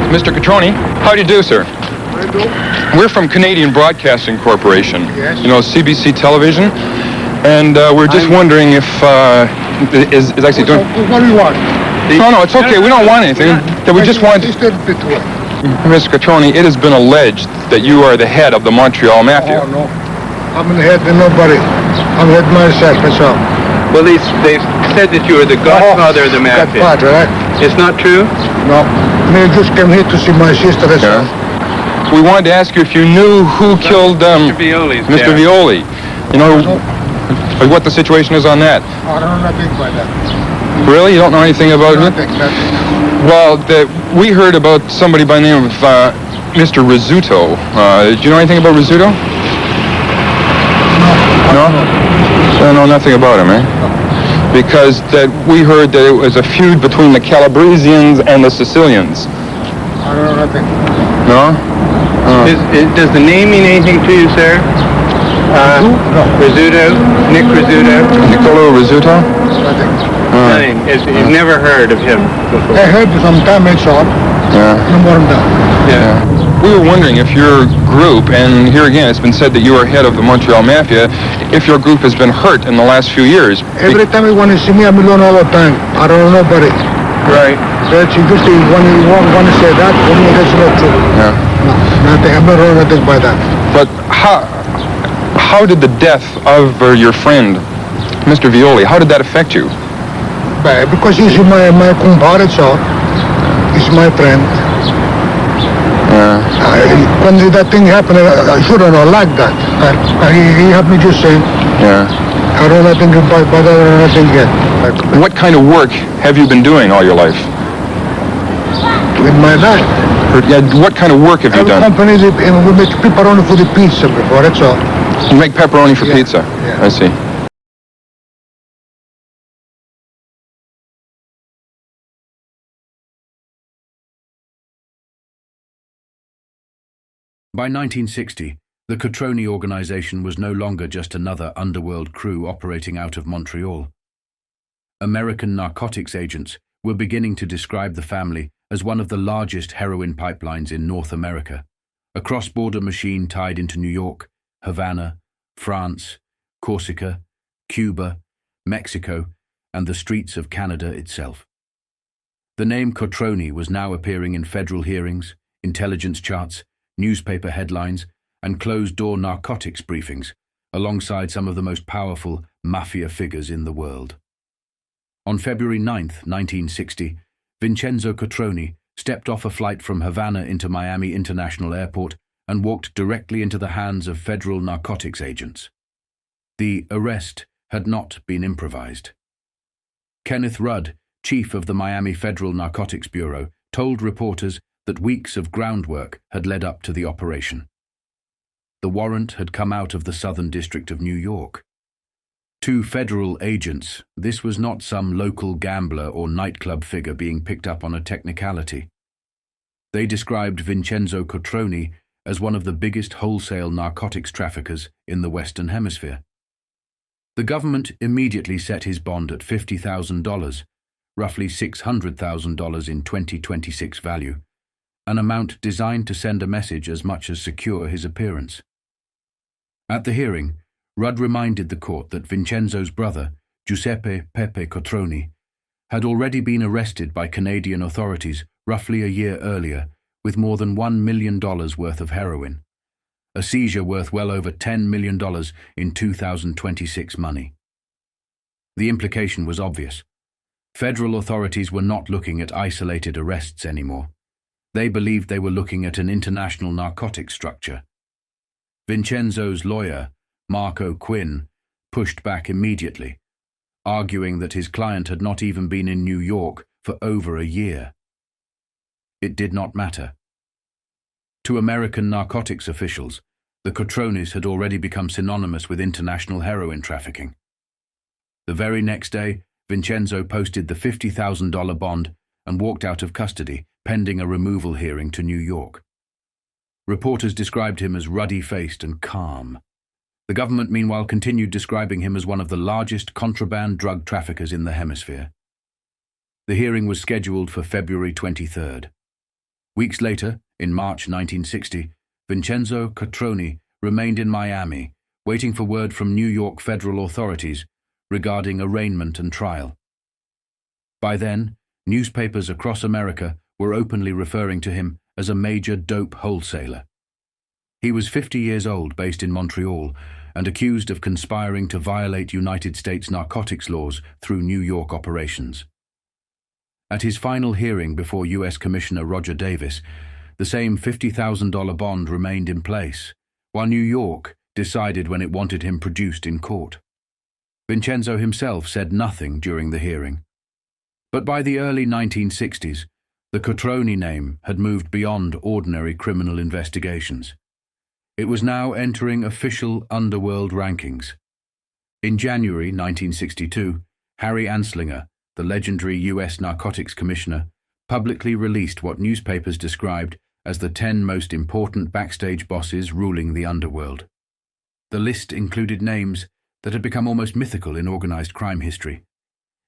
Mr. Cotroni, how do you do, sir? I do. We're from Canadian Broadcasting Corporation. Yes. You know, CBC Television. And we're just wondering if, is actually doing... What do you want? No, it's okay. We don't want anything. We just want... Mr. Cotroni, it has been alleged that you are the head of the Montreal Mafia. Oh, no. I'm the head of nobody. I'm head myself, that's all. Well, they said that you were the godfather of the mafia. Godfather, right? It's not true? No. I just came here to see my sister, that's all. We wanted to ask you if you knew who killed Mr. Violi's Mr. dad. Violi. You know what the situation is on that? I don't know nothing about that. Really? You don't know anything about it? Nothing. Well, we heard about somebody by the name of Mr. Rizzuto. Do you know anything about Rizzuto? No? I know nothing about him, eh? Because we heard that it was a feud between the Calabresians and the Sicilians. I don't know nothing. No? Does the name mean anything to you, sir? Rizzuto? Nick Rizzuto? Niccolo Rizzuto? Nothing. Nothing. You've never heard of him before? I heard some time, that's all. Yeah. No more than that. Yeah. We were wondering if your group, and here again it's been said that you are head of the Montreal Mafia, if your group has been hurt in the last few years. Every time you want to see me, I'm alone all the time. I don't know nobody. Right. That's just when you want to say that, when you that's not true. Yeah. No, nothing. I'm not wrong nothing by that. But how did the death of your friend, Mr. Violi, how did that affect you? Because he's my compadre, so he's my friend. When that thing happened, I shouldn't have liked that. He helped me just saying. Yeah. I don't know nothing about that or nothing yet. What kind of work have you been doing all your life? In my life. Yeah, what kind of work have you done? Companies, we make pepperoni for the pizza before, that's all. You make pepperoni for pizza? Yeah. I see. By 1960, the Cotroni organization was no longer just another underworld crew operating out of Montreal. American narcotics agents were beginning to describe the family as one of the largest heroin pipelines in North America, a cross-border machine tied into New York, Havana, France, Corsica, Cuba, Mexico, and the streets of Canada itself. The name Cotroni was now appearing in federal hearings, intelligence charts, newspaper headlines, and closed-door narcotics briefings, alongside some of the most powerful mafia figures in the world. On February 9, 1960, Vincenzo Cotroni stepped off a flight from Havana into Miami International Airport and walked directly into the hands of federal narcotics agents. The arrest had not been improvised. Kenneth Rudd, chief of the Miami Federal Narcotics Bureau, told reporters that weeks of groundwork had led up to the operation. The warrant had come out of the Southern District of New York. 2 federal agents, this was not some local gambler or nightclub figure being picked up on a technicality. They described Vincenzo Cotroni as one of the biggest wholesale narcotics traffickers in the Western Hemisphere. The government immediately set his bond at $50,000, roughly $600,000 in 2026 value, an amount designed to send a message as much as secure his appearance. At the hearing, Rudd reminded the court that Vincenzo's brother, Giuseppe Pepe Cotroni, had already been arrested by Canadian authorities roughly a year earlier with more than $1 million worth of heroin, a seizure worth well over $10 million in 2026 money. The implication was obvious. Federal authorities were not looking at isolated arrests anymore. They believed they were looking at an international narcotics structure. Vincenzo's lawyer, Marco Quinn, pushed back immediately, arguing that his client had not even been in New York for over a year. It did not matter. To American narcotics officials, the Cotronis had already become synonymous with international heroin trafficking. The very next day, Vincenzo posted the $50,000 bond and walked out of custody, pending a removal hearing to New York. Reporters described him as ruddy-faced and calm. The government, meanwhile, continued describing him as one of the largest contraband drug traffickers in the hemisphere. The hearing was scheduled for February 23rd. Weeks later, in March 1960, Vincenzo Cotroni remained in Miami, waiting for word from New York federal authorities regarding arraignment and trial. By then, newspapers across America were openly referring to him as a major dope wholesaler. He was 50 years old, based in Montreal, and accused of conspiring to violate United States narcotics laws through New York operations. At his final hearing before U.S. Commissioner Roger Davis, the same $50,000 bond remained in place, while New York decided when it wanted him produced in court. Vincenzo himself said nothing during the hearing. But by the early 1960s, the Cotroni name had moved beyond ordinary criminal investigations. It was now entering official underworld rankings. In January 1962, Harry Anslinger, the legendary U.S. Narcotics Commissioner, publicly released what newspapers described as the 10 most important backstage bosses ruling the underworld. The list included names that had become almost mythical in organized crime history: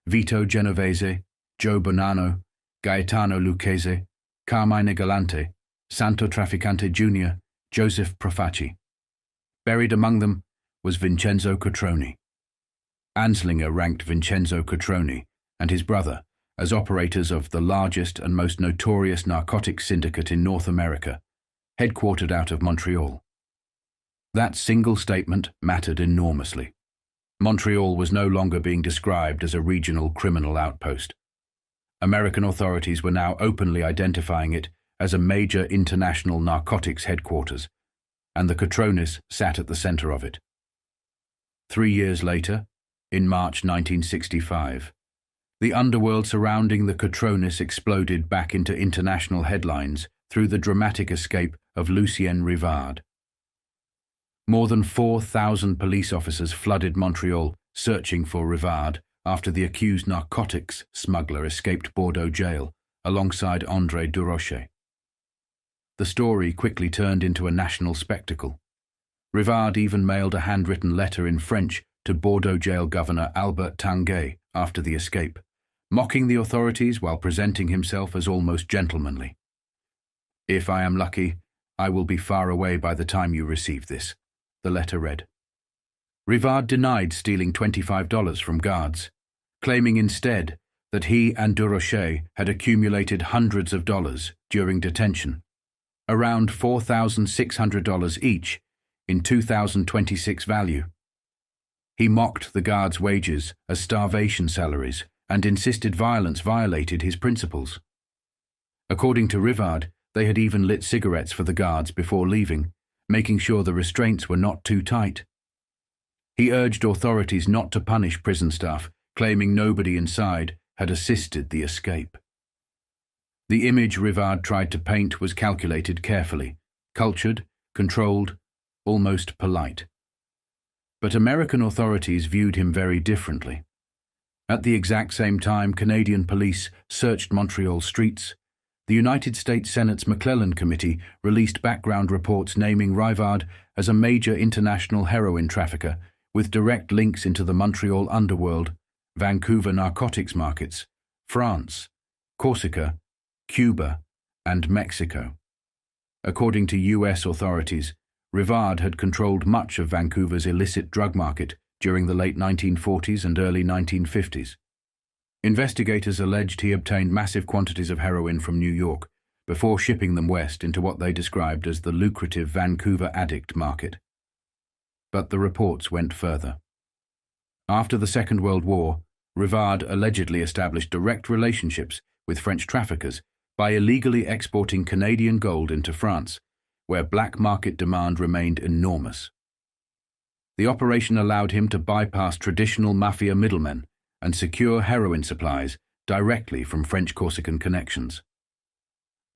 Vito Genovese, Joe Bonanno, Gaetano Lucchese, Carmine Galante, Santo Trafficante Jr., Joseph Profaci. Buried among them was Vincenzo Cotroni. Anslinger ranked Vincenzo Cotroni and his brother as operators of the largest and most notorious narcotics syndicate in North America, headquartered out of Montreal. That single statement mattered enormously. Montreal was no longer being described as a regional criminal outpost. American authorities were now openly identifying it as a major international narcotics headquarters, and the Cotronis sat at the center of it. 3 years later, in March 1965, the underworld surrounding the Cotronis exploded back into international headlines through the dramatic escape of Lucien Rivard. More than 4,000 police officers flooded Montreal searching for Rivard after the accused narcotics smuggler escaped Bordeaux jail alongside André Durocher. The story quickly turned into a national spectacle. Rivard even mailed a handwritten letter in French to Bordeaux jail governor Albert Tanguay after the escape, mocking the authorities while presenting himself as almost gentlemanly. "If I am lucky, I will be far away by the time you receive this," the letter read. Rivard denied stealing $25 from guards, claiming instead that he and Durocher had accumulated hundreds of dollars during detention, around $4,600 each in 2026 value. He mocked the guards' wages as starvation salaries and insisted violence violated his principles. According to Rivard, they had even lit cigarettes for the guards before leaving, making sure the restraints were not too tight. He urged authorities not to punish prison staff, claiming nobody inside had assisted the escape. The image Rivard tried to paint was calculated carefully, cultured, controlled, almost polite. But American authorities viewed him very differently. At the exact same time Canadian police searched Montreal streets, the United States Senate's McClellan Committee released background reports naming Rivard as a major international heroin trafficker with direct links into the Montreal underworld, Vancouver narcotics markets, France, Corsica, Cuba, and Mexico. According to U.S. authorities, Rivard had controlled much of Vancouver's illicit drug market during the late 1940s and early 1950s. Investigators alleged he obtained massive quantities of heroin from New York before shipping them west into what they described as the lucrative Vancouver addict market. But the reports went further. After the Second World War, Rivard allegedly established direct relationships with French traffickers by illegally exporting Canadian gold into France, where black market demand remained enormous. The operation allowed him to bypass traditional mafia middlemen and secure heroin supplies directly from French Corsican connections.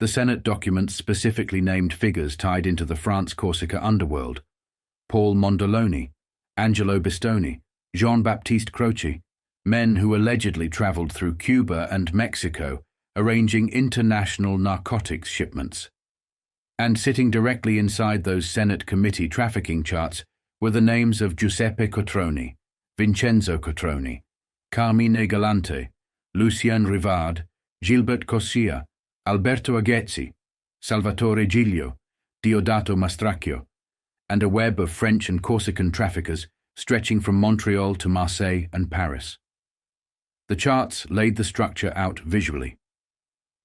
The Senate documents specifically named figures tied into the France-Corsica underworld: Paul Mondoloni, Angelo Bistoni, Jean-Baptiste Croce, men who allegedly traveled through Cuba and Mexico, arranging international narcotics shipments. And sitting directly inside those Senate committee trafficking charts were the names of Giuseppe Cotroni, Vincenzo Cotroni, Carmine Galante, Lucien Rivard, Gilbert Cossia, Alberto Aghezzi, Salvatore Giglio, Diodato Mastracchio, and a web of French and Corsican traffickers stretching from Montreal to Marseille and Paris. The charts laid the structure out visually.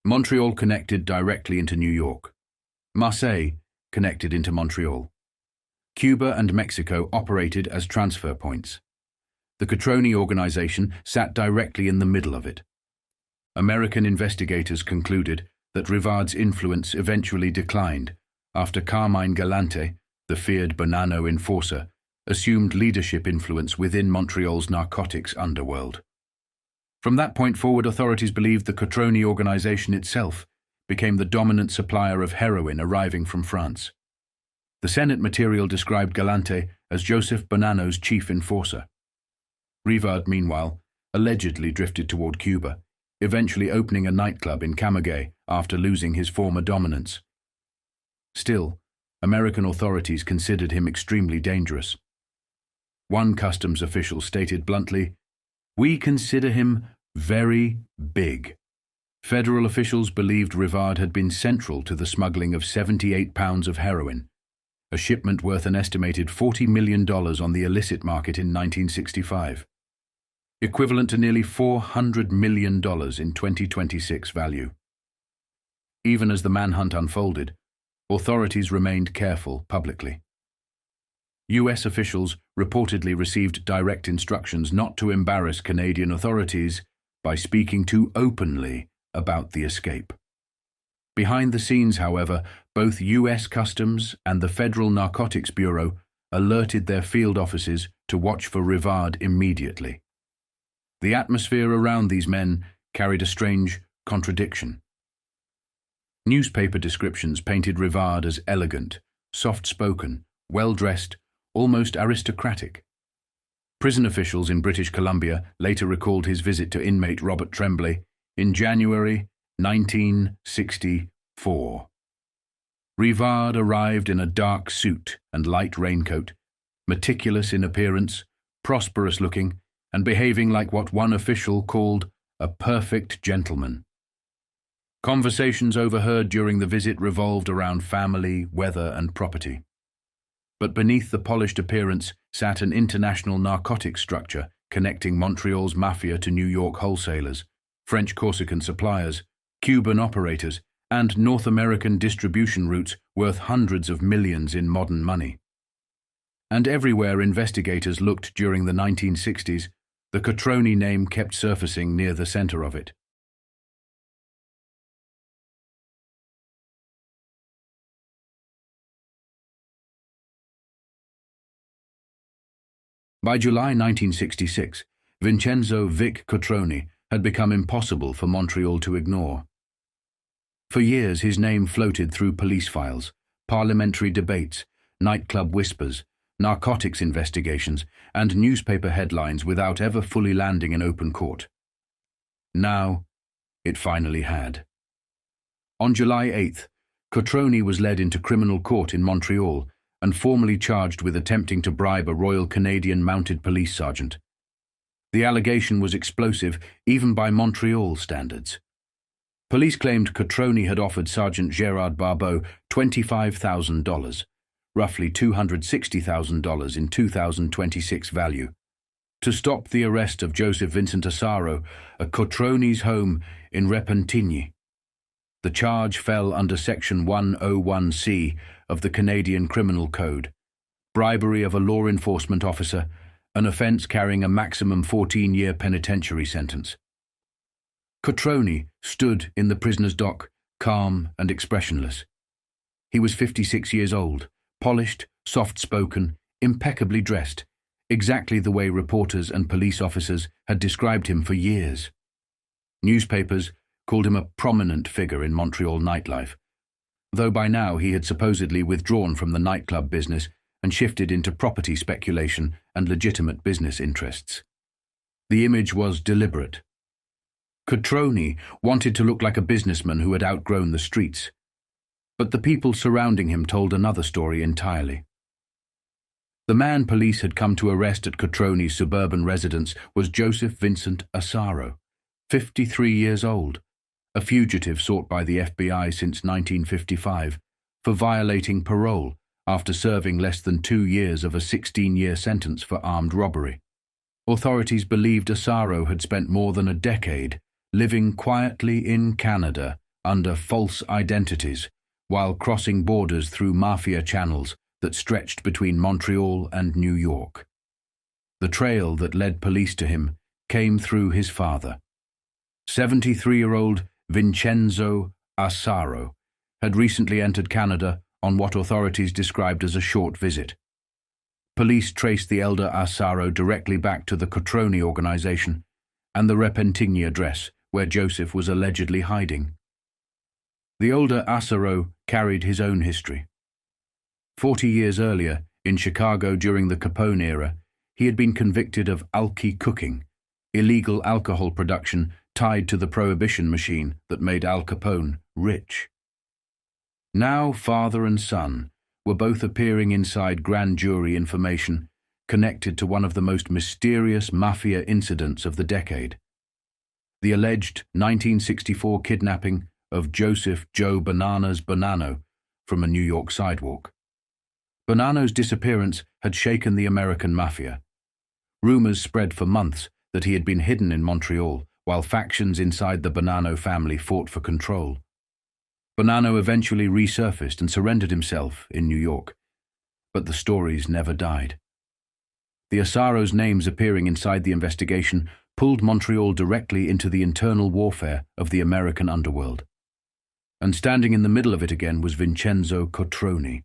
Montreal connected directly into New York. Marseille connected into Montreal. Cuba and Mexico operated as transfer points. The Cotroni organization sat directly in the middle of it. American investigators concluded that Rivard's influence eventually declined after Carmine Galante, the feared Bonanno enforcer, assumed leadership influence within Montreal's narcotics underworld. From that point forward, authorities believed the Cotroni organization itself became the dominant supplier of heroin arriving from France. The Senate material described Galante as Joseph Bonanno's chief enforcer. Rivard, meanwhile, allegedly drifted toward Cuba, eventually opening a nightclub in Camagüey after losing his former dominance. Still, American authorities considered him extremely dangerous. One customs official stated bluntly, "We consider him very big." Federal officials believed Rivard had been central to the smuggling of 78 pounds of heroin, a shipment worth an estimated $40 million on the illicit market in 1965, equivalent to nearly $400 million in 2026 value. Even as the manhunt unfolded, authorities remained careful publicly. U.S. officials reportedly received direct instructions not to embarrass Canadian authorities by speaking too openly about the escape. Behind the scenes, however, both U.S. Customs and the Federal Narcotics Bureau alerted their field offices to watch for Rivard immediately. The atmosphere around these men carried a strange contradiction. Newspaper descriptions painted Rivard as elegant, soft-spoken, well-dressed, almost aristocratic. Prison officials in British Columbia later recalled his visit to inmate Robert Tremblay in January 1964. Rivard arrived in a dark suit and light raincoat, meticulous in appearance, prosperous-looking, and behaving like what one official called a perfect gentleman. Conversations overheard during the visit revolved around family, weather, and property. But beneath the polished appearance sat an international narcotics structure connecting Montreal's Mafia to New York wholesalers, French Corsican suppliers, Cuban operators, and North American distribution routes worth hundreds of millions in modern money. And everywhere investigators looked during the 1960s, the Cotroni name kept surfacing near the center of it. By July 1966, Vincenzo Vic Cotroni had become impossible for Montreal to ignore. For years his name floated through police files, parliamentary debates, nightclub whispers, narcotics investigations, and newspaper headlines without ever fully landing in open court. Now, it finally had. On July 8th, Cotroni was led into criminal court in Montreal and formally charged with attempting to bribe a Royal Canadian Mounted Police sergeant. The allegation was explosive even by Montreal standards. Police claimed Cotroni had offered Sergeant Gérard Barbeau $25,000, roughly $260,000 in 2026 value, to stop the arrest of Joseph Vincent Asaro at Cotroni's home in Repentigny. The charge fell under Section 101C of the Canadian Criminal Code, bribery of a law enforcement officer, an offence carrying a maximum 14-year penitentiary sentence. Cotroni stood in the prisoner's dock, calm and expressionless. He was 56 years old, polished, soft-spoken, impeccably dressed, exactly the way reporters and police officers had described him for years. Newspapers called him a prominent figure in Montreal nightlife, though by now he had supposedly withdrawn from the nightclub business and shifted into property speculation and legitimate business interests. The image was deliberate. Cotroni wanted to look like a businessman who had outgrown the streets, but the people surrounding him told another story entirely. The man police had come to arrest at Cotroni's suburban residence was Joseph Vincent Asaro, 53 years old, a fugitive sought by the FBI since 1955 for violating parole after serving less than 2 years of a 16-year sentence for armed robbery. Authorities believed Asaro had spent more than a decade living quietly in Canada under false identities while crossing borders through mafia channels that stretched between Montreal and New York. The trail that led police to him came through his father. 73-year-old Vincenzo Asaro had recently entered Canada on what authorities described as a short visit. Police traced the elder Asaro directly back to the Cotroni organization and the Repentigny address where Joseph was allegedly hiding. The older Asaro carried his own history. 40 years earlier, in Chicago during the Capone era, he had been convicted of alky cooking, illegal alcohol production tied to the prohibition machine that made Al Capone rich. Now father and son were both appearing inside grand jury information connected to one of the most mysterious mafia incidents of the decade: the alleged 1964 kidnapping of Joseph Joe Bananas Bonanno from a New York sidewalk. Bonanno's disappearance had shaken the American Mafia. Rumors spread for months that he had been hidden in Montreal while factions inside the Bonanno family fought for control. Bonanno eventually resurfaced and surrendered himself in New York, but the stories never died. The Asaro's names appearing inside the investigation pulled Montreal directly into the internal warfare of the American underworld. And standing in the middle of it again was Vincenzo Cotroni.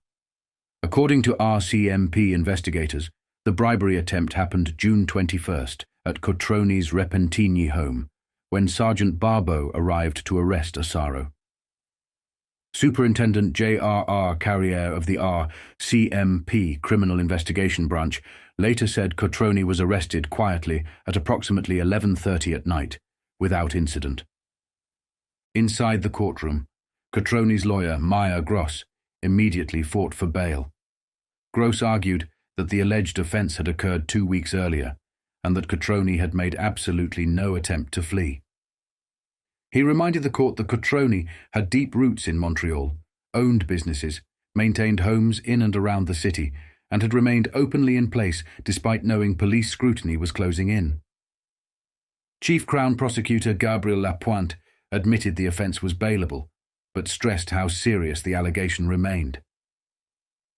According to RCMP investigators, the bribery attempt happened June 21st at Cotroni's Repentigny home, when Sergeant Barbeau arrived to arrest Asaro. Superintendent J.R.R. Carrière of the RCMP Criminal Investigation Branch later said Cotroni was arrested quietly at approximately 11:30 at night, without incident. Inside the courtroom, Cotroni's lawyer, Maya Gross, immediately fought for bail. Gross argued that the alleged offense had occurred 2 weeks earlier and that Cotroni had made absolutely no attempt to flee. He reminded the court that Cotroni had deep roots in Montreal, owned businesses, maintained homes in and around the city, and had remained openly in place despite knowing police scrutiny was closing in. Chief Crown Prosecutor Gabriel Lapointe admitted the offense was bailable, but stressed how serious the allegation remained.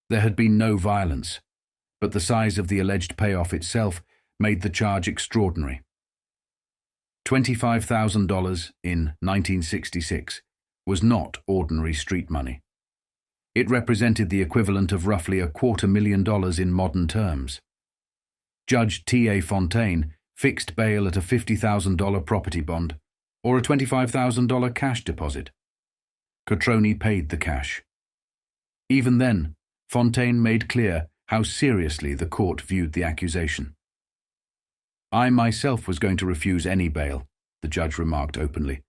There had been no violence, but the size of the alleged payoff itself made the charge extraordinary. $25,000 in 1966 was not ordinary street money. It represented the equivalent of roughly $250,000 in modern terms. Judge T.A. Fontaine fixed bail at a $50,000 property bond or a $25,000 cash deposit. Cotroni paid the cash. Even then, Fontaine made clear how seriously the court viewed the accusation. "I myself was going to refuse any bail," the judge remarked openly.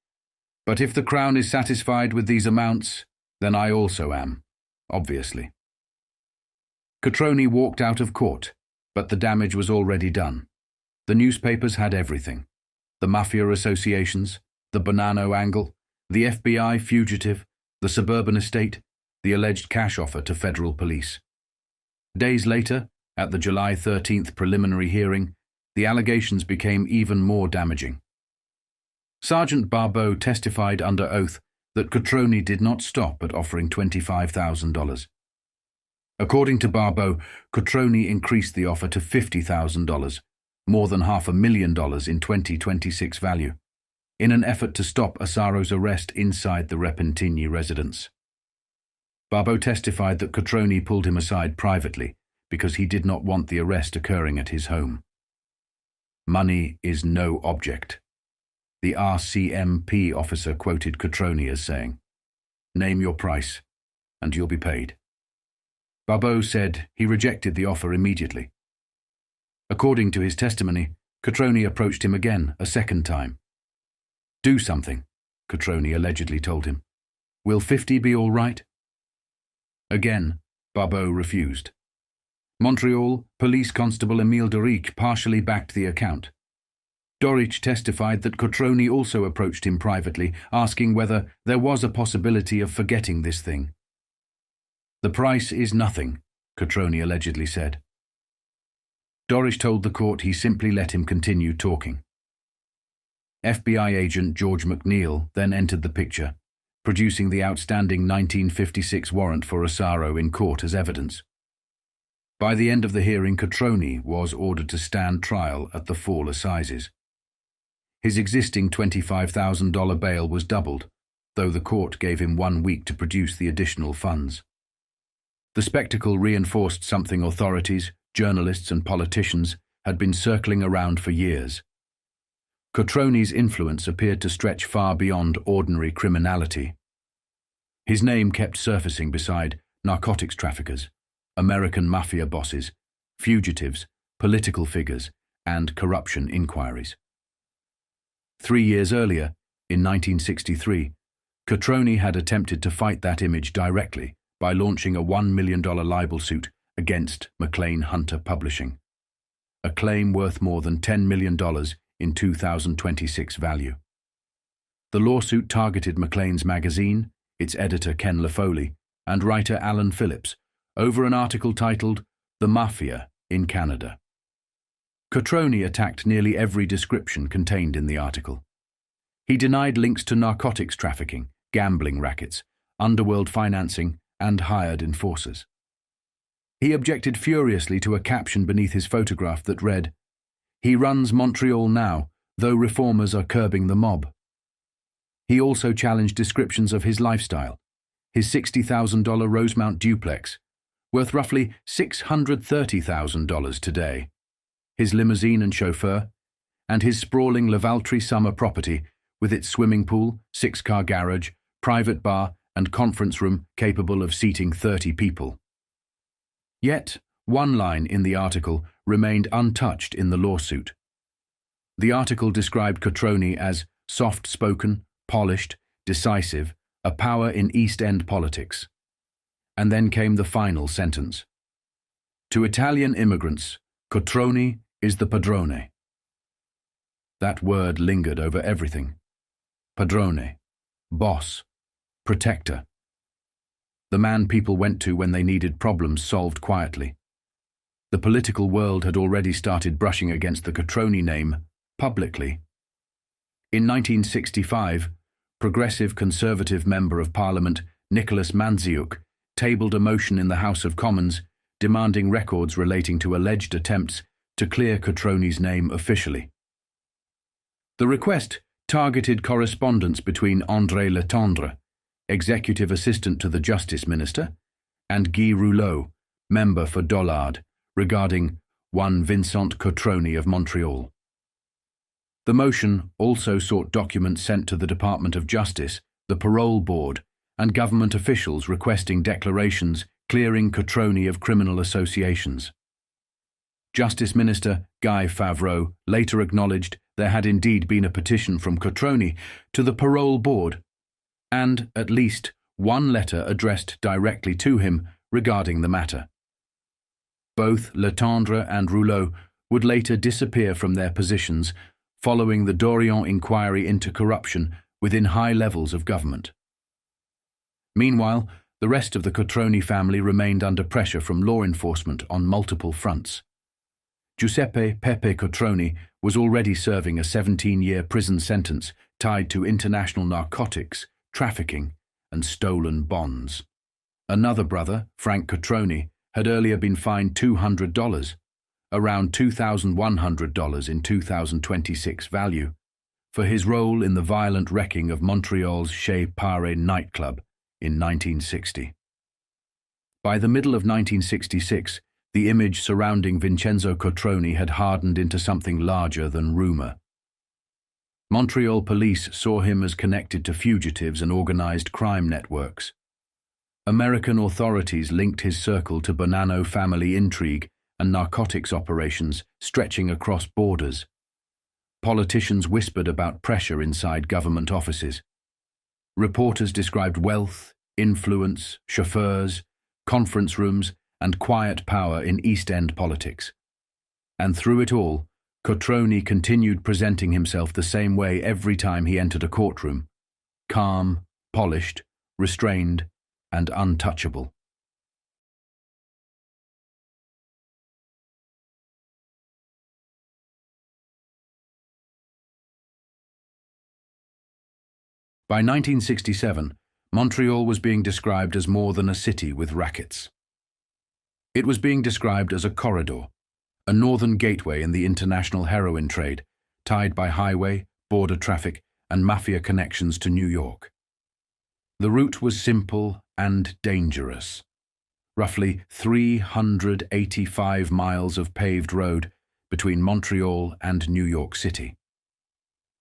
"But if the Crown is satisfied with these amounts, then I also am, obviously." Cotroni walked out of court, but the damage was already done. The newspapers had everything: the Mafia associations, the Bonanno angle, the FBI fugitive, the suburban estate, the alleged cash offer to federal police. Days later, at the July 13th preliminary hearing, the allegations became even more damaging. Sergeant Barbeau testified under oath that Cotroni did not stop at offering $25,000. According to Barbeau, Cotroni increased the offer to $50,000, more than $500,000 in 2026 value, in an effort to stop Asaro's arrest inside the Repentigny residence. Barbeau testified that Cotroni pulled him aside privately because he did not want the arrest occurring at his home. "Money is no object," the RCMP officer quoted Cotroni as saying. "Name your price, and you'll be paid." Barbeau said he rejected the offer immediately. According to his testimony, Cotroni approached him again a second time. "Do something," Cotroni allegedly told him. "Will 50 be all right?" Again, Barbeau refused. Montreal Police Constable Emile Deric partially backed the account. Dorich testified that Cotroni also approached him privately, asking whether there was a possibility of forgetting this thing. "The price is nothing," Cotroni allegedly said. Dorich told the court he simply let him continue talking. FBI agent George McNeil then entered the picture, producing the outstanding 1956 warrant for Asaro in court as evidence. By the end of the hearing, Cotroni was ordered to stand trial at the fall assizes. His existing $25,000 bail was doubled, though the court gave him 1 week to produce the additional funds. The spectacle reinforced something authorities, journalists and politicians had been circling around for years. Cotroni's influence appeared to stretch far beyond ordinary criminality. His name kept surfacing beside narcotics traffickers, American Mafia bosses, fugitives, political figures, and corruption inquiries. 3 years earlier, in 1963, Cotroni had attempted to fight that image directly by launching a $1 million libel suit against McLean Hunter Publishing, a claim worth more than $10 million in 2026 value. The lawsuit targeted McLean's magazine, its editor Ken LaFoley, and writer Alan Phillips over an article titled "The Mafia in Canada." Cotroni attacked nearly every description contained in the article. He denied links to narcotics trafficking, gambling rackets, underworld financing, and hired enforcers. He objected furiously to a caption beneath his photograph that read, "He runs Montreal now, though reformers are curbing the mob." He also challenged descriptions of his lifestyle, his $60,000 Rosemount duplex, worth roughly $630,000 today, his limousine and chauffeur, and his sprawling Lavaltrie summer property with its swimming pool, 6-car garage, private bar, and conference room capable of seating 30 people. Yet, one line in the article remained untouched in the lawsuit. The article described Cotroni as soft-spoken, polished, decisive, a power in East End politics. And then came the final sentence. "To Italian immigrants, Cotroni is the padrone." That word lingered over everything. Padrone, boss, protector. The man people went to when they needed problems solved quietly. The political world had already started brushing against the Cotroni name publicly. In 1965, Progressive Conservative Member of Parliament Nicholas Manziuk tabled a motion in the House of Commons demanding records relating to alleged attempts to clear Cotroni's name officially. The request targeted correspondence between André Letendre, executive assistant to the Justice Minister, and Guy Rouleau, member for Dollard, regarding one Vincent Cotroni of Montreal. The motion also sought documents sent to the Department of Justice, the Parole Board, and government officials requesting declarations clearing Cotroni of criminal associations. Justice Minister Guy Favreau later acknowledged there had indeed been a petition from Cotroni to the Parole Board, and at least one letter addressed directly to him regarding the matter. Both Letendre and Rouleau would later disappear from their positions following the Dorion inquiry into corruption within high levels of government. Meanwhile, the rest of the Cotroni family remained under pressure from law enforcement on multiple fronts. Giuseppe Pepe Cotroni was already serving a 17-year prison sentence tied to international narcotics, trafficking, and stolen bonds. Another brother, Frank Cotroni, had earlier been fined $200, around $2,100 in 2026 value, for his role in the violent wrecking of Montreal's Chez Pare nightclub in 1960. By the middle of 1966, the image surrounding Vincenzo Cotroni had hardened into something larger than rumor. Montreal police saw him as connected to fugitives and organized crime networks. American authorities linked his circle to Bonanno family intrigue and narcotics operations stretching across borders. Politicians whispered about pressure inside government offices. Reporters described wealth, influence, chauffeurs, conference rooms, and quiet power in East End politics. And through it all, Cotroni continued presenting himself the same way every time he entered a courtroom: calm, polished, restrained, and untouchable. By 1967, Montreal was being described as more than a city with rackets. It was being described as a corridor, a northern gateway in the international heroin trade, tied by highway, border traffic, and mafia connections to New York. The route was simple and dangerous. Roughly 385 miles of paved road between Montreal and New York City.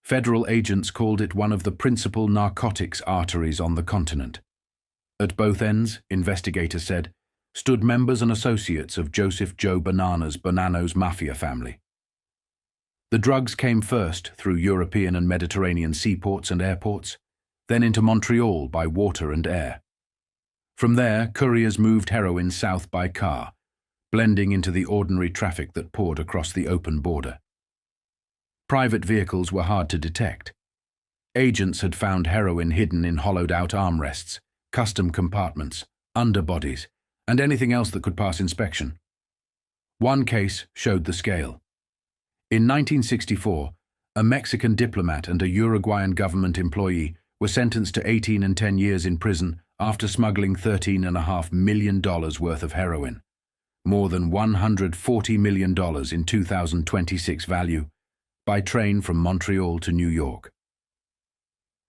Federal agents called it one of the principal narcotics arteries on the continent. At both ends, investigators said, stood members and associates of Joseph Joe Bonanno's Mafia family. The drugs came first through European and Mediterranean seaports and airports, then into Montreal by water and air. From there, couriers moved heroin south by car, blending into the ordinary traffic that poured across the open border. Private vehicles were hard to detect. Agents had found heroin hidden in hollowed-out armrests, custom compartments, underbodies, and anything else that could pass inspection. One case showed the scale. In 1964, a Mexican diplomat and a Uruguayan government employee were sentenced to 18 and 10 years in prison after smuggling $13.5 million worth of heroin, more than $140 million in 2026 value, by train from Montreal to New York.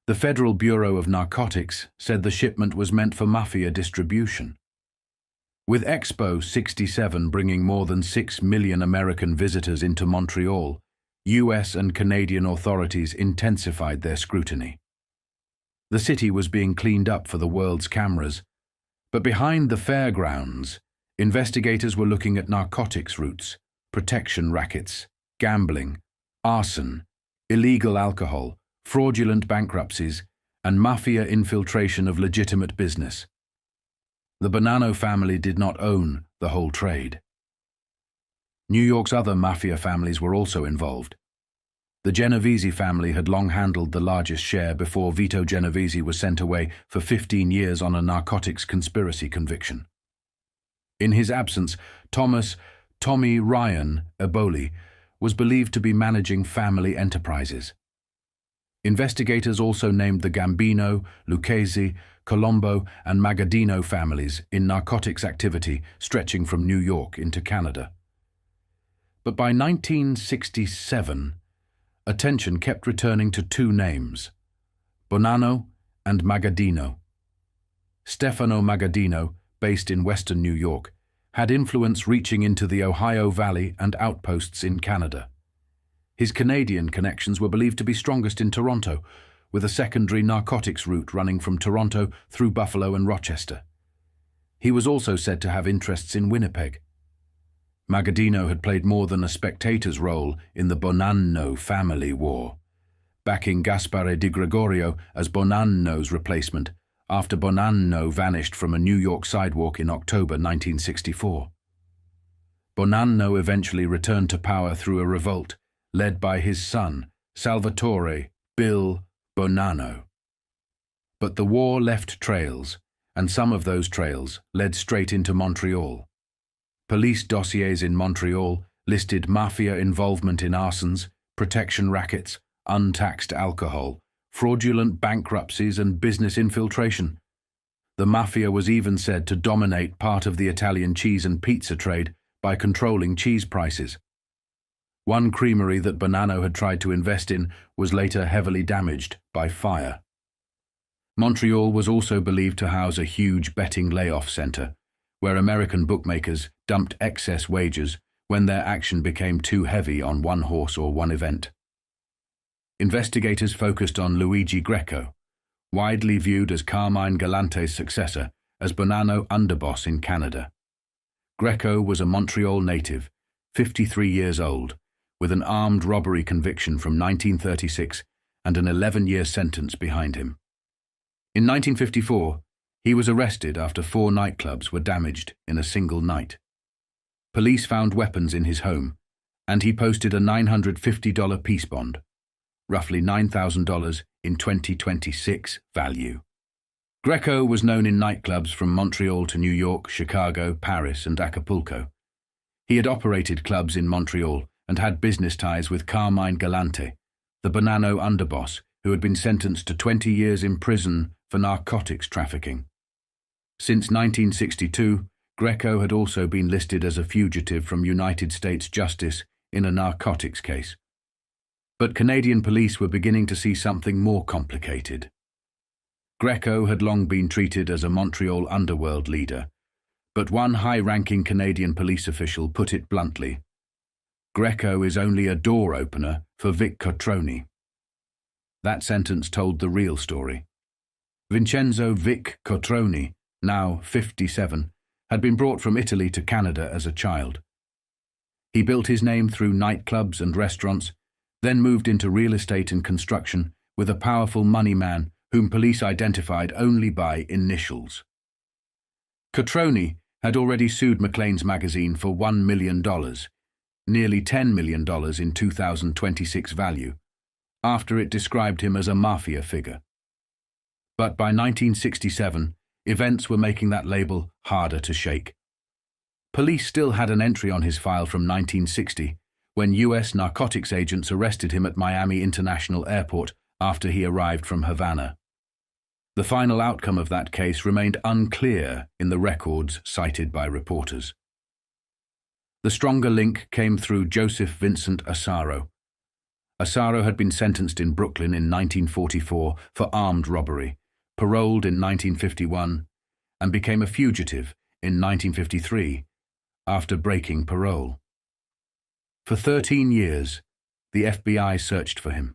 The Federal Bureau of Narcotics said the shipment was meant for mafia distribution. With Expo 67 bringing more than 6 million American visitors into Montreal, US and Canadian authorities intensified their scrutiny. The city was being cleaned up for the world's cameras, but behind the fairgrounds, investigators were looking at narcotics routes, protection rackets, gambling, arson, illegal alcohol, fraudulent bankruptcies, and mafia infiltration of legitimate business. The Bonanno family did not own the whole trade. New York's other mafia families were also involved. The Genovese family had long handled the largest share before Vito Genovese was sent away for 15 years on a narcotics conspiracy conviction. In his absence, Tommy Ryan Eboli was believed to be managing family enterprises. Investigators also named the Gambino, Lucchese, Colombo, and Magadino families in narcotics activity stretching from New York into Canada. But by 1967, attention kept returning to two names: Bonanno and Magadino. Stefano Magadino, based in western New York, had influence reaching into the Ohio Valley and outposts in Canada. His Canadian connections were believed to be strongest in Toronto, with a secondary narcotics route running from Toronto through Buffalo and Rochester. He was also said to have interests in Winnipeg. Magadino had played more than a spectator's role in the Bonanno family war, backing Gaspare Di Gregorio as Bonanno's replacement after Bonanno vanished from a New York sidewalk in October 1964. Bonanno eventually returned to power through a revolt led by his son, Salvatore Bill Bonanno. But the war left trails, and some of those trails led straight into Montreal. Police dossiers in Montreal listed mafia involvement in arsons, protection rackets, untaxed alcohol, fraudulent bankruptcies, and business infiltration. The mafia was even said to dominate part of the Italian cheese and pizza trade by controlling cheese prices. One creamery that Bonanno had tried to invest in was later heavily damaged by fire. Montreal was also believed to house a huge betting layoff center, where American bookmakers dumped excess wagers when their action became too heavy on one horse or one event. Investigators focused on Luigi Greco, widely viewed as Carmine Galante's successor as Bonanno underboss in Canada. Greco was a Montreal native, 53 years old, with an armed robbery conviction from 1936 and an 11-year sentence behind him. In 1954, he was arrested after 4 nightclubs were damaged in a single night. Police found weapons in his home, and he posted a $950 peace bond, roughly $9,000 in 2026 value. Greco was known in nightclubs from Montreal to New York, Chicago, Paris, and Acapulco. He had operated clubs in Montreal and had business ties with Carmine Galante, the Bonanno underboss who had been sentenced to 20 years in prison for narcotics trafficking. Since 1962, Greco had also been listed as a fugitive from United States justice in a narcotics case. But Canadian police were beginning to see something more complicated. Greco had long been treated as a Montreal underworld leader, but one high-ranking Canadian police official put it bluntly: Greco is only a door opener for Vic Cotroni. That sentence told the real story. Vincenzo Vic Cotroni, now 57, had been brought from Italy to Canada as a child. He built his name through nightclubs and restaurants, then moved into real estate and construction with a powerful money man whom police identified only by initials. Cotroni had already sued Maclean's magazine for $1 million, nearly $10 million in 2026 value, after it described him as a mafia figure. But by 1967, events were making that label harder to shake. Police still had an entry on his file from 1960, when U.S. narcotics agents arrested him at Miami International Airport after he arrived from Havana. The final outcome of that case remained unclear in the records cited by reporters. The stronger link came through Joseph Vincent Asaro. Asaro had been sentenced in Brooklyn in 1944 for armed robbery, paroled in 1951, and became a fugitive in 1953 after breaking parole. For 13 years, the FBI searched for him.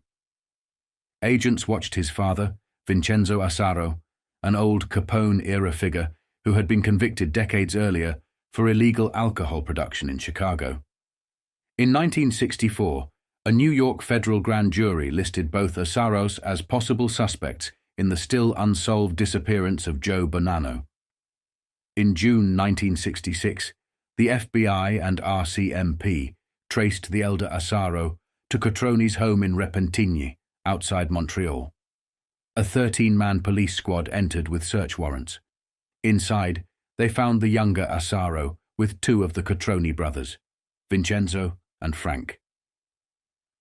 Agents watched his father, Vincenzo Asaro, an old Capone-era figure who had been convicted decades earlier for illegal alcohol production in Chicago. In 1964, a New York federal grand jury listed both Asaros as possible suspects in the still unsolved disappearance of Joe Bonanno. In June 1966, the FBI and RCMP traced the elder Asaro to Cotroni's home in Repentigny, outside Montreal. A 13-man police squad entered with search warrants. Inside, they found the younger Asaro with two of the Cotroni brothers, Vincenzo and Frank.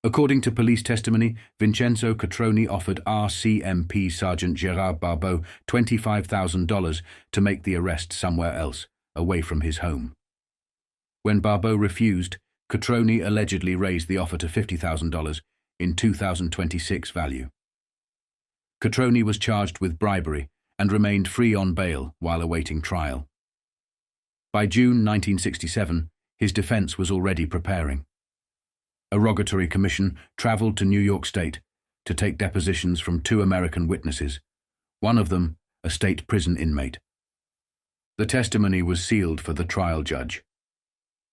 According to police testimony, Vincenzo Cotroni offered RCMP Sergeant Gérard Barbeau $25,000 to make the arrest somewhere else, away from his home. When Barbeau refused, Cotroni allegedly raised the offer to $50,000 in 2026 value. Cotroni was charged with bribery and remained free on bail while awaiting trial. By June 1967, his defense was already preparing. A racketeering commission traveled to New York State to take depositions from two American witnesses, one of them a state prison inmate. The testimony was sealed for the trial judge.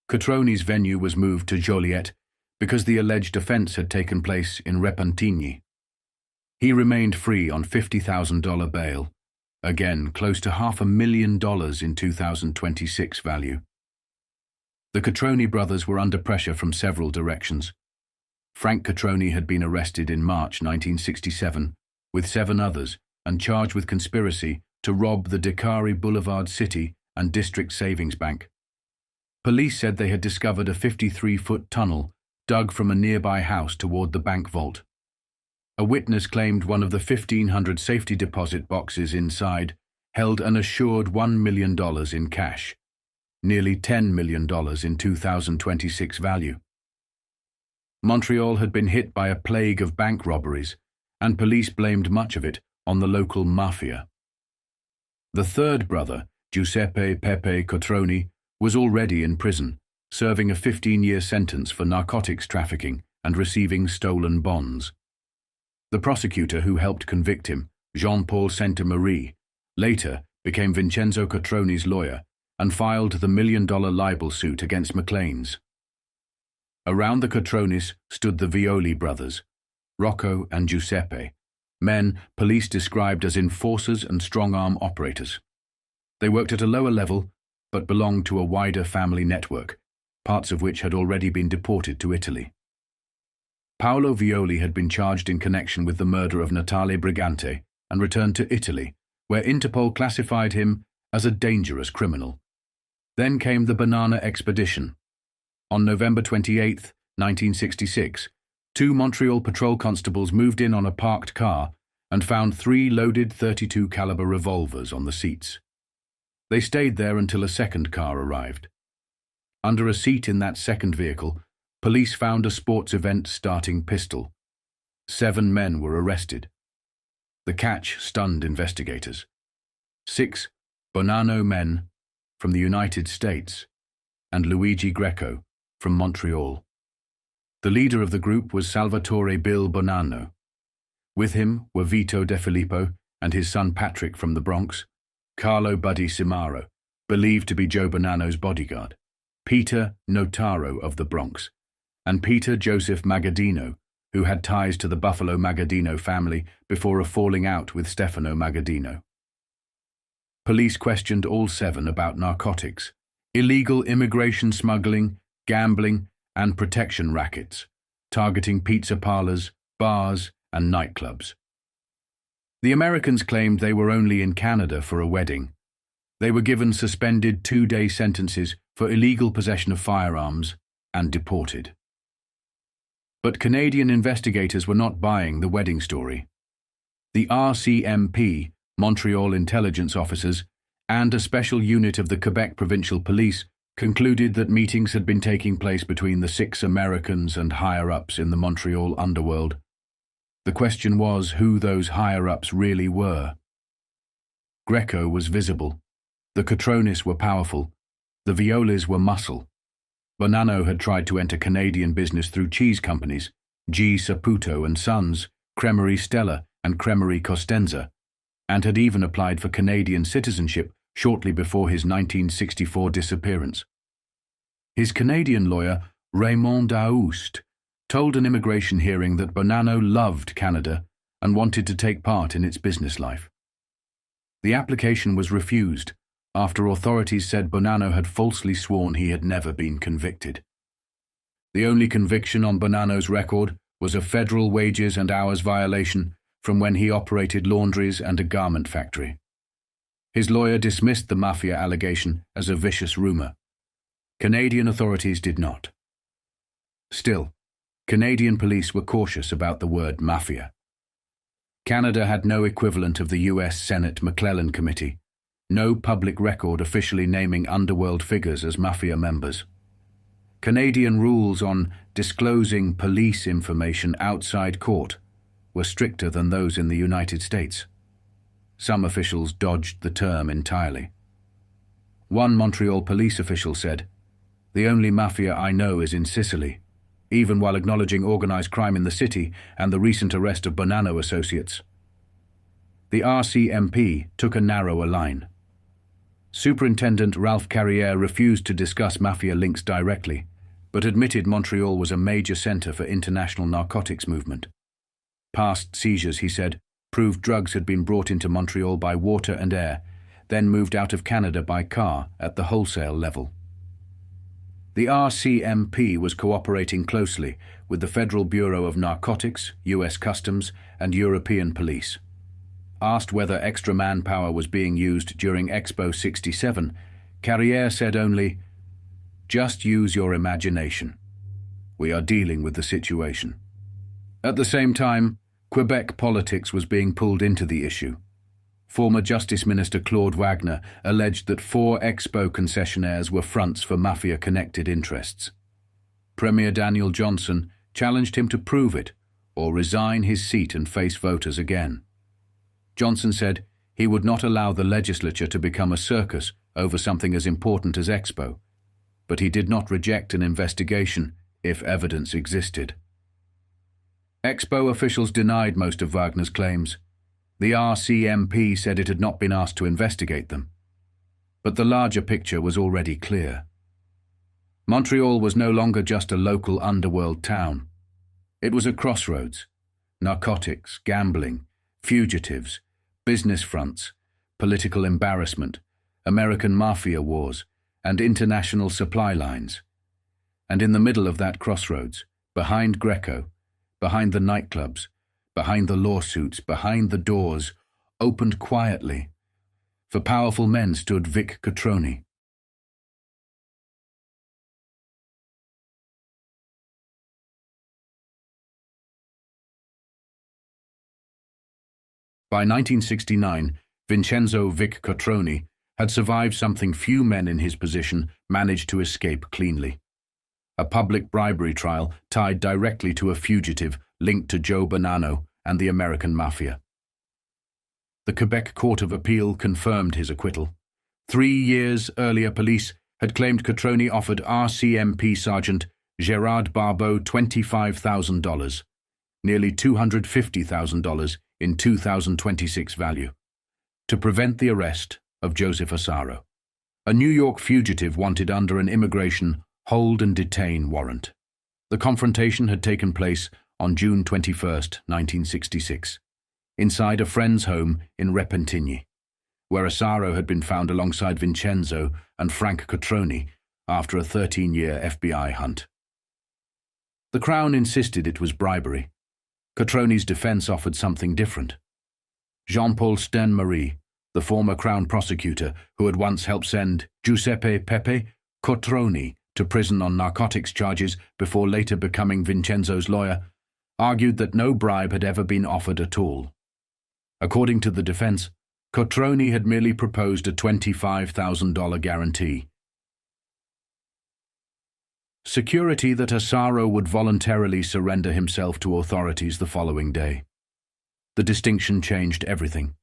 Cotroni's venue was moved to Joliet because the alleged offense had taken place in Repentigny. He remained free on $50,000 bail, again close to $500,000 in 2026 value. The Cotroni brothers were under pressure from several directions. Frank Cotroni had been arrested in March 1967 with 7 others and charged with conspiracy to rob the Dicari Boulevard City and District Savings Bank. Police said they had discovered a 53-foot tunnel dug from a nearby house toward the bank vault. A witness claimed one of the 1,500 safety deposit boxes inside held an assured $1 million in cash, nearly $10 million in 2026 value. Montreal had been hit by a plague of bank robberies, and police blamed much of it on the local mafia. The third brother, Giuseppe Pepe Cotroni, was already in prison, serving a 15-year sentence for narcotics trafficking and receiving stolen bonds. The prosecutor who helped convict him, Jean-Paul Sainte-Marie, later became Vincenzo Cotroni's lawyer and filed the $1 million libel suit against Maclean's. Around the Cotronis stood the Violi brothers, Rocco and Giuseppe, men police described as enforcers and strong-arm operators. They worked at a lower level, but belonged to a wider family network, parts of which had already been deported to Italy. Paolo Violi had been charged in connection with the murder of Natale Brigante and returned to Italy, where Interpol classified him as a dangerous criminal. Then came the Banana Expedition. On November 28, 1966, 2 Montreal patrol constables moved in on a parked car and found 3 loaded .32 caliber revolvers on the seats. They stayed there until a second car arrived. Under a seat in that second vehicle, police found a sports event starting pistol. 7 men were arrested. The catch stunned investigators. 6 Bonanno men from the United States and Luigi Greco from Montreal. The leader of the group was Salvatore Bill Bonanno. With him were Vito De Filippo and his son Patrick from the Bronx, Carlo Buddy Cimaro, believed to be Joe Bonanno's bodyguard, Peter Notaro of the Bronx, and Peter Joseph Magadino, who had ties to the Buffalo Magadino family before a falling out with Stefano Magadino. Police questioned all 7 about narcotics, illegal immigration smuggling, gambling, and protection rackets, targeting pizza parlors, bars, and nightclubs. The Americans claimed they were only in Canada for a wedding. They were given suspended 2-day sentences for illegal possession of firearms and deported. But Canadian investigators were not buying the wedding story. The RCMP, Montreal intelligence officers, and a special unit of the Quebec Provincial Police concluded that meetings had been taking place between the 6 Americans and higher-ups in the Montreal underworld. The question was who those higher-ups really were. Greco was visible. The Cotronis were powerful. The Violis were muscle. Bonanno had tried to enter Canadian business through cheese companies, G. Saputo and Sons, Cremerie Stella and Cremerie Costenza, and had even applied for Canadian citizenship shortly before his 1964 disappearance. His Canadian lawyer, Raymond Daoust, told an immigration hearing that Bonanno loved Canada and wanted to take part in its business life. The application was refused after authorities said Bonanno had falsely sworn he had never been convicted. The only conviction on Bonanno's record was a federal wages and hours violation from when he operated laundries and a garment factory. His lawyer dismissed the mafia allegation as a vicious rumor. Canadian authorities did not. Still, Canadian police were cautious about the word mafia. Canada had no equivalent of the U.S. Senate McClellan Committee, no public record officially naming underworld figures as mafia members. Canadian rules on disclosing police information outside court were stricter than those in the United States. Some officials dodged the term entirely. One Montreal police official said, "The only mafia I know is in Sicily," even while acknowledging organized crime in the city and the recent arrest of Bonanno associates. The RCMP took a narrower line. Superintendent Ralph Carrière refused to discuss mafia links directly, but admitted Montreal was a major center for international narcotics movement. Past seizures, he said, proved drugs had been brought into Montreal by water and air, then moved out of Canada by car at the wholesale level. The RCMP was cooperating closely with the Federal Bureau of Narcotics, U.S. Customs, and European Police. Asked whether extra manpower was being used during Expo 67, Carrière said only, "Just use your imagination. We are dealing with the situation." At the same time, Quebec politics was being pulled into the issue. Former Justice Minister Claude Wagner alleged that 4 Expo concessionaires were fronts for mafia-connected interests. Premier Daniel Johnson challenged him to prove it or resign his seat and face voters again. Johnson said he would not allow the legislature to become a circus over something as important as Expo, but he did not reject an investigation if evidence existed. Expo officials denied most of Wagner's claims. The RCMP said it had not been asked to investigate them. But the larger picture was already clear. Montreal was no longer just a local underworld town. It was a crossroads. Narcotics, gambling, fugitives, business fronts, political embarrassment, American Mafia wars, and international supply lines. And in the middle of that crossroads, behind Greco, behind the nightclubs, behind the lawsuits, behind the doors, opened quietly, for powerful men stood Vic Cotroni. By 1969, Vincenzo Vic Cotroni had survived something few men in his position managed to escape cleanly: a public bribery trial tied directly to a fugitive linked to Joe Bonanno and the American Mafia. The Quebec Court of Appeal confirmed his acquittal. 3 years earlier, police had claimed Cotroni offered RCMP Sergeant Gérard Barbeau $25,000, nearly $250,000 in 2026 value, to prevent the arrest of Joseph Asaro, a New York fugitive wanted under an immigration hold and detain warrant. The confrontation had taken place on June 21, 1966, inside a friend's home in Repentigny, where Asaro had been found alongside Vincenzo and Frank Cotroni after a 13-year FBI hunt. The Crown insisted it was bribery. Cotroni's defense offered something different. Jean-Paul Stern-Marie, the former Crown prosecutor who had once helped send Giuseppe Pepe Cotroni to prison on narcotics charges before later becoming Vincenzo's lawyer, argued that no bribe had ever been offered at all. According to the defense, Cotroni had merely proposed a $25,000 guarantee. Security that Asaro would voluntarily surrender himself to authorities the following day. The distinction changed everything.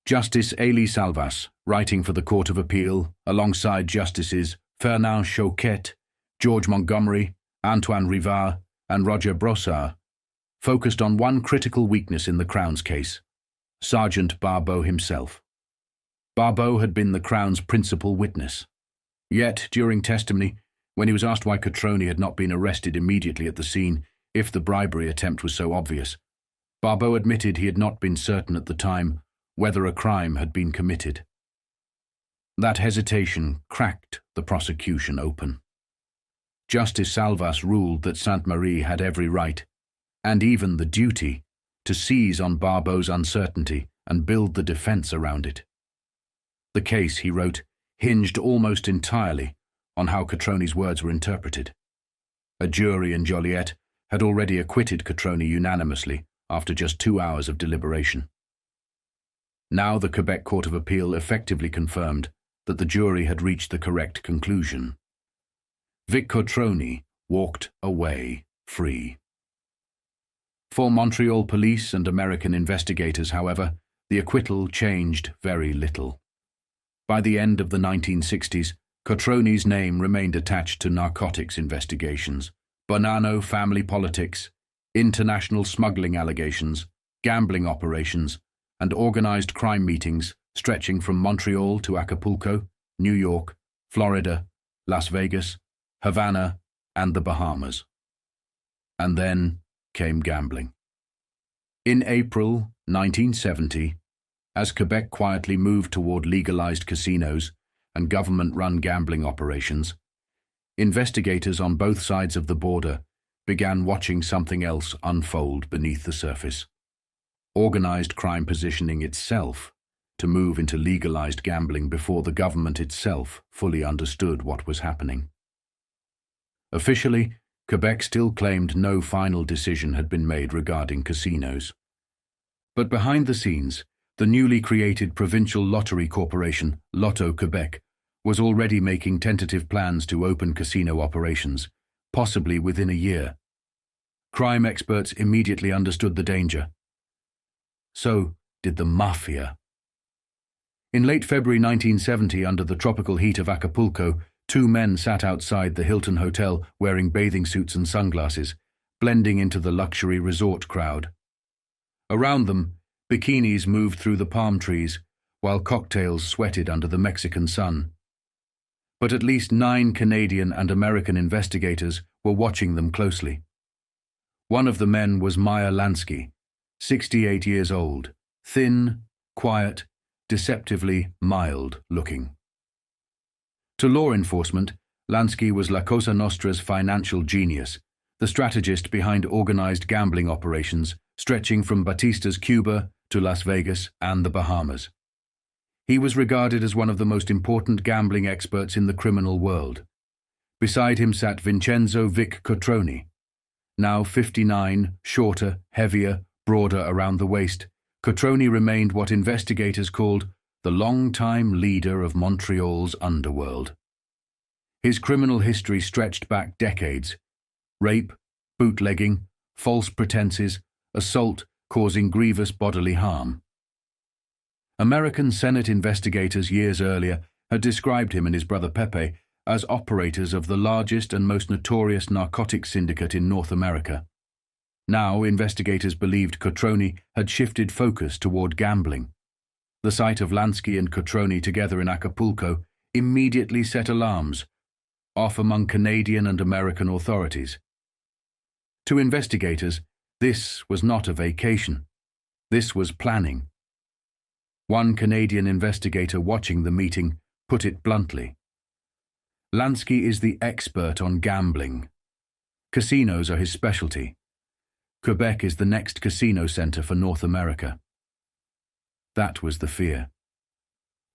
Justice Elie Salvas, writing for the Court of Appeal, alongside Justices Fernand Choquette, George Montgomery, Antoine Rivard, and Roger Brossard, focused on one critical weakness in the Crown's case: Sergeant Barbeau himself. Barbeau had been the Crown's principal witness. Yet, during testimony, when he was asked why Cotroni had not been arrested immediately at the scene, if the bribery attempt was so obvious, Barbeau admitted he had not been certain at the time whether a crime had been committed. That hesitation cracked the prosecution open. Justice Salvas ruled that Sainte-Marie had every right, and even the duty, to seize on Barbeau's uncertainty and build the defense around it. The case, he wrote, hinged almost entirely on how Cotroni's words were interpreted. A jury in Joliet had already acquitted Cotroni unanimously after just 2 hours of deliberation. Now the Quebec Court of Appeal effectively confirmed that the jury had reached the correct conclusion. Vic Cotroni walked away free. For Montreal police and American investigators, however, the acquittal changed very little. By the end of the 1960s, Cotroni's name remained attached to narcotics investigations, Bonanno family politics, international smuggling allegations, gambling operations, and organized crime meetings stretching from Montreal to Acapulco, New York, Florida, Las Vegas, Havana, and the Bahamas. And then came gambling. In April 1970, as Quebec quietly moved toward legalized casinos and government-run gambling operations, investigators on both sides of the border began watching something else unfold beneath the surface. Organized crime positioning itself to move into legalized gambling before the government itself fully understood what was happening. Officially, Quebec still claimed no final decision had been made regarding casinos. But behind the scenes, the newly created provincial lottery corporation, Lotto Quebec, was already making tentative plans to open casino operations, possibly within a year. Crime experts immediately understood the danger. So did the Mafia. In late February 1970, under the tropical heat of Acapulco, 2 men sat outside the Hilton Hotel wearing bathing suits and sunglasses, blending into the luxury resort crowd. Around them, bikinis moved through the palm trees, while cocktails sweated under the Mexican sun. But at least 9 Canadian and American investigators were watching them closely. One of the men was Meyer Lansky, 68 years old, thin, quiet, deceptively mild-looking. To law enforcement, Lansky was La Cosa Nostra's financial genius, the strategist behind organized gambling operations stretching from Batista's Cuba to Las Vegas and the Bahamas. He was regarded as one of the most important gambling experts in the criminal world. Beside him sat Vincenzo Vic Cotroni. Now 59, shorter, heavier, broader around the waist, Cotroni remained what investigators called the long-time leader of Montreal's underworld. His criminal history stretched back decades: rape, bootlegging, false pretenses, assault causing grievous bodily harm. American Senate investigators years earlier had described him and his brother Pepe as operators of the largest and most notorious narcotics syndicate in North America. Now, investigators believed Cotroni had shifted focus toward gambling. The sight of Lansky and Cotroni together in Acapulco immediately set alarms off among Canadian and American authorities. To investigators, this was not a vacation. This was planning. One Canadian investigator watching the meeting put it bluntly: Lansky is the expert on gambling. Casinos are his specialty. Quebec is the next casino center for North America. That was the fear.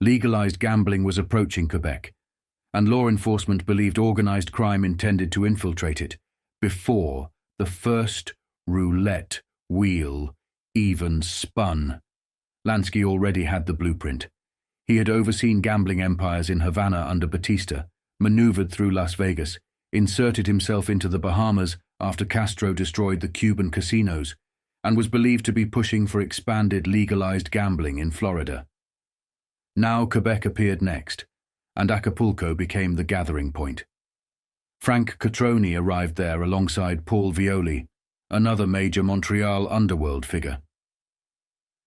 Legalized gambling was approaching Quebec, and law enforcement believed organized crime intended to infiltrate it before the first roulette wheel even spun. Lansky already had the blueprint. He had overseen gambling empires in Havana under Batista, maneuvered through Las Vegas, inserted himself into the Bahamas after Castro destroyed the Cuban casinos, and was believed to be pushing for expanded legalized gambling in Florida. Now Quebec appeared next, and Acapulco became the gathering point. Frank Cotroni arrived there alongside Paul Violi, another major Montreal underworld figure.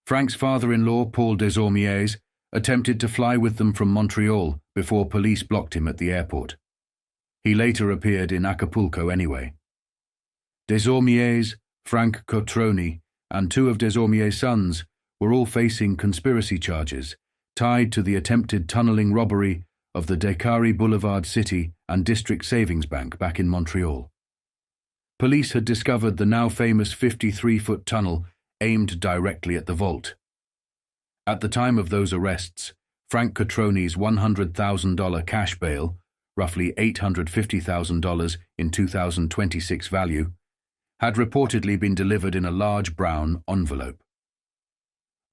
Frank's father-in-law, Paul Desormiers, attempted to fly with them from Montreal before police blocked him at the airport. He later appeared in Acapulco anyway. Desormiers, Frank Cotroni, and two of Desormiers' sons were all facing conspiracy charges tied to the attempted tunneling robbery of the Descaries Boulevard City and District Savings Bank back in Montreal. Police had discovered the now famous 53-foot tunnel aimed directly at the vault. At the time of those arrests, Frank Cotroni's $100,000 cash bail, roughly $850,000 in 2026 value, had reportedly been delivered in a large brown envelope.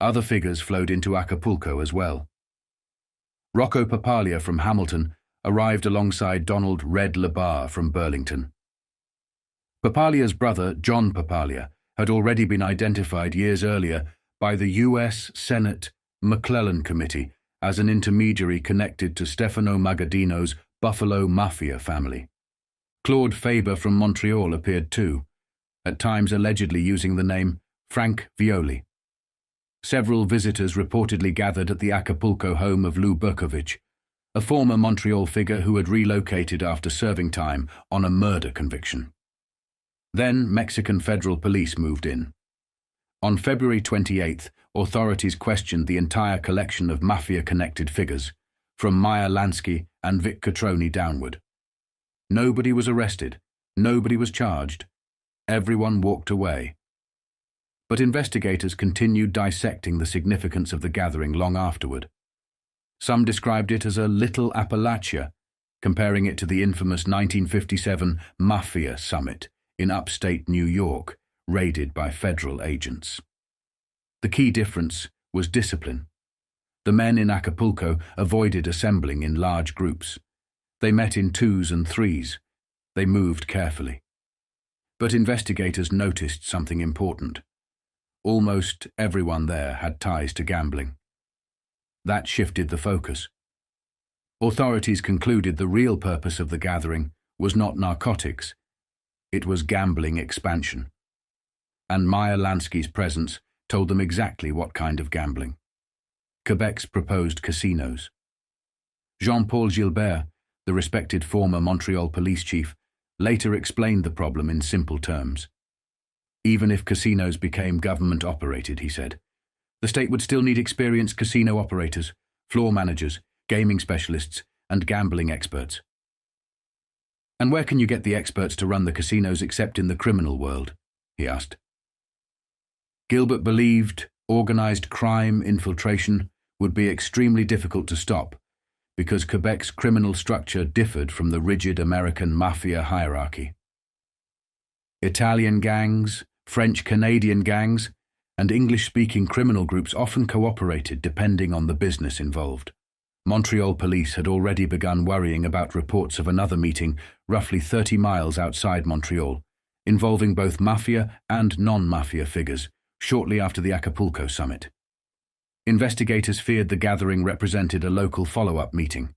Other figures flowed into Acapulco as well. Rocco Papalia from Hamilton arrived alongside Donald Red Labar from Burlington. Papalia's brother, John Papalia, had already been identified years earlier by the U.S. Senate McClellan Committee as an intermediary connected to Stefano Magaddino's Buffalo Mafia family. Claude Faber from Montreal appeared too, at times allegedly using the name Frank Violi. Several visitors reportedly gathered at the Acapulco home of Lou Berkovich, a former Montreal figure who had relocated after serving time on a murder conviction. Then Mexican federal police moved in. On February 28th, authorities questioned the entire collection of mafia-connected figures, from Meyer Lansky and Vic Cotroni downward. Nobody was arrested. Nobody was charged. Everyone walked away. But investigators continued dissecting the significance of the gathering long afterward. Some described it as a little Appalachia, comparing it to the infamous 1957 Mafia Summit in upstate New York, raided by federal agents. The key difference was discipline. The men in Acapulco avoided assembling in large groups. They met in twos and threes. They moved carefully. But investigators noticed something important. Almost everyone there had ties to gambling. That shifted the focus. Authorities concluded the real purpose of the gathering was not narcotics. It was gambling expansion. And Meyer Lansky's presence told them exactly what kind of gambling. Quebec's proposed casinos. Jean-Paul Gilbert, the respected former Montreal police chief, later explained the problem in simple terms. Even if casinos became government-operated, he said, the state would still need experienced casino operators, floor managers, gaming specialists, and gambling experts. And where can you get the experts to run the casinos except in the criminal world? He asked. Gilbert believed organized crime infiltration would be extremely difficult to stop because Quebec's criminal structure differed from the rigid American mafia hierarchy. Italian gangs, French-Canadian gangs, and English-speaking criminal groups often cooperated depending on the business involved. Montreal police had already begun worrying about reports of another meeting roughly 30 miles outside Montreal, involving both mafia and non-mafia figures, shortly after the Acapulco summit. Investigators feared the gathering represented a local follow-up meeting,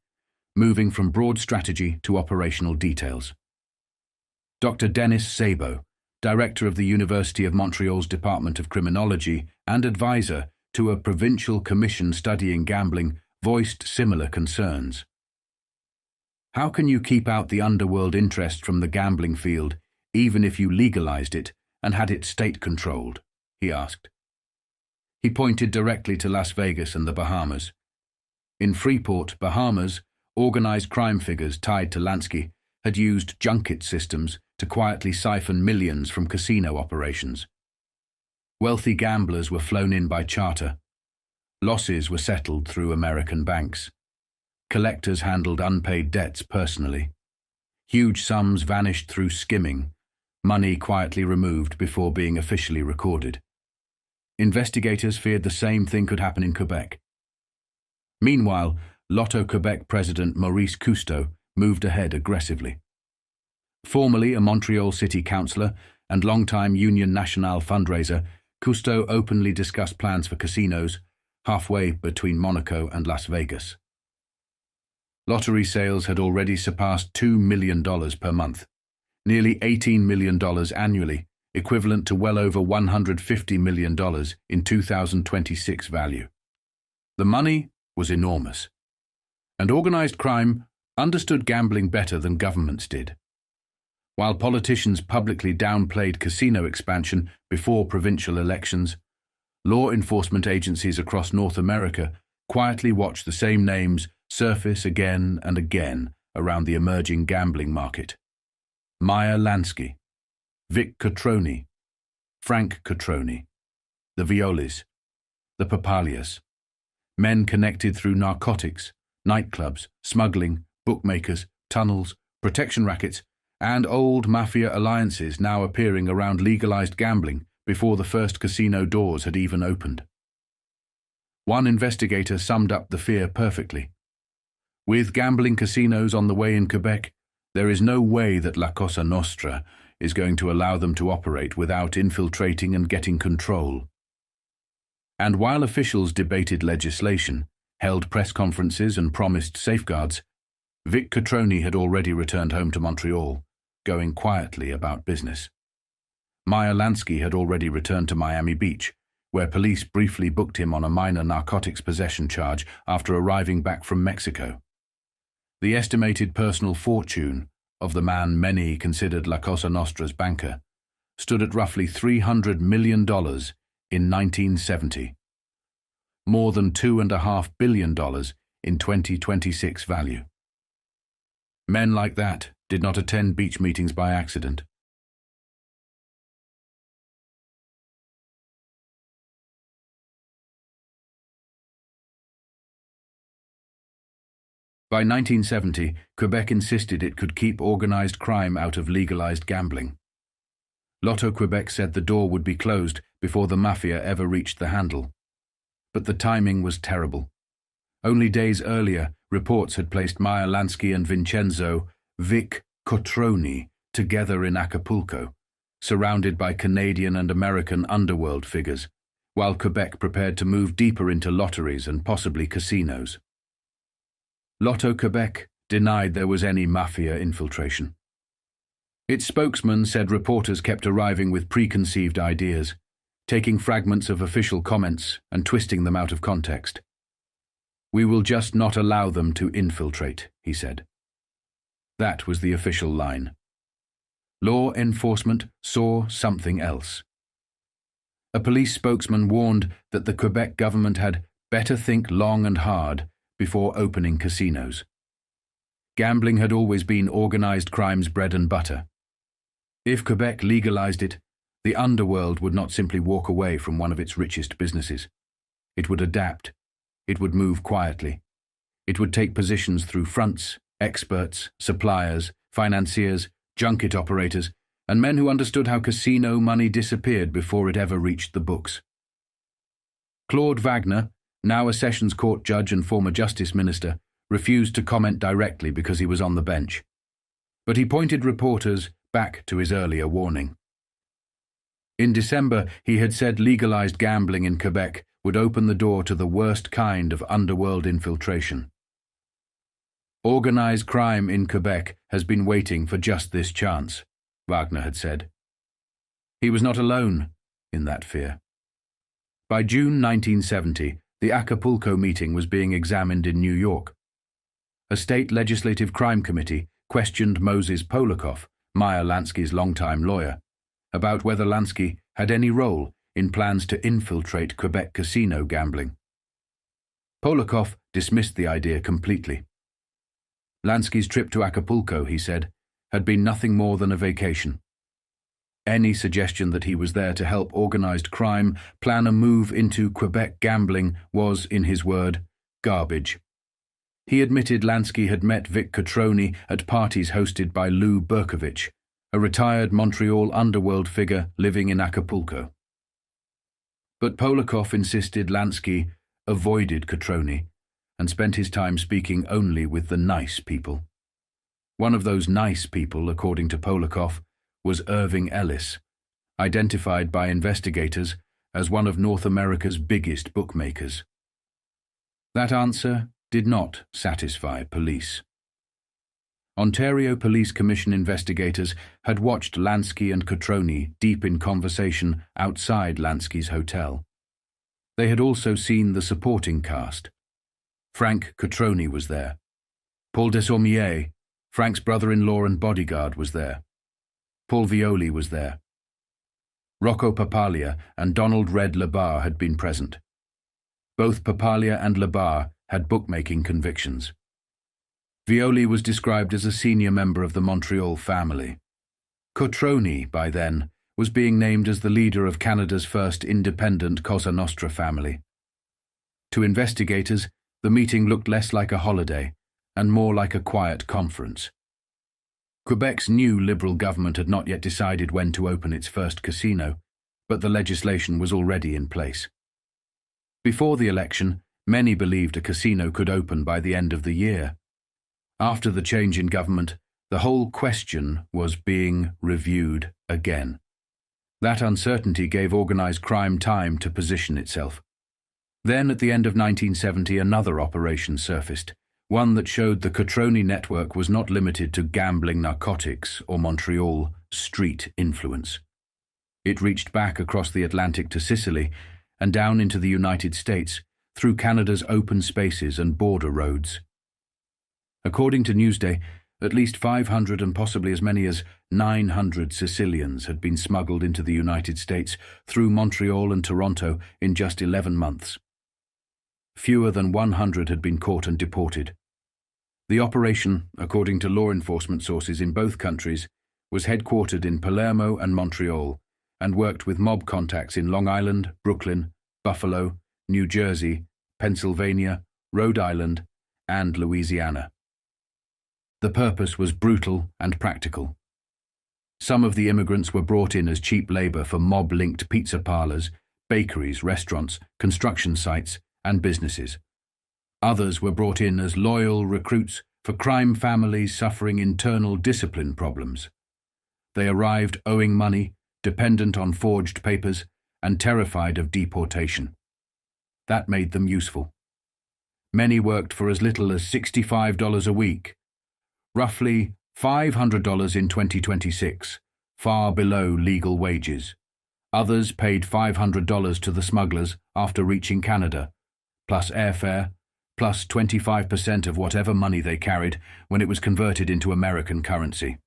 moving from broad strategy to operational details. Dr. Denis Szabo, director of the University of Montreal's Department of Criminology and advisor to a provincial commission studying gambling, voiced similar concerns. How can you keep out the underworld interest from the gambling field, even if you legalized it and had it state-controlled? He asked. He pointed directly to Las Vegas and the Bahamas. In Freeport, Bahamas, organized crime figures tied to Lansky had used junket systems to quietly siphon millions from casino operations. Wealthy gamblers were flown in by charter. Losses were settled through American banks. Collectors handled unpaid debts personally. Huge sums vanished through skimming, money quietly removed before being officially recorded. Investigators feared the same thing could happen in Quebec. Meanwhile, Lotto Quebec president Maurice Cousteau moved ahead aggressively. Formerly a Montreal city councillor and longtime Union Nationale fundraiser, Cousteau openly discussed plans for casinos halfway between Monaco and Las Vegas. Lottery sales had already surpassed $2 million per month, nearly $18 million annually, equivalent to well over $150 million in 2026 value. The money was enormous, and organized crime understood gambling better than governments did. While politicians publicly downplayed casino expansion before provincial elections, law enforcement agencies across North America quietly watched the same names surface again and again around the emerging gambling market. Meyer Lansky, Vic Cotroni, Frank Cotroni, the Violis, the Papalias, men connected through narcotics, nightclubs, smuggling, bookmakers, tunnels, protection rackets, and old mafia alliances now appearing around legalized gambling before the first casino doors had even opened. One investigator summed up the fear perfectly. With gambling casinos on the way in Quebec, there is no way that La Cosa Nostra is going to allow them to operate without infiltrating and getting control. And while officials debated legislation, held press conferences and promised safeguards, Vic Cotroni had already returned home to Montreal, going quietly about business. Meyer Lansky had already returned to Miami Beach, where police briefly booked him on a minor narcotics possession charge after arriving back from Mexico. The estimated personal fortune of the man many considered La Cosa Nostra's banker stood at roughly $300 million in 1970, more than $2.5 billion in 2026 value. Men like that did not attend beach meetings by accident. By 1970, Quebec insisted it could keep organized crime out of legalized gambling. Lotto Quebec said the door would be closed before the mafia ever reached the handle. But the timing was terrible. Only days earlier, reports had placed Meyer Lansky and Vincenzo, Vic Cotroni, together in Acapulco, surrounded by Canadian and American underworld figures, while Quebec prepared to move deeper into lotteries and possibly casinos. Lotto Quebec denied there was any mafia infiltration. Its spokesman said reporters kept arriving with preconceived ideas, taking fragments of official comments and twisting them out of context. "We will just not allow them to infiltrate," he said. That was the official line. Law enforcement saw something else. A police spokesman warned that the Quebec government had better think long and hard before opening casinos. Gambling had always been organized crime's bread and butter. If Quebec legalized it, the underworld would not simply walk away from one of its richest businesses. It would adapt. It would move quietly. It would take positions through fronts, experts, suppliers, financiers, junket operators, and men who understood how casino money disappeared before it ever reached the books. Claude Wagner, now a Sessions Court judge and former Justice Minister, refused to comment directly because he was on the bench. But he pointed reporters back to his earlier warning. In December, he had said legalized gambling in Quebec would open the door to the worst kind of underworld infiltration. Organized crime in Quebec has been waiting for just this chance, Wagner had said. He was not alone in that fear. By June 1970, the Acapulco meeting was being examined in New York. A state legislative crime committee questioned Moses Polakoff, Meyer Lansky's longtime lawyer, about whether Lansky had any role in plans to infiltrate Quebec casino gambling. Polakoff dismissed the idea completely. Lansky's trip to Acapulco, he said, had been nothing more than a vacation. Any suggestion that he was there to help organized crime plan a move into Quebec gambling was, in his word, garbage. He admitted Lansky had met Vic Cotroni at parties hosted by Lou Berkovich, a retired Montreal underworld figure living in Acapulco. But Polakoff insisted Lansky avoided Cotroni and spent his time speaking only with the nice people. One of those nice people, according to Polakoff, was Irving Ellis, identified by investigators as one of North America's biggest bookmakers. That answer did not satisfy police. Ontario Police Commission investigators had watched Lansky and Cotroni deep in conversation outside Lansky's hotel. They had also seen the supporting cast. Frank Cotroni was there. Paul Desormier, Frank's brother-in-law and bodyguard, was there. Paul Violi was there. Rocco Papalia and Donald Red Labar had been present. Both Papalia and Labar had bookmaking convictions. Violi was described as a senior member of the Montreal family. Cotroni, by then, was being named as the leader of Canada's first independent Cosa Nostra family. To investigators, the meeting looked less like a holiday and more like a quiet conference. Quebec's new Liberal government had not yet decided when to open its first casino, but the legislation was already in place. Before the election, many believed a casino could open by the end of the year. After the change in government, the whole question was being reviewed again. That uncertainty gave organized crime time to position itself. Then, at the end of 1970, another operation surfaced, one that showed the Cotroni network was not limited to gambling, narcotics, or Montreal street influence. It reached back across the Atlantic to Sicily and down into the United States through Canada's open spaces and border roads. According to Newsday, at least 500 and possibly as many as 900 Sicilians had been smuggled into the United States through Montreal and Toronto in just 11 months. Fewer than 100 had been caught and deported. The operation, according to law enforcement sources in both countries, was headquartered in Palermo and Montreal and worked with mob contacts in Long Island, Brooklyn, Buffalo, New Jersey, Pennsylvania, Rhode Island, and Louisiana. The purpose was brutal and practical. Some of the immigrants were brought in as cheap labor for mob-linked pizza parlors, bakeries, restaurants, construction sites, and businesses. Others were brought in as loyal recruits for crime families suffering internal discipline problems. They arrived owing money, dependent on forged papers, and terrified of deportation. That made them useful. Many worked for as little as $65 a week, roughly $500 in 2026, far below legal wages. Others paid $500 to the smugglers after reaching Canada, plus airfare, plus 25% of whatever money they carried when it was converted into American currency.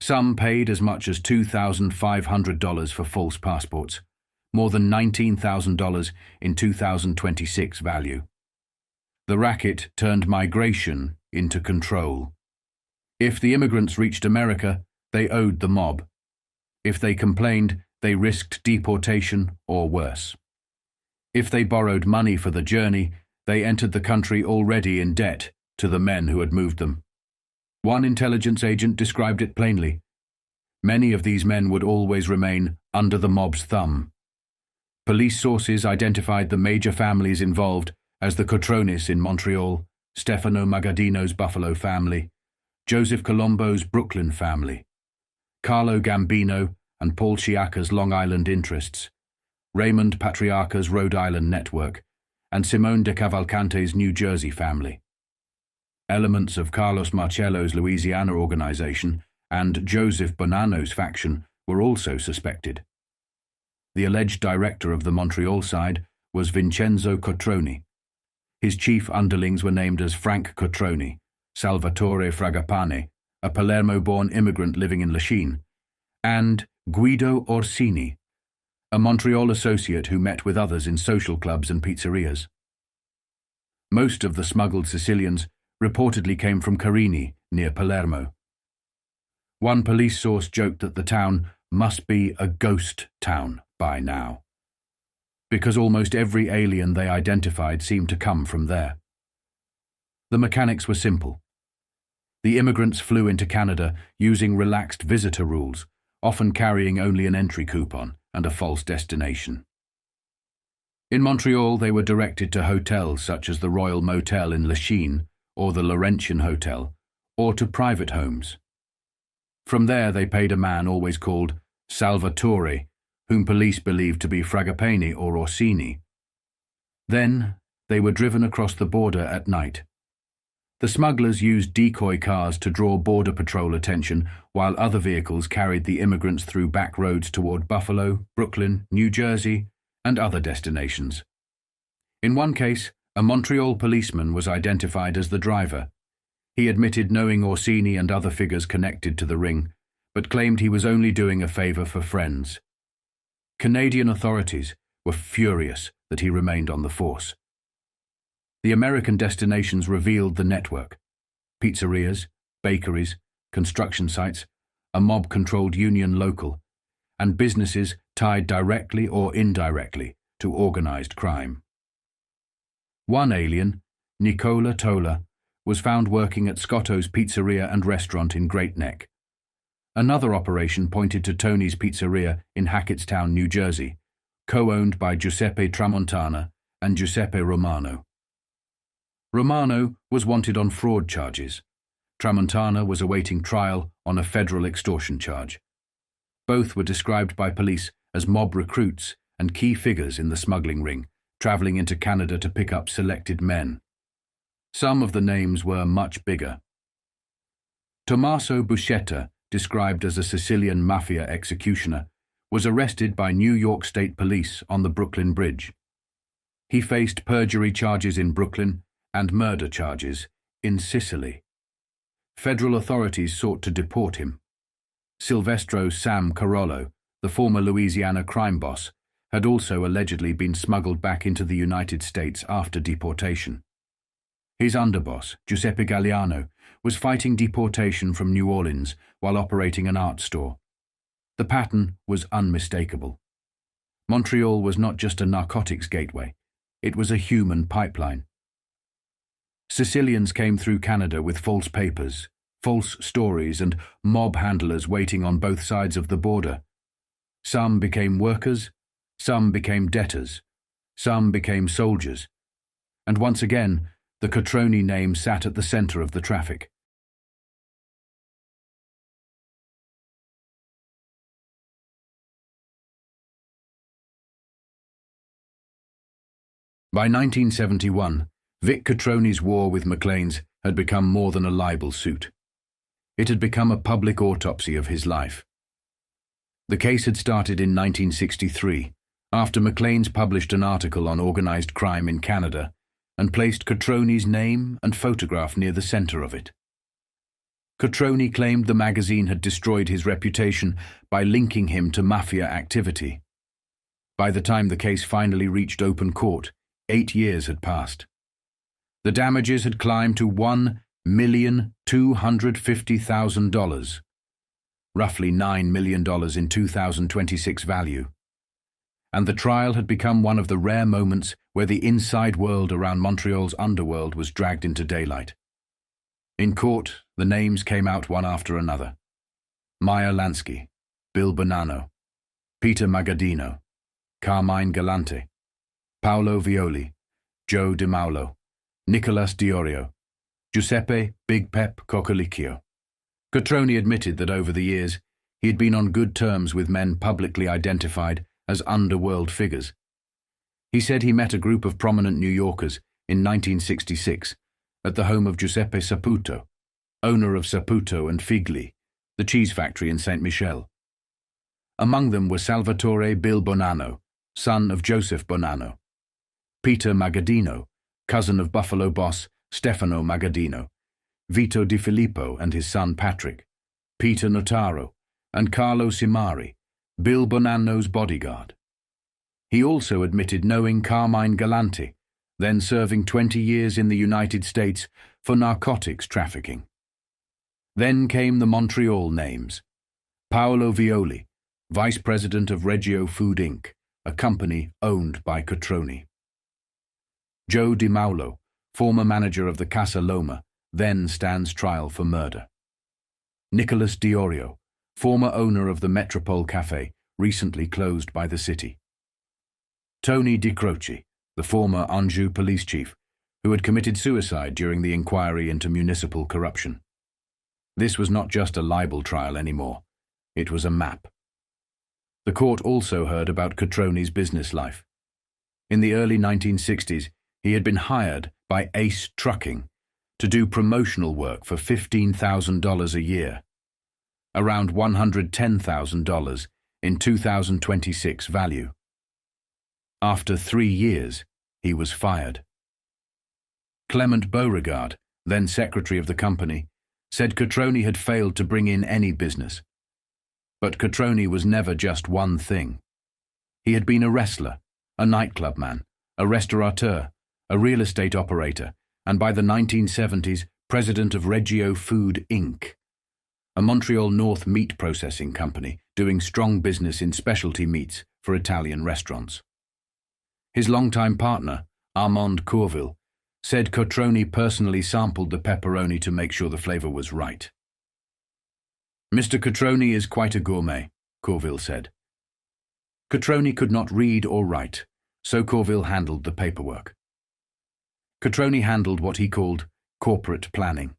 Some paid as much as $2,500 for false passports, more than $19,000 in 2026 value. The racket turned migration into control. If the immigrants reached America, they owed the mob. If they complained, they risked deportation or worse. If they borrowed money for the journey, they entered the country already in debt to the men who had moved them. One intelligence agent described it plainly. Many of these men would always remain under the mob's thumb. Police sources identified the major families involved as the Cotronis in Montreal, Stefano Magaddino's Buffalo family, Joseph Colombo's Brooklyn family, Carlo Gambino and Paul Sciacca's Long Island interests, Raymond Patriarca's Rhode Island network, and Simone de Cavalcante's New Jersey family. Elements of Carlos Marcello's Louisiana organization and Joseph Bonanno's faction were also suspected. The alleged director of the Montreal side was Vincenzo Cotroni. His chief underlings were named as Frank Cotroni, Salvatore Fragapane, a Palermo-born immigrant living in Lachine, and Guido Orsini, a Montreal associate who met with others in social clubs and pizzerias. Most of the smuggled Sicilians reportedly came from Carini, near Palermo. One police source joked that the town must be a ghost town by now, because almost every alien they identified seemed to come from there. The mechanics were simple. The immigrants flew into Canada using relaxed visitor rules, often carrying only an entry coupon and a false destination. In Montreal, they were directed to hotels such as the Royal Motel in Lachine or the Laurentian Hotel, or to private homes. From there, they paid a man always called Salvatore, whom police believed to be Fragapane or Orsini. Then, they were driven across the border at night. The smugglers used decoy cars to draw border patrol attention, while other vehicles carried the immigrants through back roads toward Buffalo, Brooklyn, New Jersey, and other destinations. In one case, a Montreal policeman was identified as the driver. He admitted knowing Orsini and other figures connected to the ring, but claimed he was only doing a favor for friends. Canadian authorities were furious that he remained on the force. The American destinations revealed the network: pizzerias, bakeries, construction sites, a mob-controlled union local, and businesses tied directly or indirectly to organized crime. One alien, Nicola Tola, was found working at Scotto's Pizzeria and Restaurant in Great Neck. Another operation pointed to Tony's Pizzeria in Hackettstown, New Jersey, co-owned by Giuseppe Tramontana and Giuseppe Romano. Romano was wanted on fraud charges. Tramontana was awaiting trial on a federal extortion charge. Both were described by police as mob recruits and key figures in the smuggling ring, traveling into Canada to pick up selected men. Some of the names were much bigger. Tommaso Buscetta, described as a Sicilian mafia executioner, was arrested by New York State Police on the Brooklyn Bridge. He faced perjury charges in Brooklyn and murder charges in Sicily. Federal authorities sought to deport him. Silvestro Sam Carollo, the former Louisiana crime boss, had also allegedly been smuggled back into the United States after deportation. His underboss, Giuseppe Galliano, was fighting deportation from New Orleans while operating an art store. The pattern was unmistakable. Montreal was not just a narcotics gateway, it was a human pipeline. Sicilians came through Canada with false papers, false stories, and mob handlers waiting on both sides of the border. Some became workers, some became debtors, some became soldiers, and once again, the Cotroni name sat at the center of the traffic. By 1971, Vic Cotroni's war with Maclean's had become more than a libel suit. It had become a public autopsy of his life. The case had started in 1963, after Maclean's published an article on organized crime in Canada and placed Cotroni's name and photograph near the center of it. Cotroni claimed the magazine had destroyed his reputation by linking him to mafia activity. By the time the case finally reached open court, 8 years had passed. The damages had climbed to $1,250,000, roughly $9 million in 2026 value. And the trial had become one of the rare moments where the inside world around Montreal's underworld was dragged into daylight. In court, the names came out one after another. Meyer Lansky, Bill Bonanno, Peter Magaddino, Carmine Galante, Paolo Violi, Joe DiMaolo, Nicolas Diorio, Giuseppe Big Pep Coccolicchio. Cotroni admitted that over the years he had been on good terms with men publicly identified as underworld figures. He said he met a group of prominent New Yorkers in 1966 at the home of Giuseppe Saputo, owner of Saputo and Figli, the cheese factory in Saint Michel. Among them were Salvatore Bill Bonanno, son of Joseph Bonanno, Peter Magaddino, cousin of Buffalo boss Stefano Magaddino, Vito Di Filippo and his son Patrick, Peter Notaro, and Carlo Simari, Bill Bonanno's bodyguard. He also admitted knowing Carmine Galante, then serving 20 years in the United States for narcotics trafficking. Then came the Montreal names. Paolo Violi, vice president of Reggio Food Inc., a company owned by Cotroni. Joe DiMaolo, former manager of the Casa Loma, then stands trial for murder. Nicolas Diorio, former owner of the Metropole Cafe, recently closed by the city. Tony Di Croce, the former Anjou police chief, who had committed suicide during the inquiry into municipal corruption. This was not just a libel trial anymore. It was a map. The court also heard about Cotroni's business life. In the early 1960s, he had been hired by Ace Trucking to do promotional work for $15,000 a year, around $110,000 in 2026 value. After 3 years, he was fired. Clement Beauregard, then secretary of the company, said Cotroni had failed to bring in any business. But Cotroni was never just one thing. He had been a wrestler, a nightclub man, a restaurateur, a real estate operator, and by the 1970s, president of Reggio Food Inc., a Montreal North meat processing company doing strong business in specialty meats for Italian restaurants. His longtime partner, Armand Courville, said Cotroni personally sampled the pepperoni to make sure the flavor was right. Mr. Cotroni is quite a gourmet, Courville said. Cotroni could not read or write, so Courville handled the paperwork. Cotroni handled what he called corporate planning.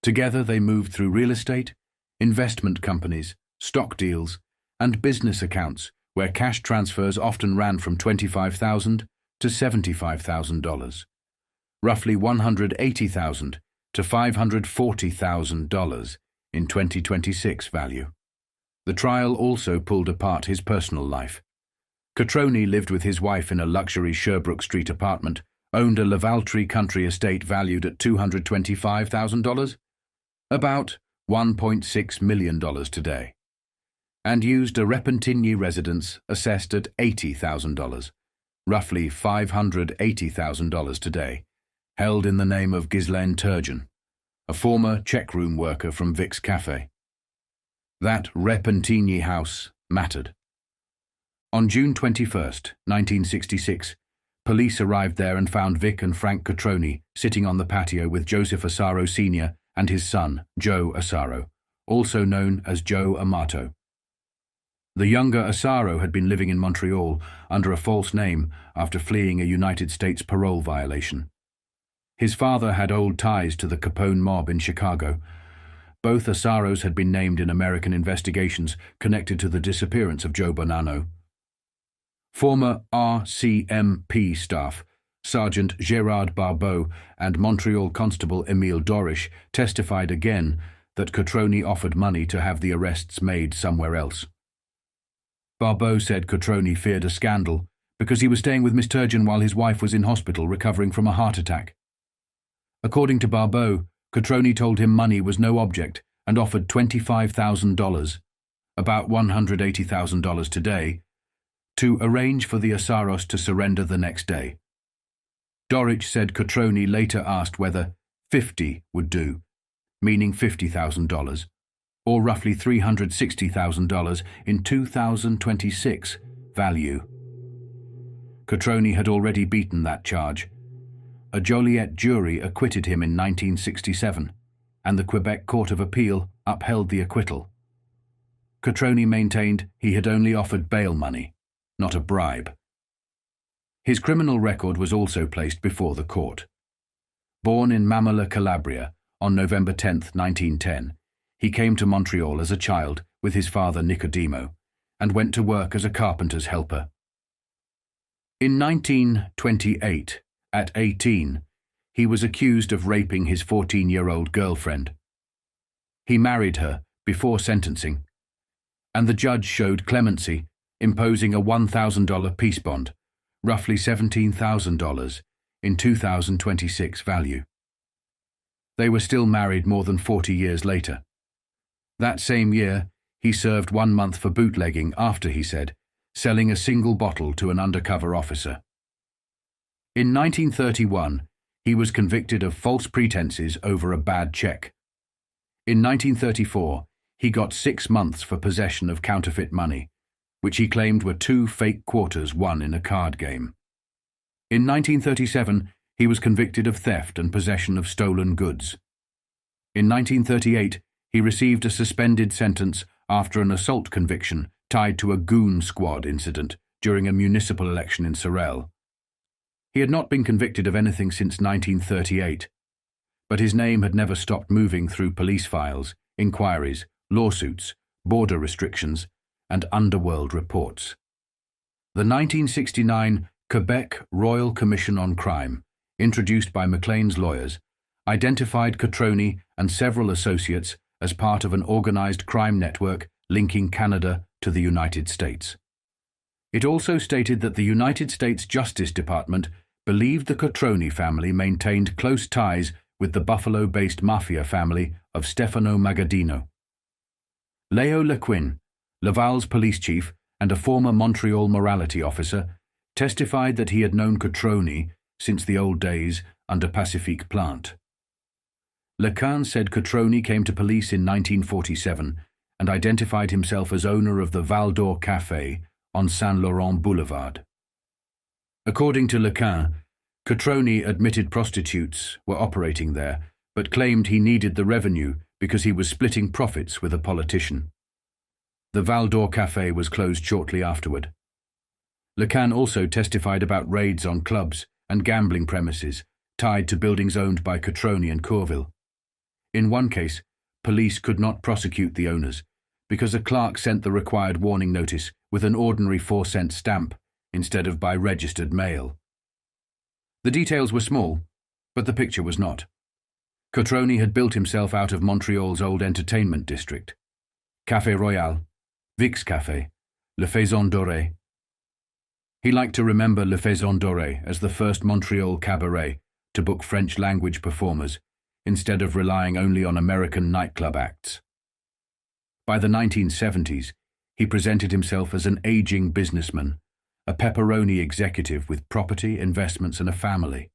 Together they moved through real estate, investment companies, stock deals, and business accounts where cash transfers often ran from $25,000 to $75,000, roughly $180,000 to $540,000 in 2026 value. The trial also pulled apart his personal life. Cotroni lived with his wife in a luxury Sherbrooke Street apartment, owned a Lavaltrie country estate valued at $225,000, about $1.6 million today, and used a Repentigny residence assessed at $80,000, roughly $580,000 today, held in the name of Ghislaine Turgeon, a former checkroom worker from Vic's Cafe. That Repentigny house mattered. On June 21, 1966, police arrived there and found Vic and Frank Cotroni sitting on the patio with Joseph Asaro Sr. and his son, Joe Asaro, also known as Joe Amato. The younger Asaro had been living in Montreal under a false name after fleeing a United States parole violation. His father had old ties to the Capone mob in Chicago. Both Asaros had been named in American investigations connected to the disappearance of Joe Bonanno. Former RCMP staff, Sergeant Gérard Barbeau and Montreal Constable Émile Dorish testified again that Cotroni offered money to have the arrests made somewhere else. Barbeau said Cotroni feared a scandal because he was staying with Miss Turgeon while his wife was in hospital recovering from a heart attack. According to Barbeau, Cotroni told him money was no object and offered $25,000, about $180,000 today, to arrange for the Asaros to surrender the next day. Dorich said Cotroni later asked whether 50 would do, meaning $50,000, or roughly $360,000 in 2026 value. Cotroni had already beaten that charge. A Joliet jury acquitted him in 1967, and the Quebec Court of Appeal upheld the acquittal. Cotroni maintained he had only offered bail money, not a bribe. His criminal record was also placed before the court. Born in Mamela, Calabria, on November 10, 1910, he came to Montreal as a child with his father Nicodemo and went to work as a carpenter's helper. In 1928, at 18, he was accused of raping his 14-year-old girlfriend. He married her before sentencing, and the judge showed clemency, imposing a $1,000 peace bond, roughly $17,000 in 2026 value. They were still married more than 40 years later. That same year, he served 1 month for bootlegging after, he said, selling a single bottle to an undercover officer. In 1931, he was convicted of false pretenses over a bad check. In 1934, he got 6 months for possession of counterfeit money, which he claimed were 2 fake quarters won in a card game. In 1937, he was convicted of theft and possession of stolen goods. In 1938, he received a suspended sentence after an assault conviction tied to a goon squad incident during a municipal election in Sorel. He had not been convicted of anything since 1938, but his name had never stopped moving through police files, inquiries, lawsuits, border restrictions, and underworld reports. The 1969 Quebec Royal Commission on Crime, introduced by Maclean's lawyers, identified Cotroni and several associates as part of an organized crime network linking Canada to the United States. It also stated that the United States Justice Department believed the Cotroni family maintained close ties with the Buffalo-based mafia family of Stefano Magaddino. Leo Lequin, Laval's police chief and a former Montreal morality officer, testified that he had known Cotroni since the old days under Pacifique Plante. Lequin said Cotroni came to police in 1947 and identified himself as owner of the Val d'Or Café on Saint Laurent Boulevard. According to Lequin, Cotroni admitted prostitutes were operating there, but claimed he needed the revenue because he was splitting profits with a politician. The Val d'Or Café was closed shortly afterward. Lequin also testified about raids on clubs and gambling premises tied to buildings owned by Cotroni and Courville. In one case, police could not prosecute the owners because a clerk sent the required warning notice with an ordinary 4-cent stamp instead of by registered mail. The details were small, but the picture was not. Cotroni had built himself out of Montreal's old entertainment district. Café Royal, Vic's Café, Le Faison Doré. He liked to remember Le Faison Doré as the first Montreal cabaret to book French-language performers instead of relying only on American nightclub acts. By the 1970s, he presented himself as an aging businessman, a pepperoni executive with property, investments, and a family.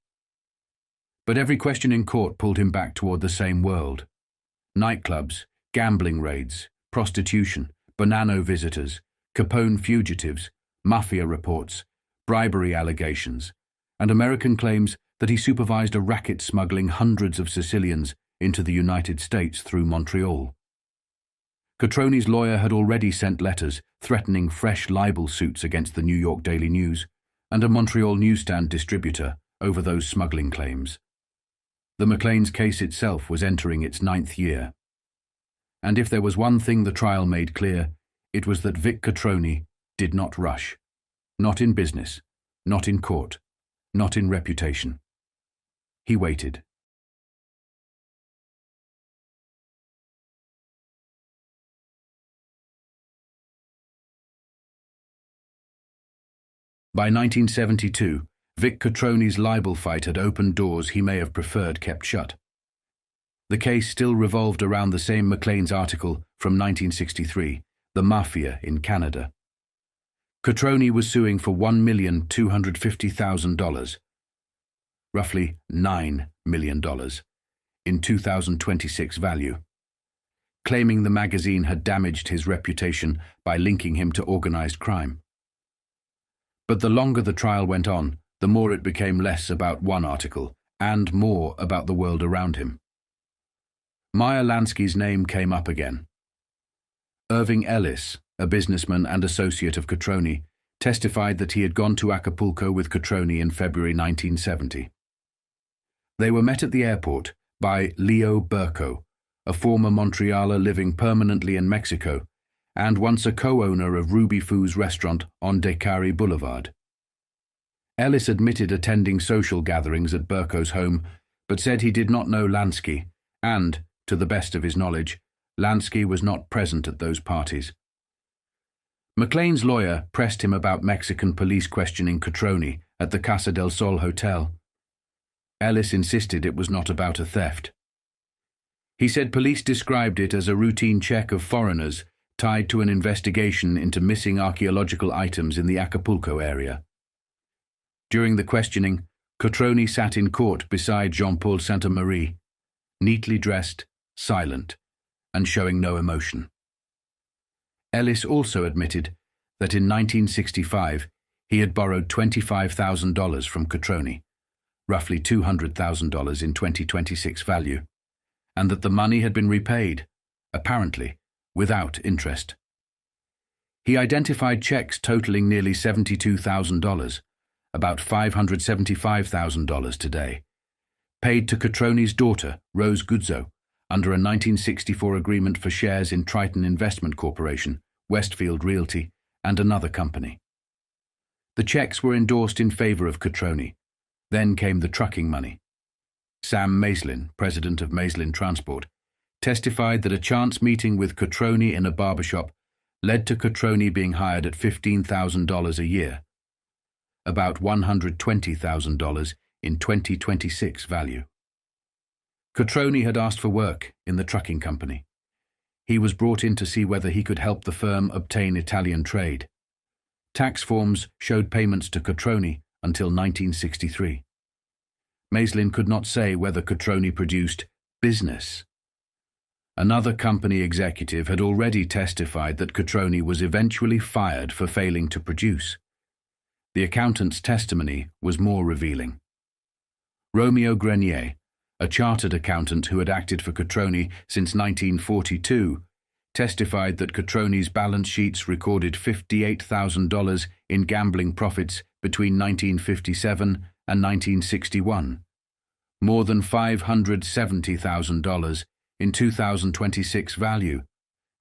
But every question in court pulled him back toward the same world. Nightclubs, gambling raids, prostitution, Bonanno visitors, Capone fugitives, mafia reports, bribery allegations, and American claims that he supervised a racket smuggling hundreds of Sicilians into the United States through Montreal. Cotroni's lawyer had already sent letters threatening fresh libel suits against the New York Daily News and a Montreal newsstand distributor over those smuggling claims. The Maclean's case itself was entering its 9th year. And if there was one thing the trial made clear, it was that Vic Cotroni did not rush. Not in business, not in court, not in reputation. He waited. By 1972, Vic Cotroni's libel fight had opened doors he may have preferred kept shut. The case still revolved around the same Maclean's article from 1963, The Mafia in Canada. Cotroni was suing for $1,250,000. roughly $9 million, in 2026 value, claiming the magazine had damaged his reputation by linking him to organized crime. But the longer the trial went on, the more it became less about one article and more about the world around him. Meyer Lansky's name came up again. Irving Ellis, a businessman and associate of Cotroni, testified that he had gone to Acapulco with Cotroni in February 1970. They were met at the airport by Leo Burko, a former Montrealer living permanently in Mexico and once a co-owner of Ruby Foo's restaurant on Decari Boulevard. Ellis admitted attending social gatherings at Burko's home, but said he did not know Lansky and, to the best of his knowledge, Lansky was not present at those parties. McLean's lawyer pressed him about Mexican police questioning Cotroni at the Casa del Sol hotel. Ellis insisted it was not about a theft. He said police described it as a routine check of foreigners tied to an investigation into missing archaeological items in the Acapulco area. During the questioning, Cotroni sat in court beside Jean-Paul Sainte-Marie, neatly dressed, silent, and showing no emotion. Ellis also admitted that in 1965 he had borrowed $25,000 from Cotroni, roughly $200,000 in 2026 value, and that the money had been repaid, apparently, without interest. He identified checks totaling nearly $72,000, about $575,000 today, paid to Cotroni's daughter, Rose Guzzo, under a 1964 agreement for shares in Triton Investment Corporation, Westfield Realty, and another company. The checks were endorsed in favor of Cotroni. Then came the trucking money. Sam Maislin, president of Maislin Transport, testified that a chance meeting with Cotroni in a barbershop led to Cotroni being hired at $15,000 a year, about $120,000 in 2026 value. Cotroni had asked for work in the trucking company. He was brought in to see whether he could help the firm obtain Italian trade. Tax forms showed payments to Cotroni until 1963. Maislin could not say whether Cotroni produced business. Another company executive had already testified that Cotroni was eventually fired for failing to produce. The accountant's testimony was more revealing. Romeo Grenier, a chartered accountant who had acted for Cotroni since 1942, testified that Cotroni's balance sheets recorded $58,000 in gambling profits between 1957 and 1961, more than $570,000 in 2026 value.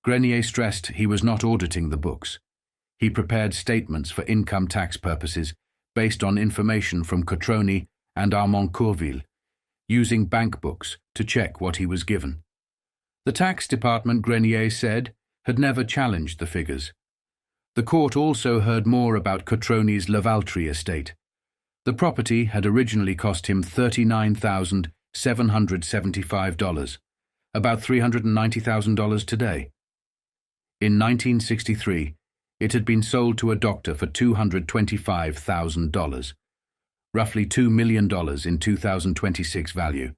Grenier stressed he was not auditing the books. He prepared statements for income tax purposes based on information from Cotroni and Armand Courville, using bank books to check what he was given. The tax department, Grenier said, had never challenged the figures. The court also heard more about Cotroni's Lavaltrie estate. The property had originally cost him $39,775, about $390,000 today. In 1963, it had been sold to a doctor for $225,000, roughly $2 million in 2026 value.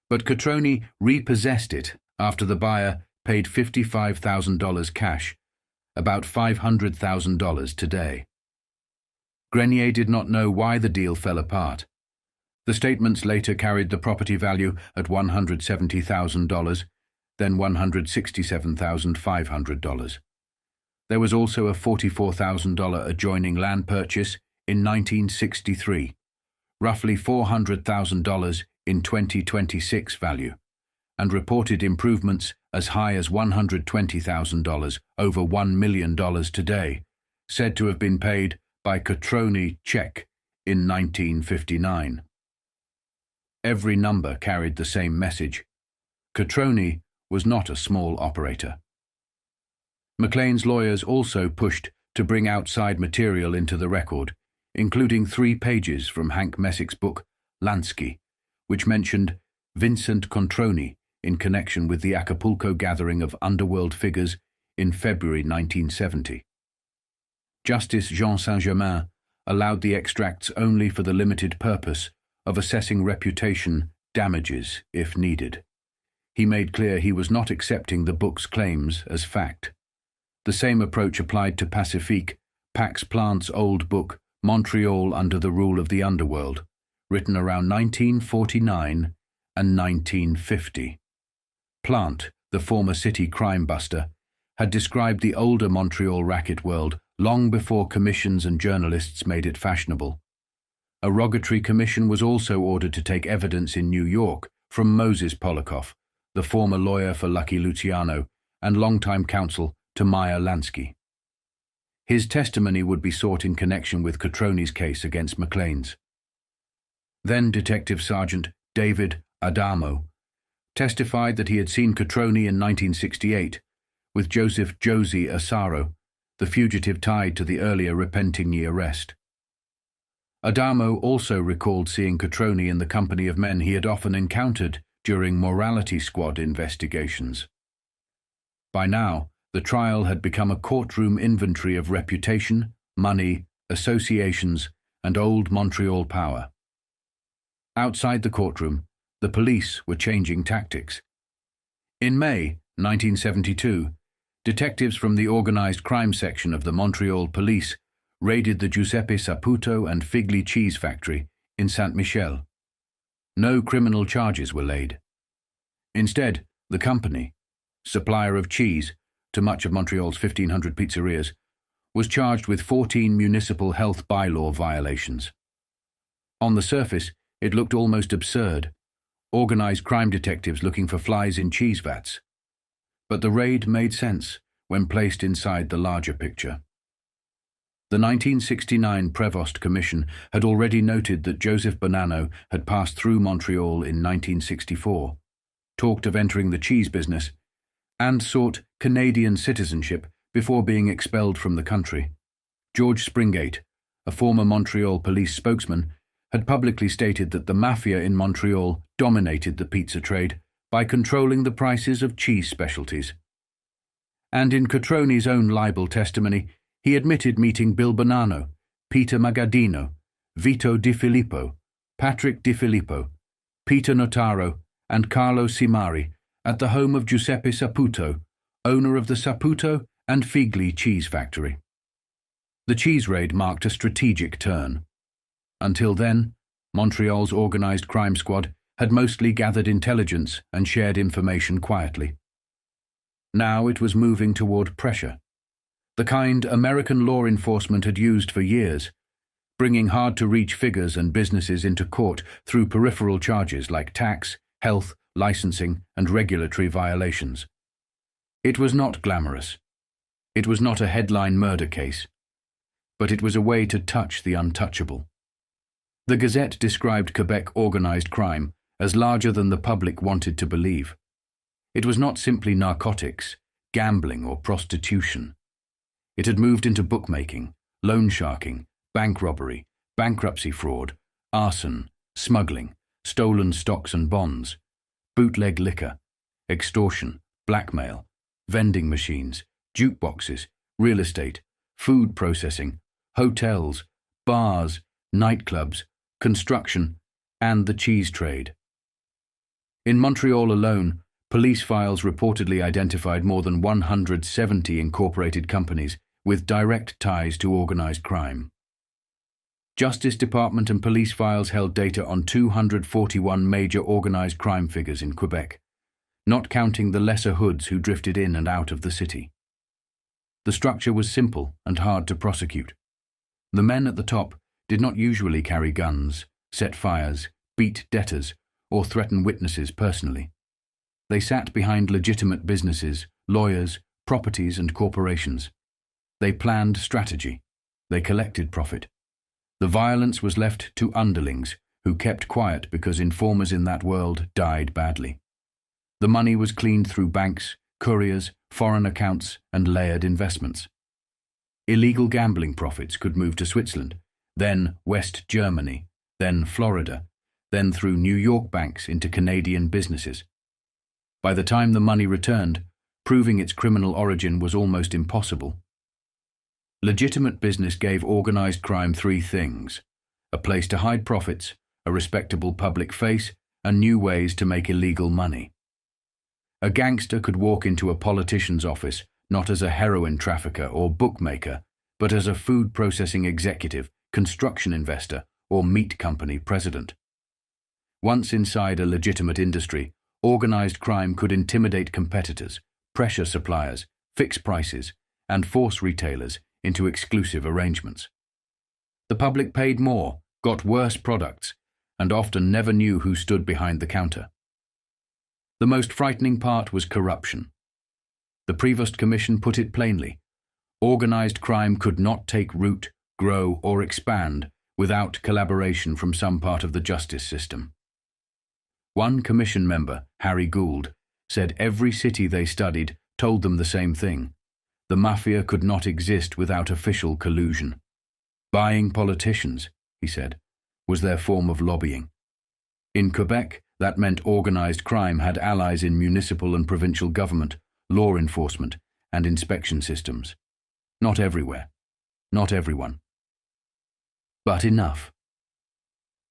But Cotroni repossessed it after the buyer paid $55,000 cash, about $500,000 today. Grenier did not know why the deal fell apart. The statements later carried the property value at $170,000, then $167,500. There was also a $44,000 adjoining land purchase in 1963, roughly $400,000 in 2026 value, and reported improvements as high as $120,000, over $1 million today, said to have been paid by Cotroni check in 1959. Every number carried the same message. Cotroni was not a small operator. McLean's lawyers also pushed to bring outside material into the record, including 3 pages from Hank Messick's book, Lansky, which mentioned Vincent Cotroni in connection with the Acapulco gathering of underworld figures in February 1970. Justice Jean Saint-Germain allowed the extracts only for the limited purpose of assessing reputation damages if needed. He made clear he was not accepting the book's claims as fact. The same approach applied to Pacifique, Pax Plant's old book, Montreal Under the Rule of the Underworld, written around 1949 and 1950. Plant, the former city crime buster, had described the older Montreal racket world long before commissions and journalists made it fashionable. A rogatory commission was also ordered to take evidence in New York from Moses Polikoff, the former lawyer for Lucky Luciano and longtime counsel to Meyer Lansky. His testimony would be sought in connection with Cotroni's case against McLean's. Then Detective Sergeant David Adamo testified that he had seen Cotroni in 1968 with Joseph Josie Asaro, the fugitive tied to the earlier Repentigny arrest. Adamo also recalled seeing Cotroni in the company of men he had often encountered during morality squad investigations. By now, the trial had become a courtroom inventory of reputation, money, associations, and old Montreal power. Outside the courtroom, the police were changing tactics. In May 1972, detectives from the organized crime section of the Montreal Police raided the Giuseppe Saputo and Figli cheese factory in Saint-Michel. No criminal charges were laid. Instead, the company, supplier of cheese to much of Montreal's 1,500 pizzerias, was charged with 14 municipal health bylaw violations. On the surface, it looked almost absurd, organized crime detectives looking for flies in cheese vats. But the raid made sense when placed inside the larger picture. The 1969 Prevost Commission had already noted that Joseph Bonanno had passed through Montreal in 1964, talked of entering the cheese business, and sought Canadian citizenship before being expelled from the country. George Springate, a former Montreal police spokesman, had publicly stated that the mafia in Montreal dominated the pizza trade by controlling the prices of cheese specialties. And in Cotroni's own libel testimony, he admitted meeting Bill Bonanno, Peter Magadino, Vito Di Filippo, Patrick Di Filippo, Peter Notaro, and Carlo Cimari at the home of Giuseppe Saputo, owner of the Saputo and Figli cheese factory. The cheese raid marked a strategic turn. Until then, Montreal's organized crime squad had mostly gathered intelligence and shared information quietly. Now it was moving toward pressure, the kind American law enforcement had used for years, bringing hard-to-reach figures and businesses into court through peripheral charges like tax, health, licensing, and regulatory violations. It was not glamorous. It was not a headline murder case, but it was a way to touch the untouchable. The Gazette described Quebec organized crime as larger than the public wanted to believe. It was not simply narcotics, gambling, or prostitution. It had moved into bookmaking, loan sharking, bank robbery, bankruptcy fraud, arson, smuggling, stolen stocks and bonds, bootleg liquor, extortion, blackmail, vending machines, jukeboxes, real estate, food processing, hotels, bars, nightclubs, construction, and the cheese trade. In Montreal alone, police files reportedly identified more than 170 incorporated companies with direct ties to organized crime. Justice Department and police files held data on 241 major organized crime figures in Quebec, not counting the lesser hoods who drifted in and out of the city. The structure was simple and hard to prosecute. The men at the top did not usually carry guns, set fires, beat debtors, or threaten witnesses personally. They sat behind legitimate businesses, lawyers, properties, and corporations. They planned strategy. They collected profit. The violence was left to underlings who kept quiet because informers in that world died badly. The money was cleaned through banks, couriers, foreign accounts, and layered investments. Illegal gambling profits could move to Switzerland, then West Germany, then Florida, then through New York banks into Canadian businesses. By the time the money returned, proving its criminal origin was almost impossible. Legitimate business gave organized crime three things: a place to hide profits, a respectable public face, and new ways to make illegal money. A gangster could walk into a politician's office not as a heroin trafficker or bookmaker, but as a food processing executive, construction investor, or meat company president. Once inside a legitimate industry, organized crime could intimidate competitors, pressure suppliers, fix prices, and force retailers into exclusive arrangements. The public paid more, got worse products, and often never knew who stood behind the counter. The most frightening part was corruption. The Provost Commission put it plainly: organized crime could not take root, grow, or expand without collaboration from some part of the justice system. One commission member, Harry Gould, said every city they studied told them the same thing: the mafia could not exist without official collusion. Buying politicians, he said, was their form of lobbying. In Quebec, that meant organized crime had allies in municipal and provincial government, law enforcement, and inspection systems. Not everywhere. Not everyone. But enough.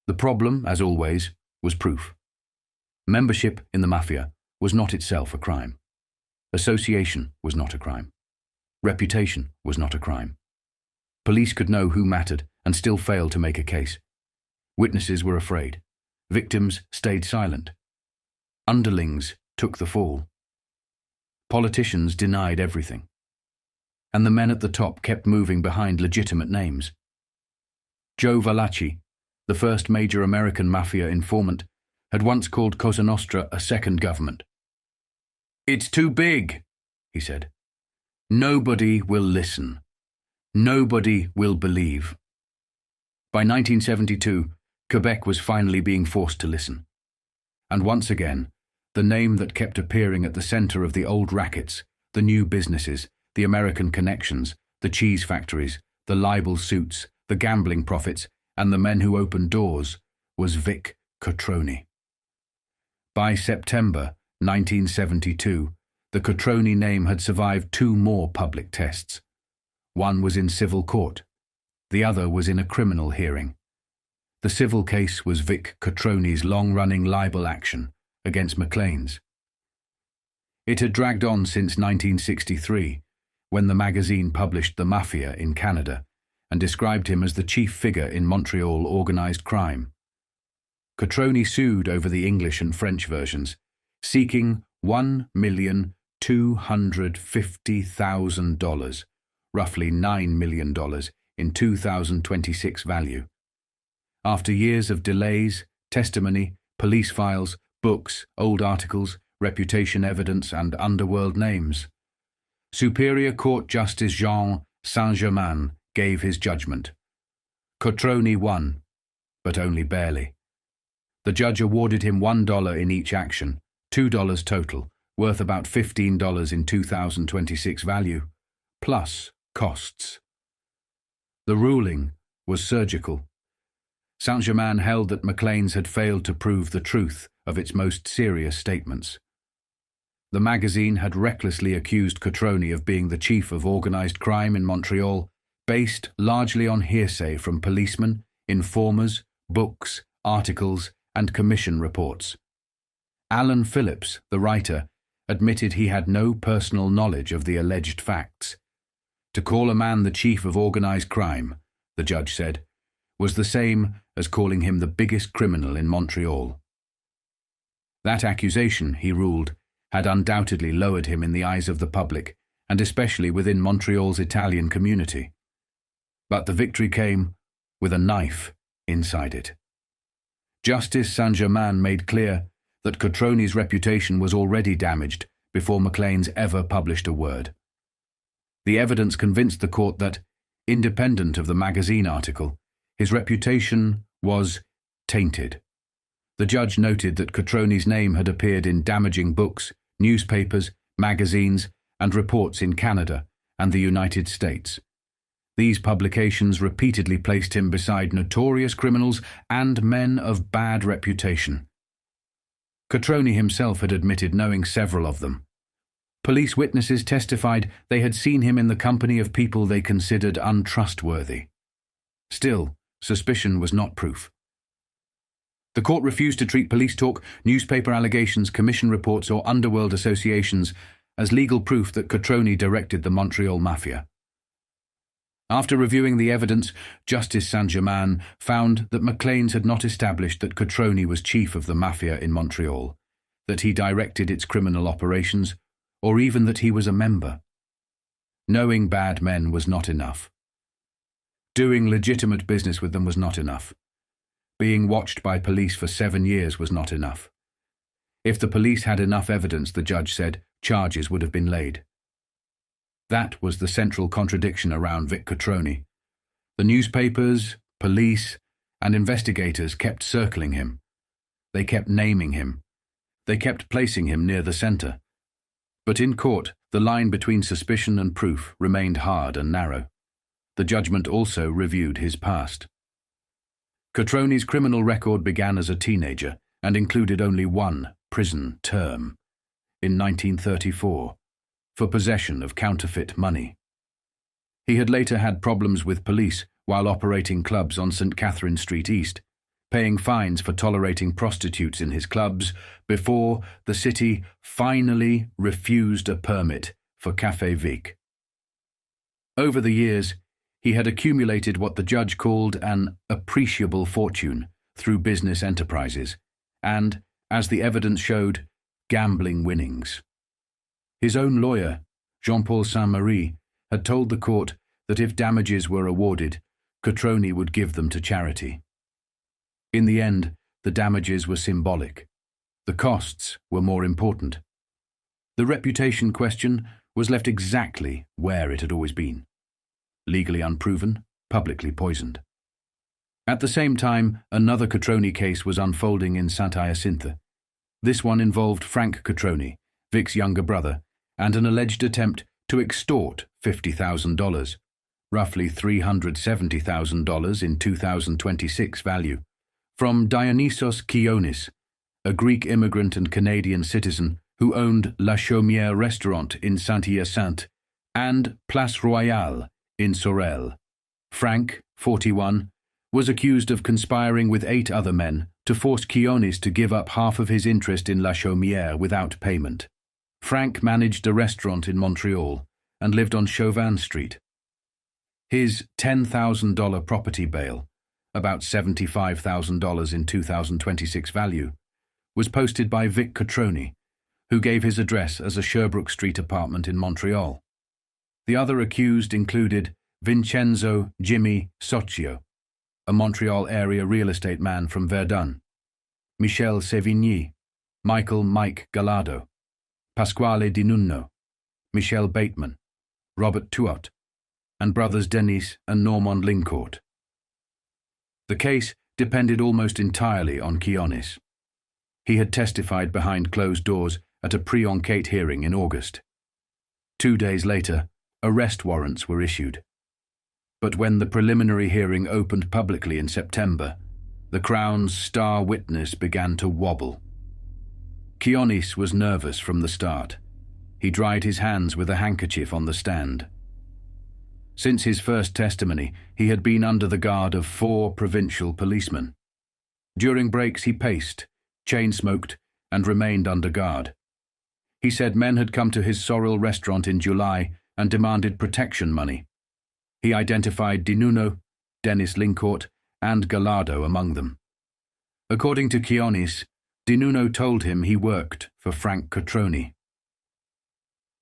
The problem, as always, was proof. Membership in the mafia was not itself a crime. Association was not a crime. Reputation was not a crime. Police could know who mattered and still fail to make a case. Witnesses were afraid. Victims stayed silent. Underlings took the fall. Politicians denied everything. And the men at the top kept moving behind legitimate names. Joe Valachi, the first major American mafia informant, had once called Cosa Nostra a second government. "It's too big," he said. "Nobody will listen. Nobody will believe." By 1972, Quebec was finally being forced to listen. And once again, the name that kept appearing at the center of the old rackets, the new businesses, the American connections, the cheese factories, the libel suits, the gambling profits, and the men who opened doors, was Vic Cotroni. By September 1972, the Cotroni name had survived two more public tests. One was in civil court. The other was in a criminal hearing. The civil case was Vic Cotroni's long-running libel action against Maclean's. It had dragged on since 1963, when the magazine published The Mafia in Canada and described him as the chief figure in Montreal organized crime. Cotroni sued over the English and French versions, seeking $1,250,000, roughly $9 million in 2026 value. After years of delays, testimony, police files, books, old articles, reputation evidence, and underworld names, Superior Court Justice Jean Saint-Germain gave his judgment. Cotroni won, but only barely. The judge awarded him $1 in each action, $2 total, worth about $15 in 2026 value, plus costs. The ruling was surgical. Saint-Germain held that Maclean's had failed to prove the truth of its most serious statements. The magazine had recklessly accused Cotroni of being the chief of organized crime in Montreal, based largely on hearsay from policemen, informers, books, articles, and commission reports. Alan Phillips, the writer, admitted he had no personal knowledge of the alleged facts. To call a man the chief of organized crime, the judge said, was the same as calling him the biggest criminal in Montreal. That accusation, he ruled, had undoubtedly lowered him in the eyes of the public, and especially within Montreal's Italian community. But the victory came with a knife inside it. Justice Saint-Germain made clear that Cotroni's reputation was already damaged before Maclean's ever published a word. The evidence convinced the court that, independent of the magazine article, his reputation was tainted. The judge noted that Cotroni's name had appeared in damaging books, newspapers, magazines, and reports in Canada and the United States. These publications repeatedly placed him beside notorious criminals and men of bad reputation. Cotroni himself had admitted knowing several of them. Police witnesses testified they had seen him in the company of people they considered untrustworthy. Still, suspicion was not proof. The court refused to treat police talk, newspaper allegations, commission reports, or underworld associations as legal proof that Cotroni directed the Montreal Mafia. After reviewing the evidence, Justice Saint-Germain found that Maclean's had not established that Cotroni was chief of the Mafia in Montreal, that he directed its criminal operations, or even that he was a member. Knowing bad men was not enough. Doing legitimate business with them was not enough. Being watched by police for 7 years was not enough. If the police had enough evidence, the judge said, charges would have been laid. That was the central contradiction around Vic Cotroni. The newspapers, police, and investigators kept circling him. They kept naming him. They kept placing him near the center. But in court, the line between suspicion and proof remained hard and narrow. The judgment also reviewed his past. Cotroni's criminal record began as a teenager and included only one prison term, in 1934, for possession of counterfeit money. He had later had problems with police while operating clubs on St. Catherine Street East, paying fines for tolerating prostitutes in his clubs before the city finally refused a permit for Café Vic. Over the years, he had accumulated what the judge called an appreciable fortune through business enterprises and, as the evidence showed, gambling winnings. His own lawyer, Jean-Paul Saint-Marie, had told the court that if damages were awarded, Cotroni would give them to charity. In the end, the damages were symbolic. The costs were more important. The reputation question was left exactly where it had always been. Legally unproven, publicly poisoned. At the same time, another Cotroni case was unfolding in Saint-Hyacinthe. This one involved Frank Cotroni, Vic's younger brother, and an alleged attempt to extort $50,000, roughly $370,000 in 2026 value, from Dionysos Kionis, a Greek immigrant and Canadian citizen who owned La Chaumière restaurant in Saint-Hyacinthe and Place Royale in Sorel. Frank, 41, was accused of conspiring with 8 other men to force Kionis to give up half of his interest in La Chaumière without payment. Frank managed a restaurant in Montreal and lived on Chauvin Street. His $10,000 property bail, about $75,000 in 2026 value, was posted by Vic Cotroni, who gave his address as a Sherbrooke Street apartment in Montreal. The other accused included Vincenzo Jimmy Socio, a Montreal area real estate man from Verdun, Michel Sévigny, Michael Mike Gallardo, Pasquale Di Nunno, Michel Bateman, Robert Tuot, and brothers Denis and Normand Lincourt. The case depended almost entirely on Kionis. He had testified behind closed doors at a pre-enquête hearing in August. 2 days later, arrest warrants were issued. But when the preliminary hearing opened publicly in September, the Crown's star witness began to wobble. Kionis was nervous from the start. He dried his hands with a handkerchief on the stand. Since his first testimony, he had been under the guard of 4 provincial policemen. During breaks he paced, chain-smoked, and remained under guard. He said men had come to his Sorel restaurant in July and demanded protection money. He identified Di Nunno, Denis Lincourt, and Gallardo among them. According to Kionis, Di Nunno told him he worked for Frank Cotroni.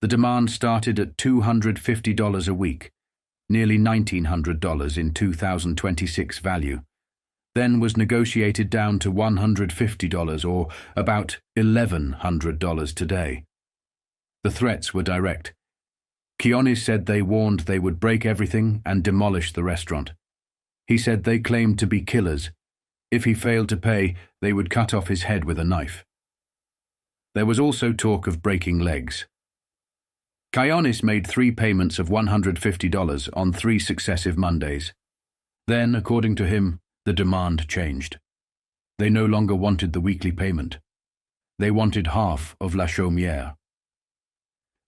The demand started at $250 a week, nearly $1,900 in 2026 value, then was negotiated down to $150 or about $1,100 today. The threats were direct. Kionis said they warned they would break everything and demolish the restaurant. He said they claimed to be killers. If he failed to pay, they would cut off his head with a knife. There was also talk of breaking legs. Kionis made 3 payments of $150 on 3 successive Mondays. Then, according to him, the demand changed. They no longer wanted the weekly payment. They wanted half of La Chaumière.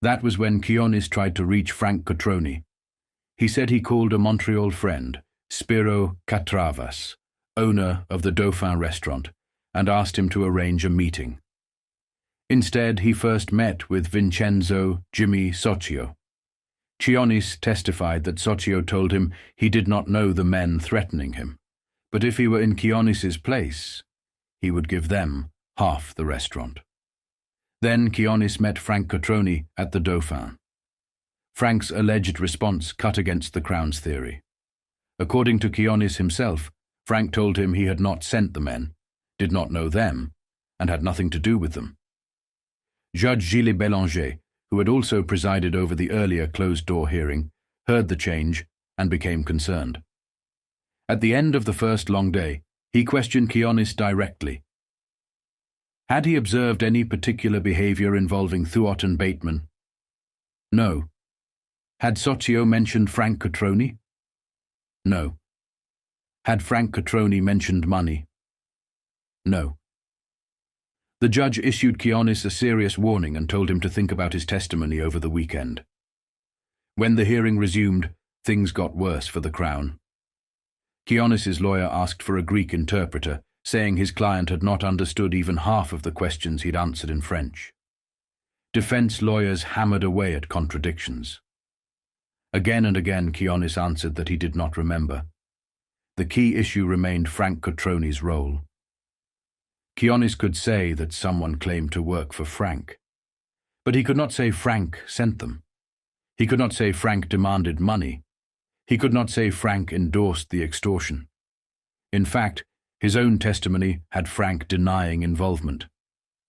That was when Kionis tried to reach Frank Cotroni. He said he called a Montreal friend, Spiro Catravas, owner of the Dauphin restaurant, and asked him to arrange a meeting. Instead, he first met with Vincenzo Jimmy Socio. Quionis testified that Socio told him he did not know the men threatening him, but if he were in Quionis's place, he would give them half the restaurant. Then Quionis met Frank Cotroni at the Dauphin. Frank's alleged response cut against the Crown's theory. According to Quionis himself, Frank told him he had not sent the men, did not know them, and had nothing to do with them. Judge Gilles Bélanger, who had also presided over the earlier closed-door hearing, heard the change and became concerned. At the end of the first long day, he questioned Quionis directly. Had he observed any particular behavior involving Thuot and Bateman? No. Had Socio mentioned Frank Cotroni? No. Had Frank Cotroni mentioned money? No. The judge issued Quionis a serious warning and told him to think about his testimony over the weekend. When the hearing resumed, things got worse for the Crown. Quionis's lawyer asked for a Greek interpreter, saying his client had not understood even half of the questions he'd answered in French. Defense lawyers hammered away at contradictions. Again and again Quionis answered that he did not remember. The key issue remained Frank Cotroni's role. Quionis could say that someone claimed to work for Frank, but he could not say Frank sent them. He could not say Frank demanded money. He could not say Frank endorsed the extortion. In fact, his own testimony had Frank denying involvement.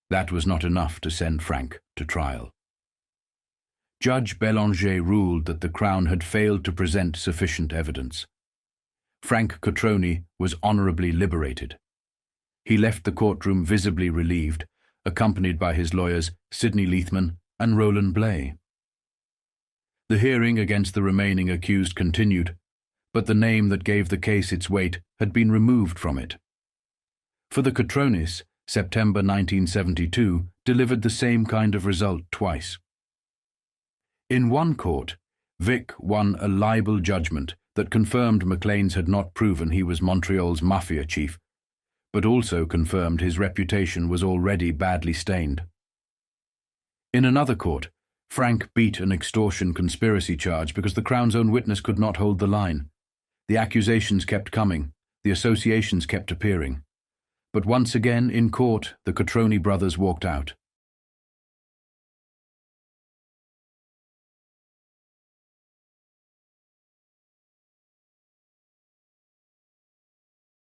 That was not enough to send Frank to trial. Judge Bélanger ruled that the Crown had failed to present sufficient evidence. Frank Cotroni was honorably liberated. He left the courtroom visibly relieved, accompanied by his lawyers Sidney Leithman and Roland Blay. The hearing against the remaining accused continued, but the name that gave the case its weight had been removed from it. For the Cotronis, September 1972 delivered the same kind of result twice. In one court, Vic won a libel judgment that confirmed Maclean's had not proven he was Montreal's Mafia chief, but also confirmed his reputation was already badly stained. In another court, Frank beat an extortion conspiracy charge because the Crown's own witness could not hold the line. The accusations kept coming, the associations kept appearing. But once again, in court, the Cotroni brothers walked out.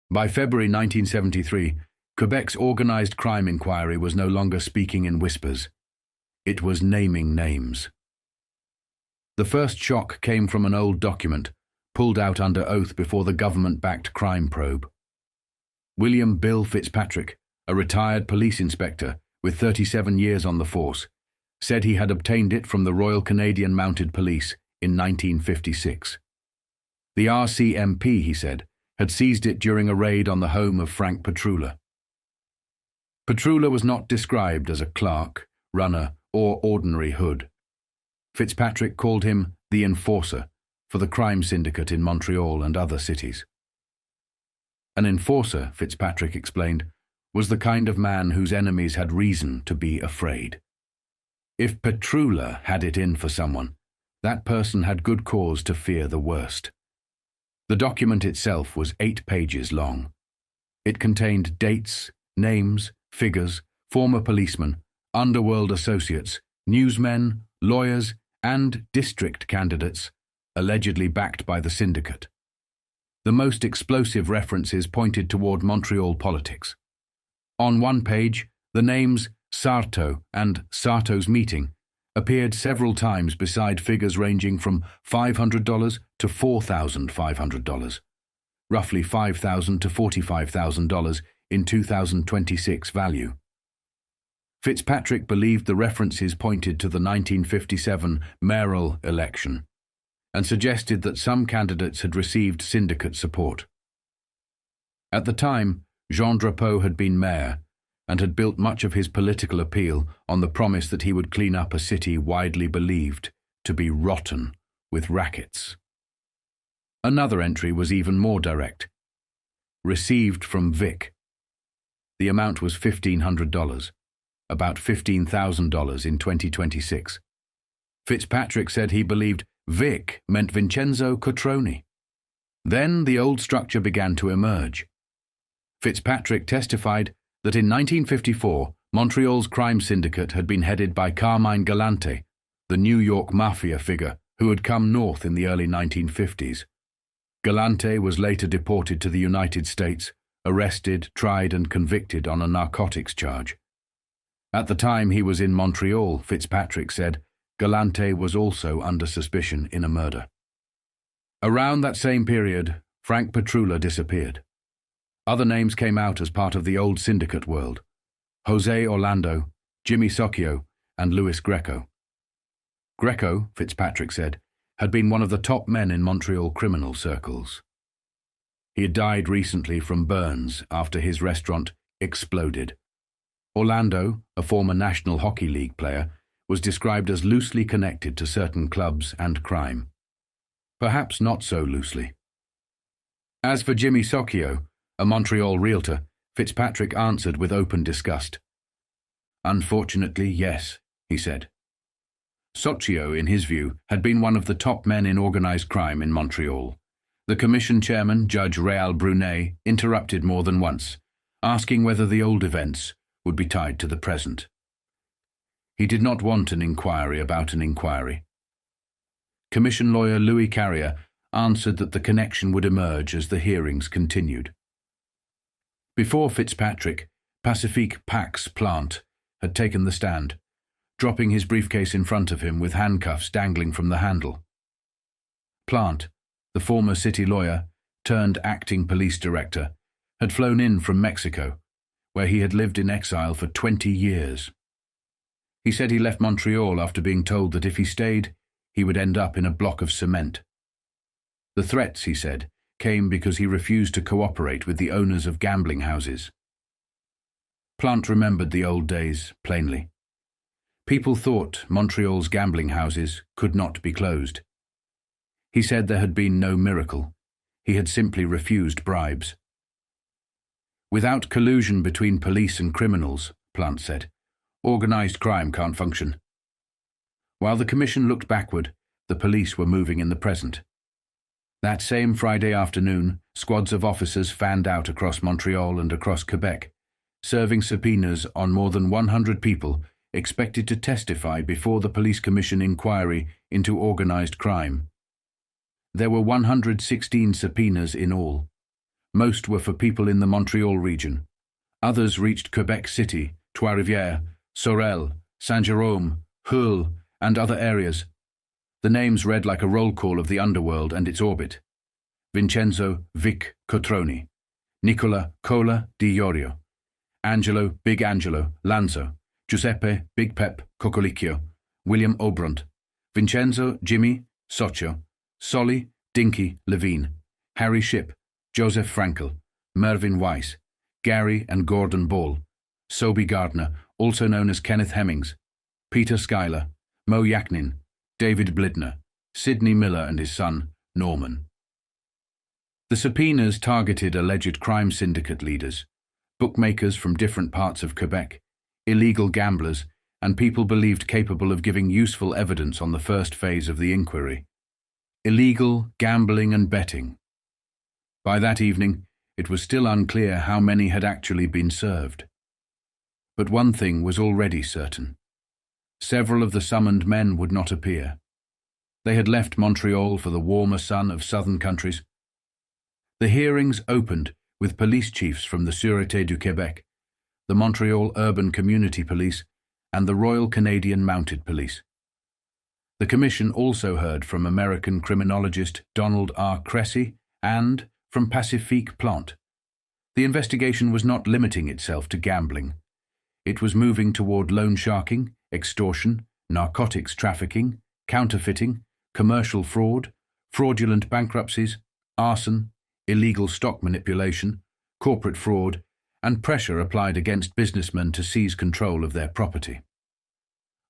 By February 1973, Quebec's organized crime inquiry was no longer speaking in whispers. It was naming names. The first shock came from an old document, pulled out under oath before the government-backed crime probe. William Bill Fitzpatrick, a retired police inspector with 37 years on the force, said he had obtained it from the Royal Canadian Mounted Police in 1956. The RCMP, he said, had seized it during a raid on the home of Frank Petrula. Petrula was not described as a clerk, runner, or ordinary hood. Fitzpatrick called him the enforcer for the crime syndicate in Montreal and other cities. An enforcer, Fitzpatrick explained, was the kind of man whose enemies had reason to be afraid. If Petrula had it in for someone, that person had good cause to fear the worst. The document itself was 8 pages long. It contained dates, names, figures, former policemen, underworld associates, newsmen, lawyers, and district candidates, allegedly backed by the syndicate. The most explosive references pointed toward Montreal politics. On one page, the names Sarto and Sarto's meeting appeared several times beside figures ranging from $500 to $4,500, roughly $5,000 to $45,000 in 2026 value. Fitzpatrick believed the references pointed to the 1957 mayoral election and suggested that some candidates had received syndicate support. At the time, Jean Drapeau had been mayor and had built much of his political appeal on the promise that he would clean up a city widely believed to be rotten with rackets. Another entry was even more direct. Received from Vic. The amount was $1,500, about $15,000 in 2026. Fitzpatrick said he believed Vic meant Vincenzo Cotroni. Then the old structure began to emerge. Fitzpatrick testified that in 1954, Montreal's crime syndicate had been headed by Carmine Galante, the New York Mafia figure who had come north in the early 1950s. Galante was later deported to the United States, arrested, tried and convicted on a narcotics charge. At the time he was in Montreal, Fitzpatrick said, Galante was also under suspicion in a murder. Around that same period, Frank Petrula disappeared. Other names came out as part of the old syndicate world: Jose Orlando, Jimmy Socchio, and Louis Greco. Greco, Fitzpatrick said, had been one of the top men in Montreal criminal circles. He had died recently from burns after his restaurant exploded. Orlando, a former National Hockey League player, was described as loosely connected to certain clubs and crime. Perhaps not so loosely. As for Jimmy Socchio, a Montreal realtor, Fitzpatrick answered with open disgust. Unfortunately, yes, he said. Socchio, in his view, had been one of the top men in organized crime in Montreal. The commission chairman, Judge Réal Brunet, interrupted more than once, asking whether the old events would be tied to the present. He did not want an inquiry about an inquiry. Commission lawyer Louis Carrier answered that the connection would emerge as the hearings continued. Before Fitzpatrick, Pacifique Pax Plante had taken the stand, dropping his briefcase in front of him with handcuffs dangling from the handle. Plante, the former city lawyer turned acting police director, had flown in from Mexico, where he had lived in exile for 20 years. He said he left Montreal after being told that if he stayed, he would end up in a block of cement. The threats, he said, came because he refused to cooperate with the owners of gambling houses. Plante remembered the old days plainly. People thought Montreal's gambling houses could not be closed. He said there had been no miracle. He had simply refused bribes. Without collusion between police and criminals, Plante said, organized crime can't function. While the commission looked backward, the police were moving in the present. That same Friday afternoon, squads of officers fanned out across Montreal and across Quebec, serving subpoenas on more than 100 people expected to testify before the police commission inquiry into organized crime. There were 116 subpoenas in all. Most were for people in the Montreal region. Others reached Quebec City, Trois-Rivières, Sorel, Saint-Jérôme, Hull, and other areas. The names read like a roll call of the Underworld and its orbit. Vincenzo Vic Cotroni, Nicola Cola Di Iorio, Angelo Big Angelo Lanzo, Giuseppe Big Pep Cocolicchio, William Obrunt, Vincenzo Jimmy Socchio, Solly Dinky Levine, Harry Shipp, Joseph Frankel, Mervyn Weiss, Gary and Gordon Ball, Soby Gardner, also known as Kenneth Hemmings, Peter Schuyler, Mo Yaknin, David Blidner, Sidney Miller and his son, Norman. The subpoenas targeted alleged crime syndicate leaders, bookmakers from different parts of Quebec, illegal gamblers, and people believed capable of giving useful evidence on the first phase of the inquiry. Illegal gambling and betting. By that evening, it was still unclear how many had actually been served. But one thing was already certain. Several of the summoned men would not appear. They had left Montreal for the warmer sun of southern countries. The hearings opened with police chiefs from the Sûreté du Québec, the Montreal Urban Community Police, and the Royal Canadian Mounted Police. The commission also heard from American criminologist Donald R. Cressy and from Pacifique Plante. The investigation was not limiting itself to gambling. It was moving toward loan sharking, extortion, narcotics trafficking, counterfeiting, commercial fraud, fraudulent bankruptcies, arson, illegal stock manipulation, corporate fraud, and pressure applied against businessmen to seize control of their property.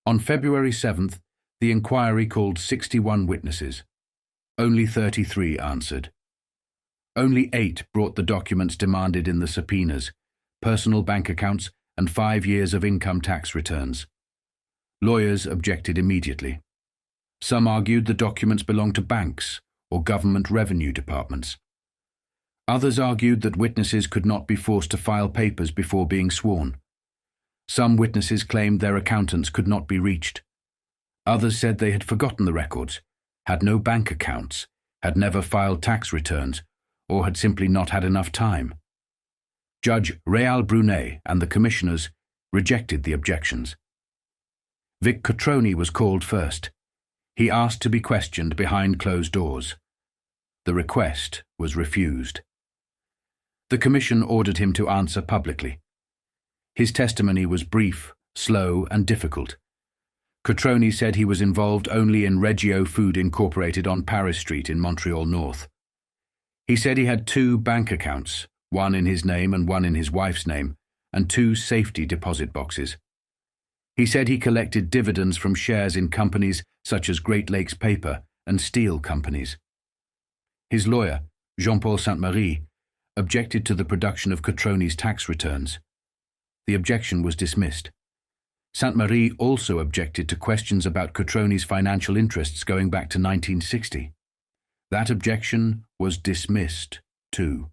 On February 7th, the inquiry called 61 witnesses. Only 33 answered. Only 8 brought the documents demanded in the subpoenas, personal bank accounts, and 5 years of income tax returns. Lawyers objected immediately. Some argued the documents belonged to banks or government revenue departments. Others argued that witnesses could not be forced to file papers before being sworn. Some witnesses claimed their accountants could not be reached. Others said they had forgotten the records, had no bank accounts, had never filed tax returns, or had simply not had enough time. Judge Real Brunet and the commissioners rejected the objections. Vic Cotroni was called first. He asked to be questioned behind closed doors. The request was refused. The commission ordered him to answer publicly. His testimony was brief, slow, and difficult. Cotroni said he was involved only in Regio Food Incorporated on Paris Street in Montreal North. He said he had 2 bank accounts, one in his name and one in his wife's name, and 2 safety deposit boxes. He said he collected dividends from shares in companies such as Great Lakes Paper and steel companies. His lawyer, Jean-Paul Sainte-Marie, objected to the production of Cotroni's tax returns. The objection was dismissed. Sainte-Marie also objected to questions about Cotroni's financial interests going back to 1960. That objection was dismissed, too.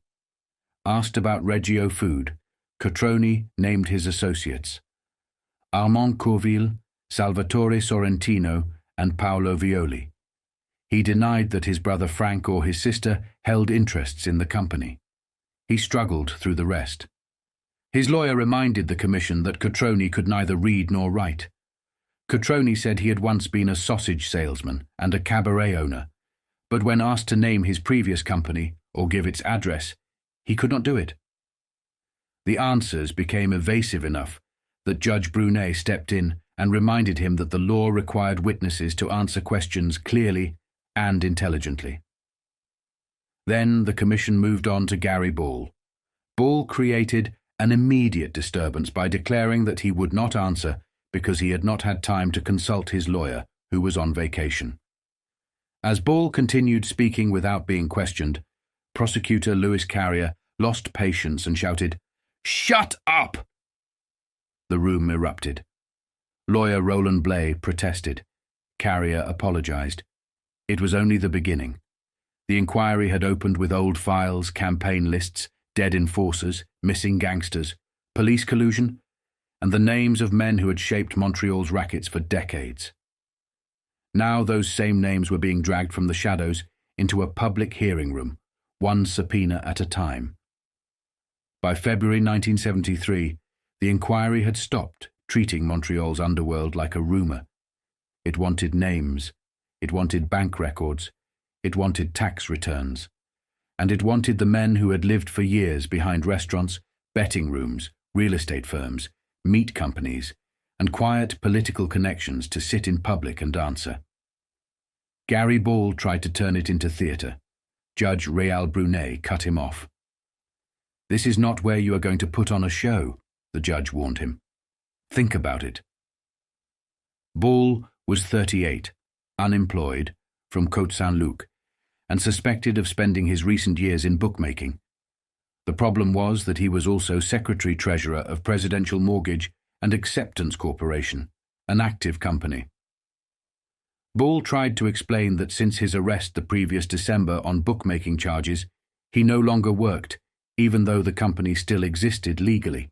Asked about Regio Food, Cotroni named his associates: Armand Courville, Salvatore Sorrentino, and Paolo Violi. He denied that his brother Frank or his sister held interests in the company. He struggled through the rest. His lawyer reminded the commission that Cotroni could neither read nor write. Cotroni said he had once been a sausage salesman and a cabaret owner, but when asked to name his previous company or give its address, he could not do it. The answers became evasive enough that Judge Brunet stepped in and reminded him that the law required witnesses to answer questions clearly and intelligently. Then the commission moved on to Gary Ball. Ball created an immediate disturbance by declaring that he would not answer because he had not had time to consult his lawyer, who was on vacation. As Ball continued speaking without being questioned, prosecutor Louis Carrier lost patience and shouted, "Shut up!" The room erupted. Lawyer Roland Blais protested. Carrier apologized. It was only the beginning. The inquiry had opened with old files, campaign lists, dead enforcers, missing gangsters, police collusion, and the names of men who had shaped Montreal's rackets for decades. Now those same names were being dragged from the shadows into a public hearing room, one subpoena at a time. By February 1973, the inquiry had stopped treating Montreal's underworld like a rumor. It wanted names, it wanted bank records, it wanted tax returns, and it wanted the men who had lived for years behind restaurants, betting rooms, real estate firms, meat companies, and quiet political connections to sit in public and answer. Gary Ball tried to turn it into theatre. Judge Real Brunet cut him off. "This is not where you are going to put on a show," the judge warned him. "Think about it." Ball was 38, unemployed, from Côte-Saint-Luc, and suspected of spending his recent years in bookmaking. The problem was that he was also secretary-treasurer of Presidential Mortgage and Acceptance Corporation, an active company. Ball tried to explain that since his arrest the previous December on bookmaking charges, he no longer worked, even though the company still existed legally.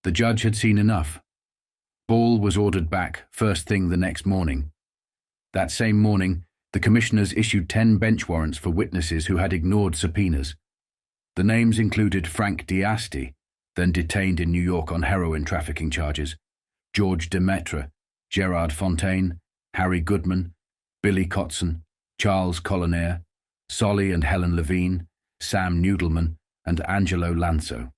The judge had seen enough. Ball was ordered back first thing the next morning. That same morning, the commissioners issued 10 bench warrants for witnesses who had ignored subpoenas. The names included Frank D'Asti, then detained in New York on heroin trafficking charges, George Demetre, Gerard Fontaine, Harry Goodman, Billy Kotson, Charles Collinear, Solly and Helen Levine, Sam Nudelman, and Angelo Lanzo.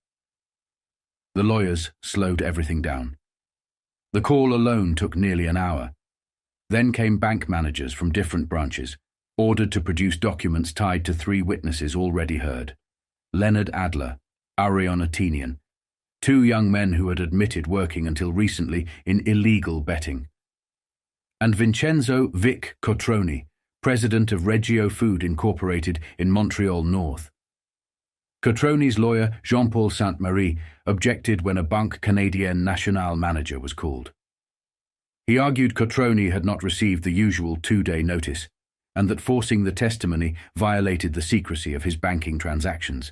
The lawyers slowed everything down. The call alone took nearly an hour. Then came bank managers from different branches, ordered to produce documents tied to 3 witnesses already heard: Leonard Adler, Arion Atenian, 2 young men who had admitted working until recently in illegal betting, and Vincenzo Vic Cotroni, president of Regio Food Incorporated in Montreal North. Cotroni's lawyer, Jean-Paul Sainte-Marie, objected when a Banque Canadienne Nationale manager was called. He argued Cotroni had not received the usual 2-day notice, and that forcing the testimony violated the secrecy of his banking transactions.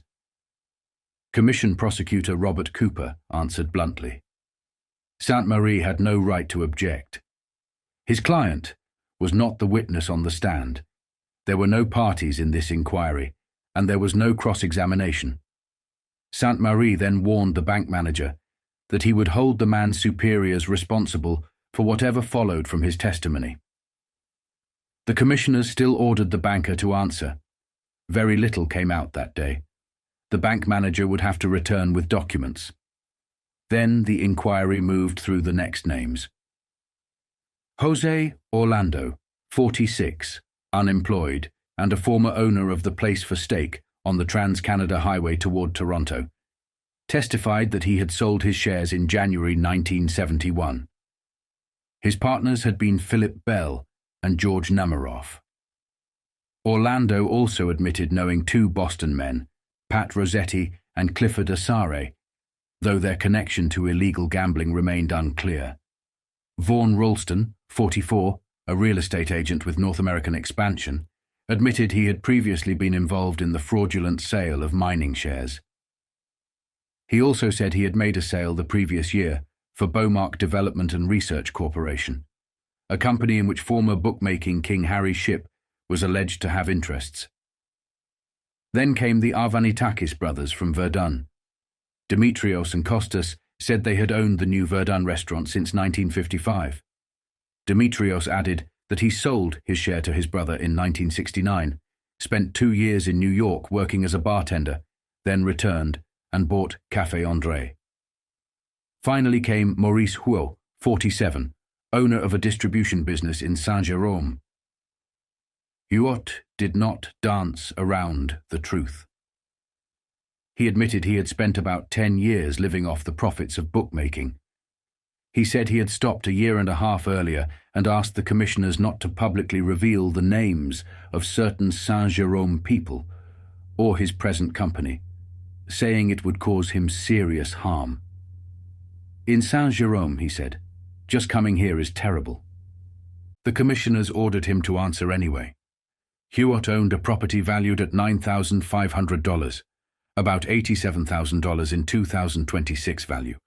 Commission prosecutor Robert Cooper answered bluntly. Sainte-Marie had no right to object. His client was not the witness on the stand. There were no parties in this inquiry, and there was no cross-examination. Sainte-Marie then warned the bank manager that he would hold the man's superiors responsible for whatever followed from his testimony. The commissioners still ordered the banker to answer. Very little came out that day. The bank manager would have to return with documents. Then the inquiry moved through the next names. Jose Orlando, 46, unemployed, and a former owner of the Place for Steak on the Trans-Canada Highway toward Toronto, testified that he had sold his shares in January 1971. His partners had been Philip Bell and George Namaroff. Orlando also admitted knowing 2 Boston men, Pat Rossetti and Clifford Asare, though their connection to illegal gambling remained unclear. Vaughan Ralston, 44, a real estate agent with North American expansion, admitted he had previously been involved in the fraudulent sale of mining shares. He also said he had made a sale the previous year for Beaumark Development and Research Corporation, a company in which former bookmaking king Harry Shipp was alleged to have interests. Then came the Arvanitakis brothers from Verdun. Demetrios and Kostas said they had owned the new Verdun restaurant since 1955. Demetrios added that he sold his share to his brother in 1969, spent 2 years in New York working as a bartender, then returned and bought Café André. Finally came Maurice Huot, 47, owner of a distribution business in Saint-Jérôme. Huot did not dance around the truth. He admitted he had spent about 10 years living off the profits of bookmaking. He said he had stopped a year and a half earlier and asked the commissioners not to publicly reveal the names of certain Saint-Jérôme people or his present company, saying it would cause him serious harm. In Saint-Jérôme, he said, just coming here is terrible. The commissioners ordered him to answer anyway. Huot owned a property valued at $9,500, about $87,000 in 2026 value,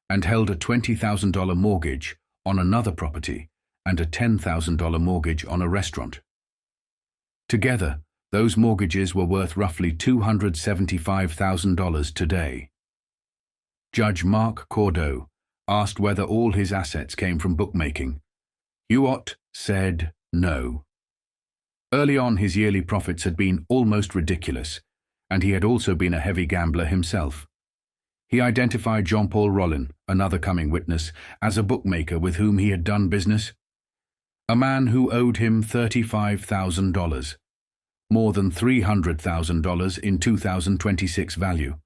and held a $20,000 mortgage on another property and a $10,000 mortgage on a restaurant. Together, those mortgages were worth roughly $275,000 today. Judge Marc Cordeau asked whether all his assets came from bookmaking. Huot said no. Early on, his yearly profits had been almost ridiculous, and he had also been a heavy gambler himself. He identified Jean-Paul Rollin, another coming witness, as a bookmaker with whom he had done business. A man who owed him $35,000, more than $300,000 in 2026 value.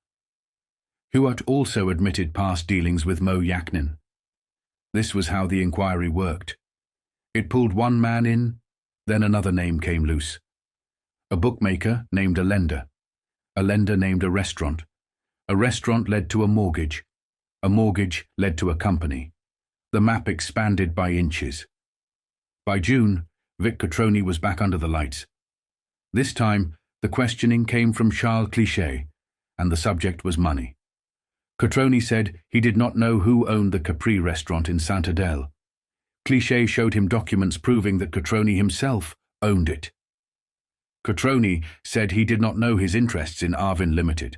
Huot also admitted past dealings with Mo Yaknin. This was how the inquiry worked. It pulled one man in, then another name came loose. A bookmaker named a lender named a restaurant led to a mortgage led to a company. The map expanded by inches. By June, Vic Cotroni was back under the lights. This time, the questioning came from Charles Cliché, and the subject was money. Cotroni said he did not know who owned the Capri restaurant in Saint-Adèle. Cliché showed him documents proving that Cotroni himself owned it. Cotroni said he did not know his interests in Arvin Limited.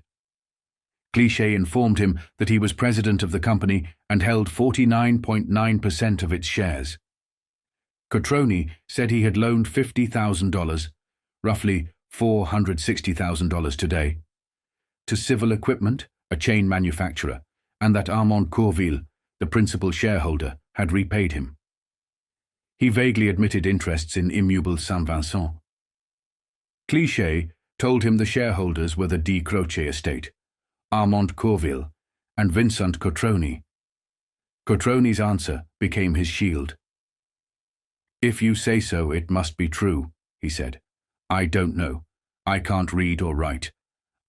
Cliché informed him that he was president of the company and held 49.9% of its shares. Cotroni said he had loaned $50,000, roughly $460,000 today, to Civil Equipment, a chain manufacturer, and that Armand Courville, the principal shareholder, had repaid him. He vaguely admitted interests in Immeuble Saint-Vincent. Cliché told him the shareholders were the D. Croce estate, Armand Courville, and Vincent Cotroni. Cotroni's answer became his shield. "If you say so, it must be true," he said. "I don't know. I can't read or write.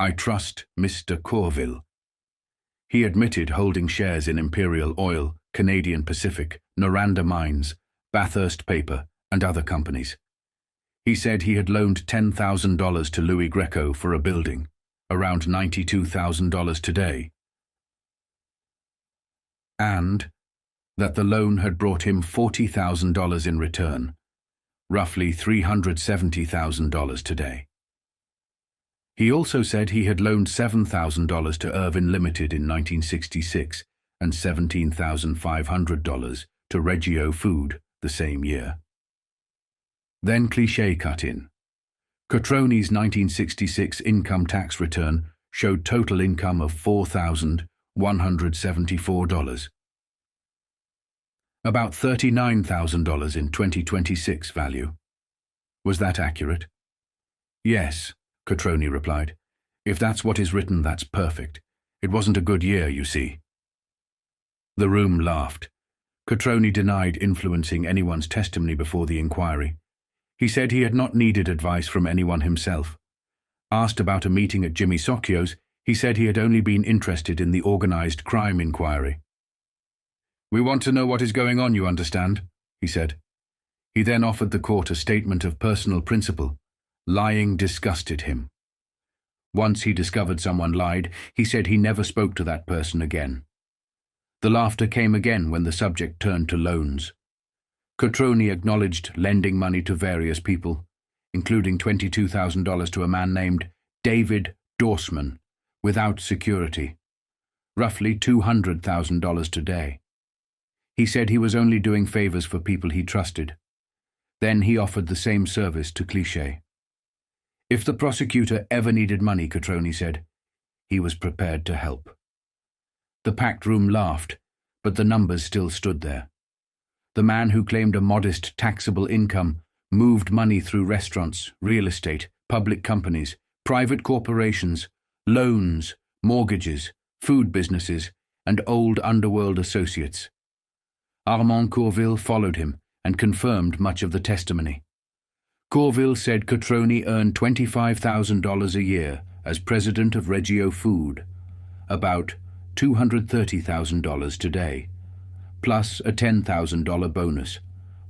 I trust Mr. Corville. He admitted holding shares in Imperial Oil, Canadian Pacific, Noranda Mines, Bathurst Paper, and other companies. He said he had loaned $10,000 to Louis Greco for a building, around $92,000 today, and that the loan had brought him $40,000 in return, roughly $370,000 today. He also said he had loaned $7,000 to Irvin Limited in 1966 and $17,500 to Reggio Food the same year. Then Cliché cut in. Cotroni's 1966 income tax return showed total income of $4,174. About $39,000 in 2026 value. Was that accurate? Yes, Cotroni replied. If that's what is written, that's perfect. It wasn't a good year, you see. The room laughed. Cotroni denied influencing anyone's testimony before the inquiry. He said he had not needed advice from anyone himself. Asked about a meeting at Jimmy Soccio's, he said he had only been interested in the organized crime inquiry. We want to know what is going on, you understand, he said. He then offered the court a statement of personal principle. Lying disgusted him. Once he discovered someone lied, he said he never spoke to that person again. The laughter came again when the subject turned to loans. Cotroni acknowledged lending money to various people, including $22,000 to a man named David Dorsman, without security, roughly $200,000 today. He said he was only doing favors for people he trusted. Then he offered the same service to Cliché. If the prosecutor ever needed money, Cotroni said, he was prepared to help. The packed room laughed, but the numbers still stood there. The man who claimed a modest taxable income moved money through restaurants, real estate, public companies, private corporations, loans, mortgages, food businesses, and old underworld associates. Armand Courville followed him and confirmed much of the testimony. Courville said Cotroni earned $25,000 a year as president of Reggio Food, about $230,000 today, plus a $10,000 bonus,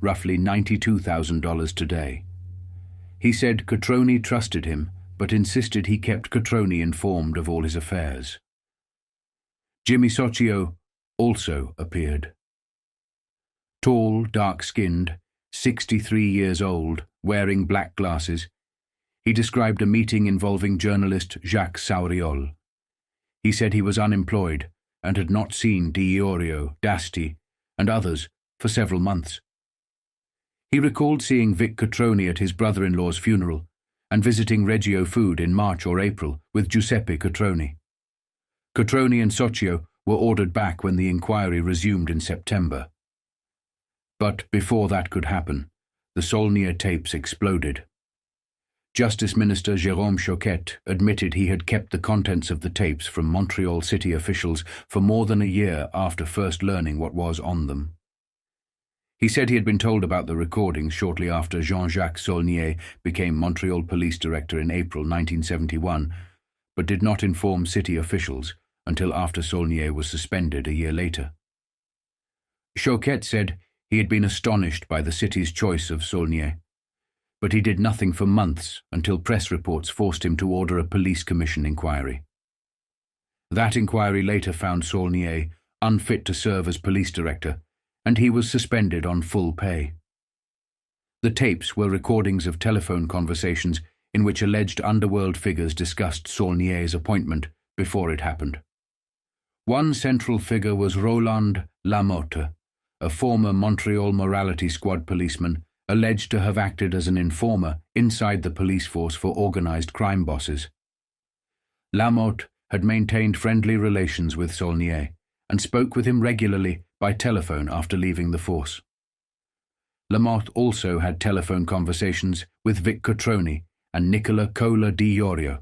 roughly $92,000 today. He said Cotroni trusted him, but insisted he kept Cotroni informed of all his affairs. Jimmy Soccio also appeared. Tall, dark-skinned, 63 years old, wearing black glasses, he described a meeting involving journalist Jacques Sauriol. He said he was unemployed and had not seen Di Iorio, Dasti, and others for several months. He recalled seeing Vic Cotroni at his brother-in-law's funeral and visiting Reggio Food in March or April with Giuseppe Cotroni. Cotroni and Soccio were ordered back when the inquiry resumed in September. But before that could happen, the Saulnier tapes exploded. Justice Minister Jérôme Choquette admitted he had kept the contents of the tapes from Montreal city officials for more than a year after first learning what was on them. He said he had been told about the recordings shortly after Jean-Jacques Saulnier became Montreal police director in April 1971, but did not inform city officials until after Saulnier was suspended a year later. Choquette said he had been astonished by the city's choice of Saulnier, but he did nothing for months until press reports forced him to order a police commission inquiry. That inquiry later found Saulnier unfit to serve as police director, and he was suspended on full pay. The tapes were recordings of telephone conversations in which alleged underworld figures discussed Saulnier's appointment before it happened. One central figure was Roland Lamotte, a former Montreal Morality Squad policeman alleged to have acted as an informer inside the police force for organized crime bosses. Lamotte had maintained friendly relations with Saulnier and spoke with him regularly by telephone after leaving the force. Lamotte also had telephone conversations with Vic Cotroni and Nicola Cola Di Iorio,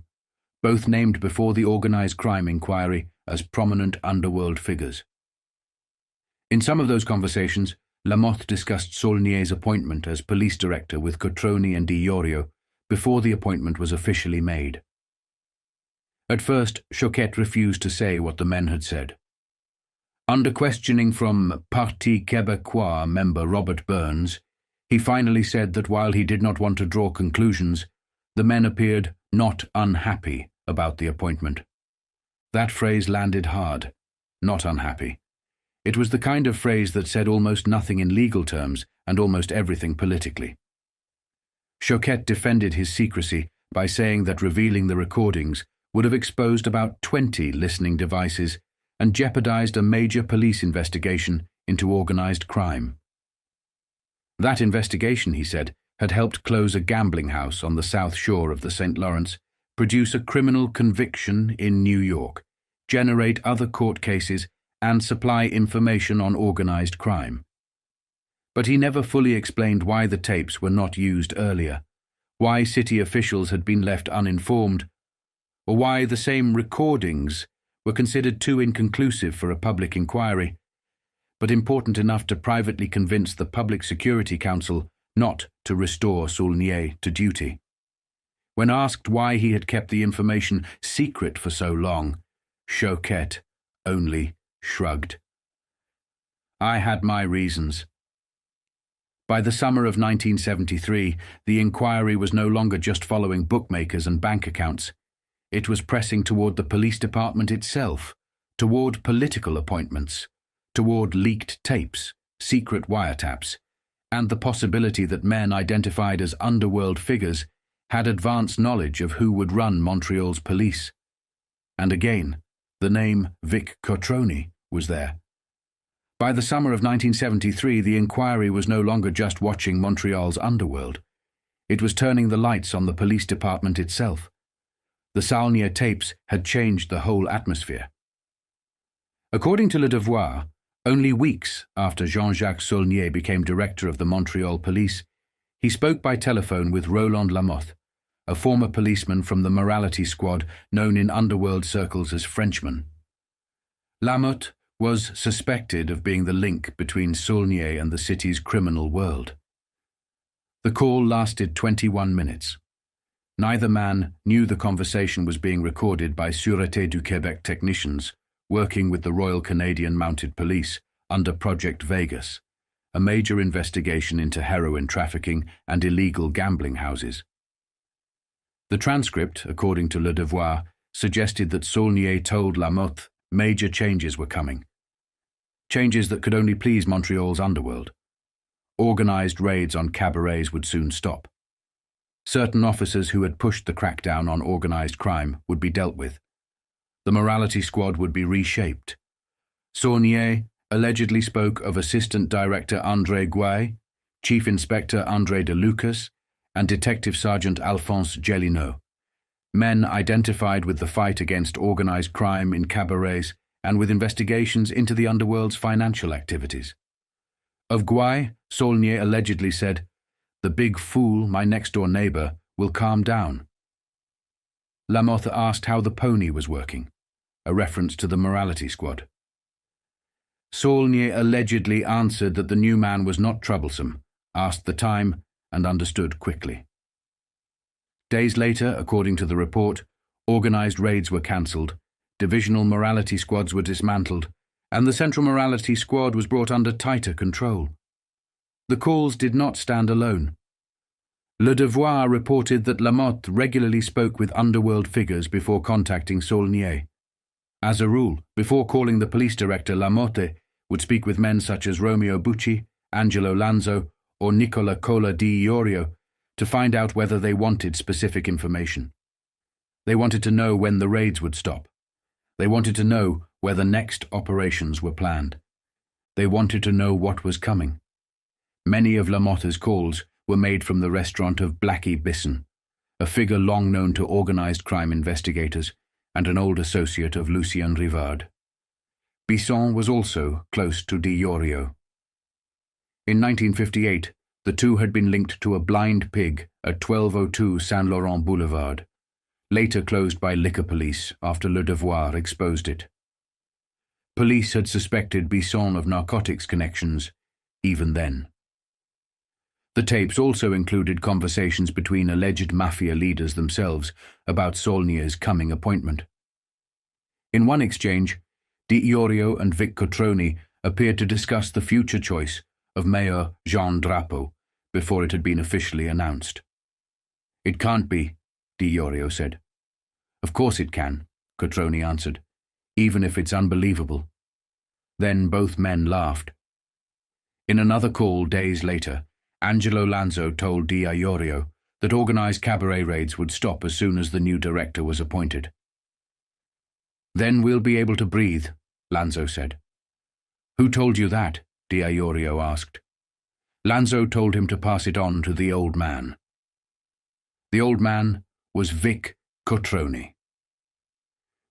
both named before the organized crime inquiry as prominent underworld figures. In some of those conversations, Lamotte discussed Saulnier's appointment as police director with Cotroni and Di Iorio before the appointment was officially made. At first, Choquette refused to say what the men had said. Under questioning from Parti Québécois member Robert Burns, he finally said that while he did not want to draw conclusions, the men appeared not unhappy about the appointment. That phrase landed hard, not unhappy. It was the kind of phrase that said almost nothing in legal terms and almost everything politically. Choquette defended his secrecy by saying that revealing the recordings would have exposed about 20 listening devices and jeopardized a major police investigation into organized crime. That investigation, he said, had helped close a gambling house on the south shore of the St. Lawrence, produce a criminal conviction in New York, generate other court cases, and supply information on organized crime. But he never fully explained why the tapes were not used earlier, why city officials had been left uninformed, or why the same recordings were considered too inconclusive for a public inquiry, but important enough to privately convince the Public Security Council not to restore Saulnier to duty. When asked why he had kept the information secret for so long, Choquette only shrugged. I had my reasons. By the summer of 1973, the inquiry was no longer just following bookmakers and bank accounts. It was pressing toward the police department itself, toward political appointments, toward leaked tapes, secret wiretaps, and the possibility that men identified as underworld figures had advanced knowledge of who would run Montreal's police. And again, the name Vic Cotroni was there. By the summer of 1973, the inquiry was no longer just watching Montreal's underworld. It was turning the lights on the police department itself. The Saulnier tapes had changed the whole atmosphere. According to Le Devoir, only weeks after Jean-Jacques Saulnier became director of the Montreal police, he spoke by telephone with Roland Lamotte, a former policeman from the morality squad known in underworld circles as Frenchman. Lamotte was suspected of being the link between Saulnier and the city's criminal world. The call lasted 21 minutes. Neither man knew the conversation was being recorded by Sûreté du Québec technicians working with the Royal Canadian Mounted Police under Project Vegas, a major investigation into heroin trafficking and illegal gambling houses. The transcript, according to Le Devoir, suggested that Saulnier told Lamotte major changes were coming. Changes that could only please Montreal's underworld. Organized raids on cabarets would soon stop. Certain officers who had pushed the crackdown on organized crime would be dealt with. The morality squad would be reshaped. Saulnier allegedly spoke of Assistant Director André Gouay, Chief Inspector André de Lucas, and Detective Sergeant Alphonse Gélineau, men identified with the fight against organized crime in cabarets and with investigations into the underworld's financial activities. Of Gouay, Saulnier allegedly said, "The big fool, my next-door neighbor, will calm down." Lamotte asked how the pony was working, a reference to the morality squad. Saulnier allegedly answered that the new man was not troublesome, asked the time, and understood quickly. Days later, according to the report, organized raids were cancelled, divisional morality squads were dismantled, and the Central Morality Squad was brought under tighter control. The calls did not stand alone. Le Devoir reported that Lamotte regularly spoke with underworld figures before contacting Saulnier. As a rule, before calling the police director, Lamotte would speak with men such as Romeo Bucci, Angelo Lanzo, or Nicola Cola di Iorio to find out whether they wanted specific information. They wanted to know when the raids would stop. They wanted to know whether next operations were planned. They wanted to know what was coming. Many of Lamotte's calls were made from the restaurant of Blackie Bisson, a figure long known to organized crime investigators and an old associate of Lucien Rivard. Bisson was also close to Di Iorio. In 1958, the two had been linked to a blind pig at 1202 Saint Laurent Boulevard, later closed by liquor police after Le Devoir exposed it. Police had suspected Bisson of narcotics connections, even then. The tapes also included conversations between alleged mafia leaders themselves about Saulnier's coming appointment. In one exchange, Di Iorio and Vic Cotroni appeared to discuss the future choice of Mayor Jean Drapeau before it had been officially announced. "It can't be," Di Iorio said. "Of course it can," Cotroni answered, "even if it's unbelievable." Then both men laughed. In another call days later, Angelo Lanzo told Di Iorio that organized cabaret raids would stop as soon as the new director was appointed. "Then we'll be able to breathe," Lanzo said. "Who told you that?" Di Iorio asked. Lanzo told him to pass it on to the old man. The old man was Vic Cotroni.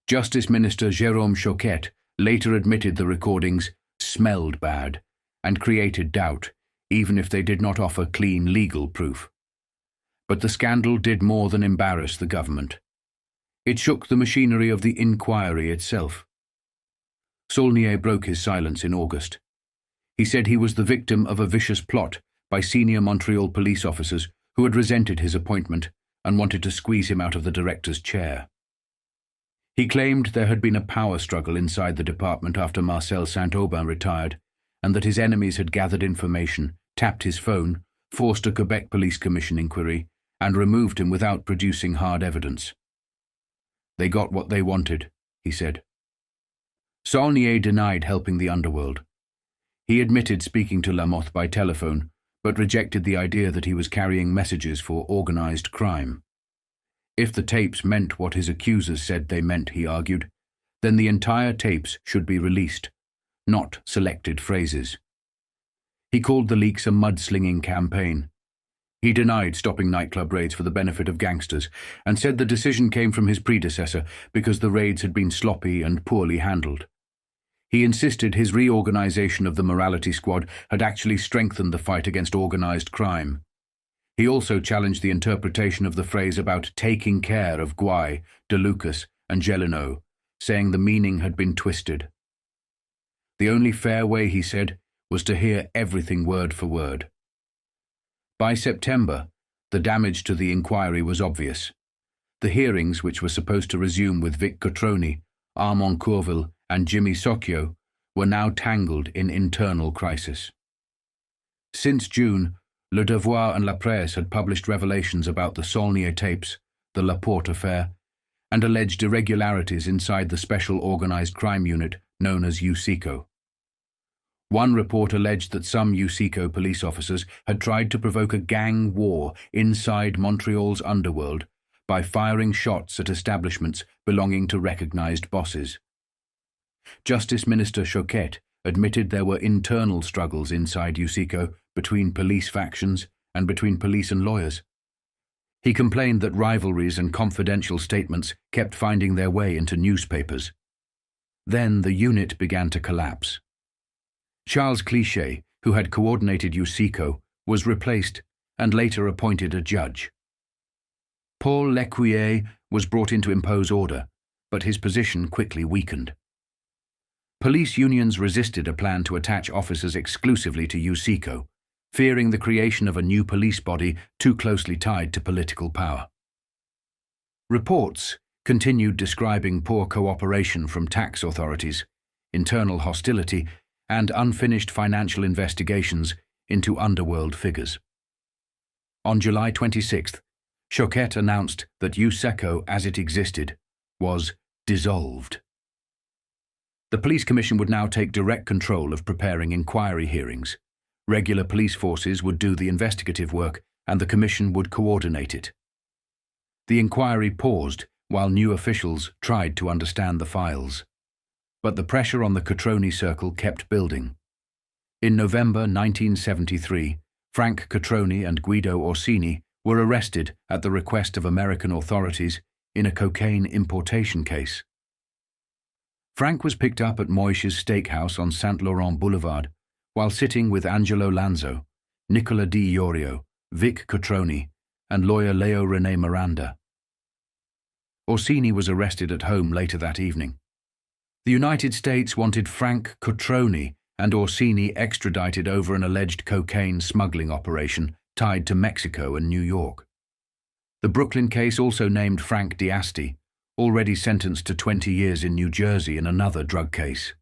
Justice Minister Jérôme Choquette later admitted the recordings smelled bad and created doubt, even if they did not offer clean legal proof. But the scandal did more than embarrass the government. It shook the machinery of the inquiry itself. Saulnier broke his silence in August. He said he was the victim of a vicious plot by senior Montreal police officers who had resented his appointment and wanted to squeeze him out of the director's chair. He claimed there had been a power struggle inside the department after Marcel Saint-Aubin retired, and that his enemies had gathered information, tapped his phone, forced a Quebec Police Commission inquiry, and removed him without producing hard evidence. "They got what they wanted," he said. Saulnier denied helping the Underworld. He admitted speaking to Lamotte by telephone, but rejected the idea that he was carrying messages for organized crime. If the tapes meant what his accusers said they meant, he argued, then the entire tapes should be released, not selected phrases. He called the leaks a mudslinging campaign. He denied stopping nightclub raids for the benefit of gangsters and said the decision came from his predecessor because the raids had been sloppy and poorly handled. He insisted his reorganization of the morality squad had actually strengthened the fight against organized crime. He also challenged the interpretation of the phrase about taking care of Guy, De Lucas, and Gelino, saying the meaning had been twisted. The only fair way, he said, was to hear everything word for word. By September, the damage to the inquiry was obvious. The hearings, which were supposed to resume with Vic Cotroni, Armand Courville, and Jimmy Socchio, were now tangled in internal crisis. Since June, Le Devoir and La Presse had published revelations about the Saulnier tapes, the Laporte affair, and alleged irregularities inside the Special Organized Crime Unit known as USICO. One report alleged that some USICO police officers had tried to provoke a gang war inside Montreal's underworld by firing shots at establishments belonging to recognized bosses. Justice Minister Choquette admitted there were internal struggles inside USICO between police factions and between police and lawyers. He complained that rivalries and confidential statements kept finding their way into newspapers. Then the unit began to collapse. Charles Clichet, who had coordinated USICO, was replaced and later appointed a judge. Paul Lecuyer was brought in to impose order, but his position quickly weakened. Police unions resisted a plan to attach officers exclusively to USICO, fearing the creation of a new police body too closely tied to political power. Reports continued describing poor cooperation from tax authorities, internal hostility, and unfinished financial investigations into underworld figures. On July 26th, Choquette announced that USECO, as it existed, was dissolved. The police commission would now take direct control of preparing inquiry hearings. Regular police forces would do the investigative work, and the commission would coordinate it. The inquiry paused while new officials tried to understand the files. But the pressure on the Cotroni circle kept building. In November 1973, Frank Cotroni and Guido Orsini were arrested at the request of American authorities in a cocaine importation case. Frank was picked up at Moish's steakhouse on Saint Laurent Boulevard while sitting with Angelo Lanzo, Nicola Di Iorio, Vic Cotroni, and lawyer Leo René Miranda. Orsini was arrested at home later that evening. The United States wanted Frank Cotroni and Orsini extradited over an alleged cocaine smuggling operation tied to Mexico and New York. The Brooklyn case also named Frank D'Asti, already sentenced to 20 years in New Jersey in another drug case.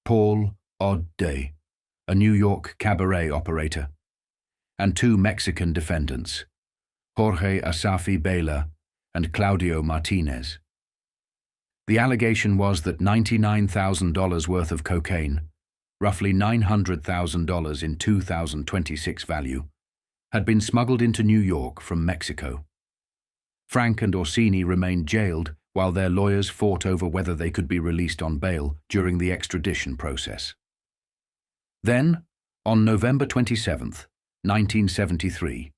Paul Odd Day, a New York cabaret operator, and 2 Mexican defendants, Jorge Asafi Bela and Claudio Martinez. The allegation was that $99,000 worth of cocaine, roughly $900,000 in 2026 value, had been smuggled into New York from Mexico. Frank and Orsini remained jailed while their lawyers fought over whether they could be released on bail during the extradition process. Then, on November 27, 1973,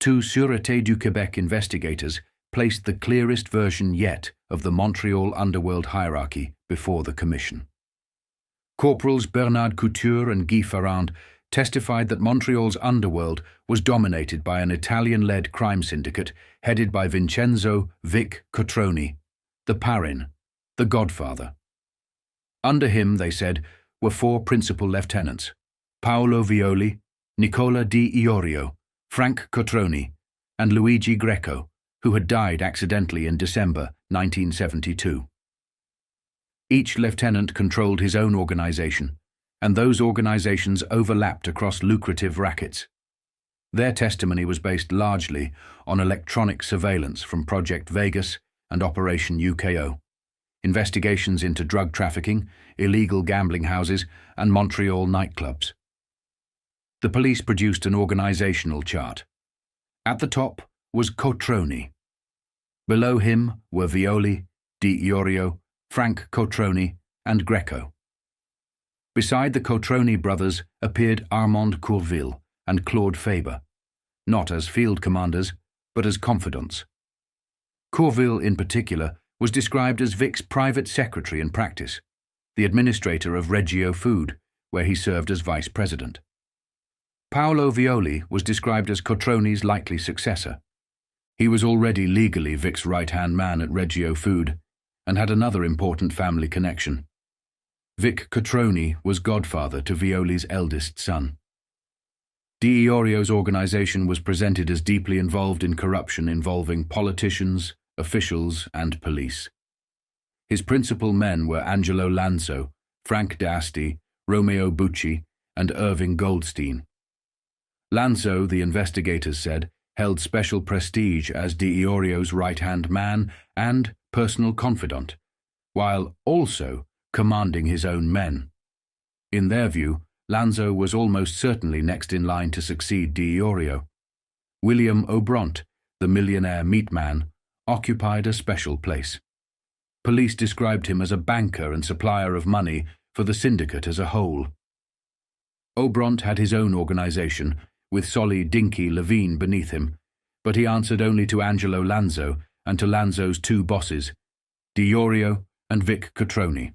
2 Sûreté du Québec investigators placed the clearest version yet of the Montreal underworld hierarchy before the commission. Corporals Bernard Couture and Guy Ferrand testified that Montreal's underworld was dominated by an Italian-led crime syndicate headed by Vincenzo Vic Cotroni, the Parin, the Godfather. Under him, they said, were 4 principal lieutenants: Paolo Violi, Nicola Di Iorio, Frank Cotroni, and Luigi Greco, who had died accidentally in December 1972. Each lieutenant controlled his own organization, and those organizations overlapped across lucrative rackets. Their testimony was based largely on electronic surveillance from Project Vegas and Operation UKO, investigations into drug trafficking, illegal gambling houses, and Montreal nightclubs. The police produced an organizational chart. At the top was Cotroni. Below him were Violi, Di Iorio, Frank Cotroni, and Greco. Beside the Cotroni brothers appeared Armand Courville and Claude Faber, not as field commanders, but as confidants. Courville, in particular, was described as Vic's private secretary in practice, the administrator of Reggio Food, where he served as vice president. Paolo Violi was described as Cotroni's likely successor. He was already legally Vic's right-hand man at Reggio Food and had another important family connection. Vic Cotroni was godfather to Violi's eldest son. Di Iorio's organization was presented as deeply involved in corruption involving politicians, officials, and police. His principal men were Angelo Lanzo, Frank D'Asti, Romeo Bucci, and Irving Goldstein. Lanzo, the investigators said, held special prestige as Di Iorio's right-hand man and personal confidant, while also commanding his own men. In their view, Lanzo was almost certainly next in line to succeed Di Iorio. William O'Bront, the millionaire meat man, occupied a special place. Police described him as a banker and supplier of money for the syndicate as a whole. O'Bront had his own organization, with Solly Dinky Levine beneath him, but he answered only to Angelo Lanzo and to Lanzo's 2 bosses, Di Iorio and Vic Cotroni.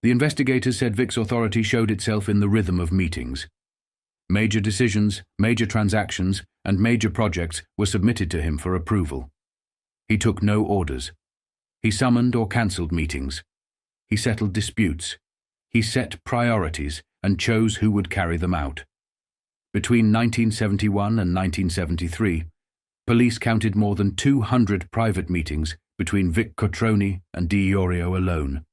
The investigators said Vic's authority showed itself in the rhythm of meetings. Major decisions, major transactions, and major projects were submitted to him for approval. He took no orders. He summoned or cancelled meetings. He settled disputes. He set priorities and chose who would carry them out. Between 1971 and 1973, police counted more than 200 private meetings between Vic Cotroni and Di Iorio alone.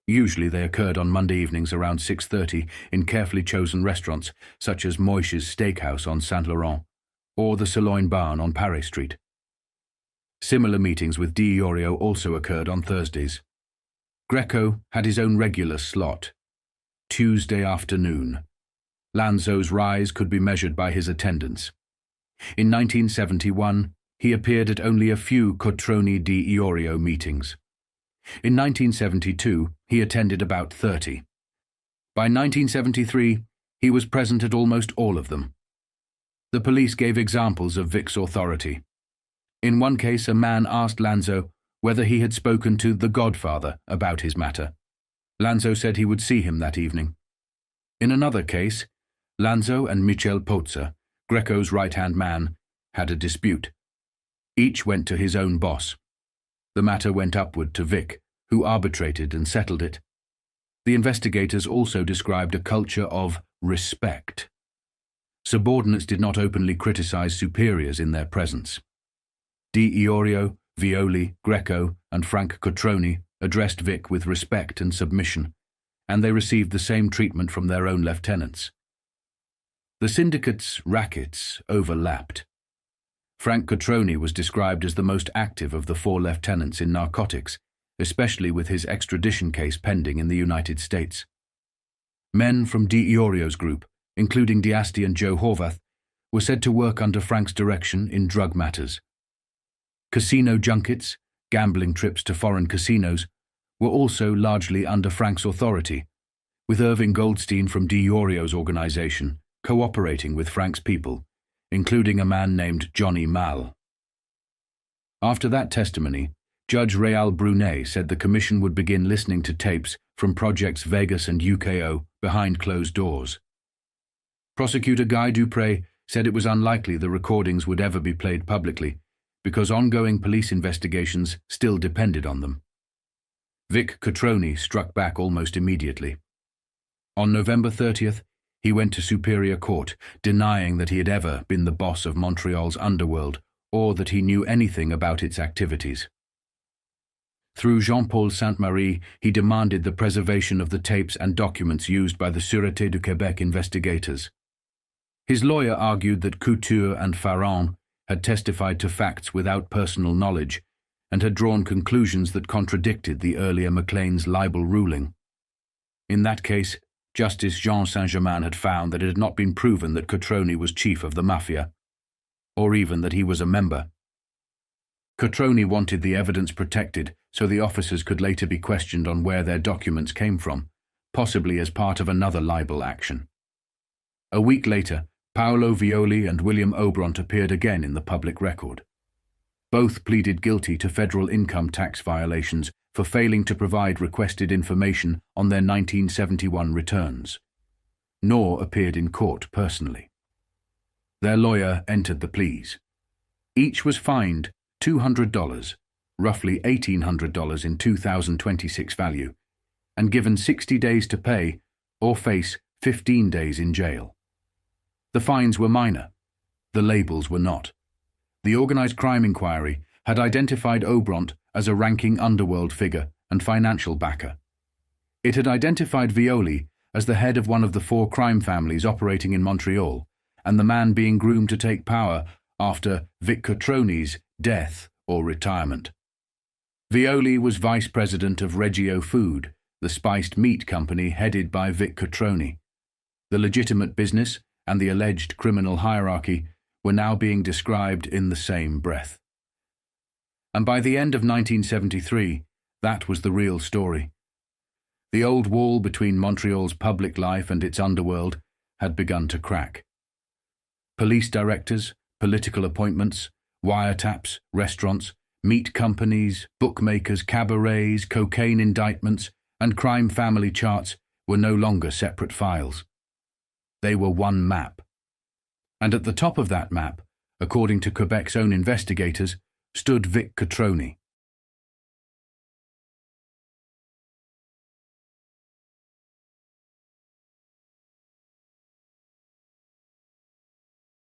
Usually they occurred on Monday evenings around 6:30 in carefully chosen restaurants such as Moish's Steakhouse on Saint Laurent or the Sirloin Barn on Paris Street. Similar meetings with Di Iorio also occurred on Thursdays. Greco had his own regular slot, Tuesday afternoon. Lanzo's rise could be measured by his attendance. In 1971, he appeared at only a few Cotroni Di Iorio meetings. In 1972, he attended about 30. By 1973, he was present at almost all of them. The police gave examples of Vic's authority. In one case, a man asked Lanzo whether he had spoken to the Godfather about his matter. Lanzo said he would see him that evening. In another case, Lanzo and Michel Pozza, Greco's right-hand man, had a dispute. Each went to his own boss. The matter went upward to Vic, who arbitrated and settled it. The investigators also described a culture of respect. Subordinates did not openly criticize superiors in their presence. Di Iorio, Violi, Greco, and Frank Cotroni addressed Vic with respect and submission, and they received the same treatment from their own lieutenants. The syndicate's rackets overlapped. Frank Cotroni was described as the most active of the 4 lieutenants in narcotics, especially with his extradition case pending in the United States. Men from Di Iorio's group, including D'Asti and Joe Horvath, were said to work under Frank's direction in drug matters. Casino junkets, gambling trips to foreign casinos, were also largely under Frank's authority, with Irving Goldstein from Di Iorio's organization cooperating with Frank's people, including a man named Johnny Mal. After that testimony, Judge Real Brunet said the commission would begin listening to tapes from Projects Vegas and UKO behind closed doors. Prosecutor Guy Dupré said it was unlikely the recordings would ever be played publicly because ongoing police investigations still depended on them. Vic Cotroni struck back almost immediately. On November 30th, he went to Superior Court, denying that he had ever been the boss of Montreal's Underworld or that he knew anything about its activities. Through Jean-Paul Sainte-Marie, he demanded the preservation of the tapes and documents used by the Sûreté du Québec investigators. His lawyer argued that Couture and Farron had testified to facts without personal knowledge and had drawn conclusions that contradicted the earlier Maclean's libel ruling. In that case, Justice Jean Saint-Germain had found that it had not been proven that Cotroni was chief of the Mafia, or even that he was a member. Cotroni wanted the evidence protected so the officers could later be questioned on where their documents came from, possibly as part of another libel action. A week later, Paolo Violi and William Aubront appeared again in the public record. Both pleaded guilty to federal income tax violations for failing to provide requested information on their 1971 returns. Nor appeared in court personally. Their lawyer entered the pleas. Each was fined $200, roughly $1,800 in 2026 value, and given 60 days to pay or face 15 days in jail. The fines were minor. The labels were not. The Organized Crime Inquiry had identified Aubront as a ranking underworld figure and financial backer. It had identified Violi as the head of one of the 4 crime families operating in Montreal and the man being groomed to take power after Vic Cotroni's death or retirement. Violi was vice president of Reggio Food, the spiced meat company headed by Vic Cotroni. The legitimate business and the alleged criminal hierarchy were now being described in the same breath. And by the end of 1973, that was the real story. The old wall between Montreal's public life and its underworld had begun to crack. Police directors, political appointments, wiretaps, restaurants, meat companies, bookmakers, cabarets, cocaine indictments, and crime family charts were no longer separate files. They were one map. And at the top of that map, according to Quebec's own investigators, stood Vic Cotroni.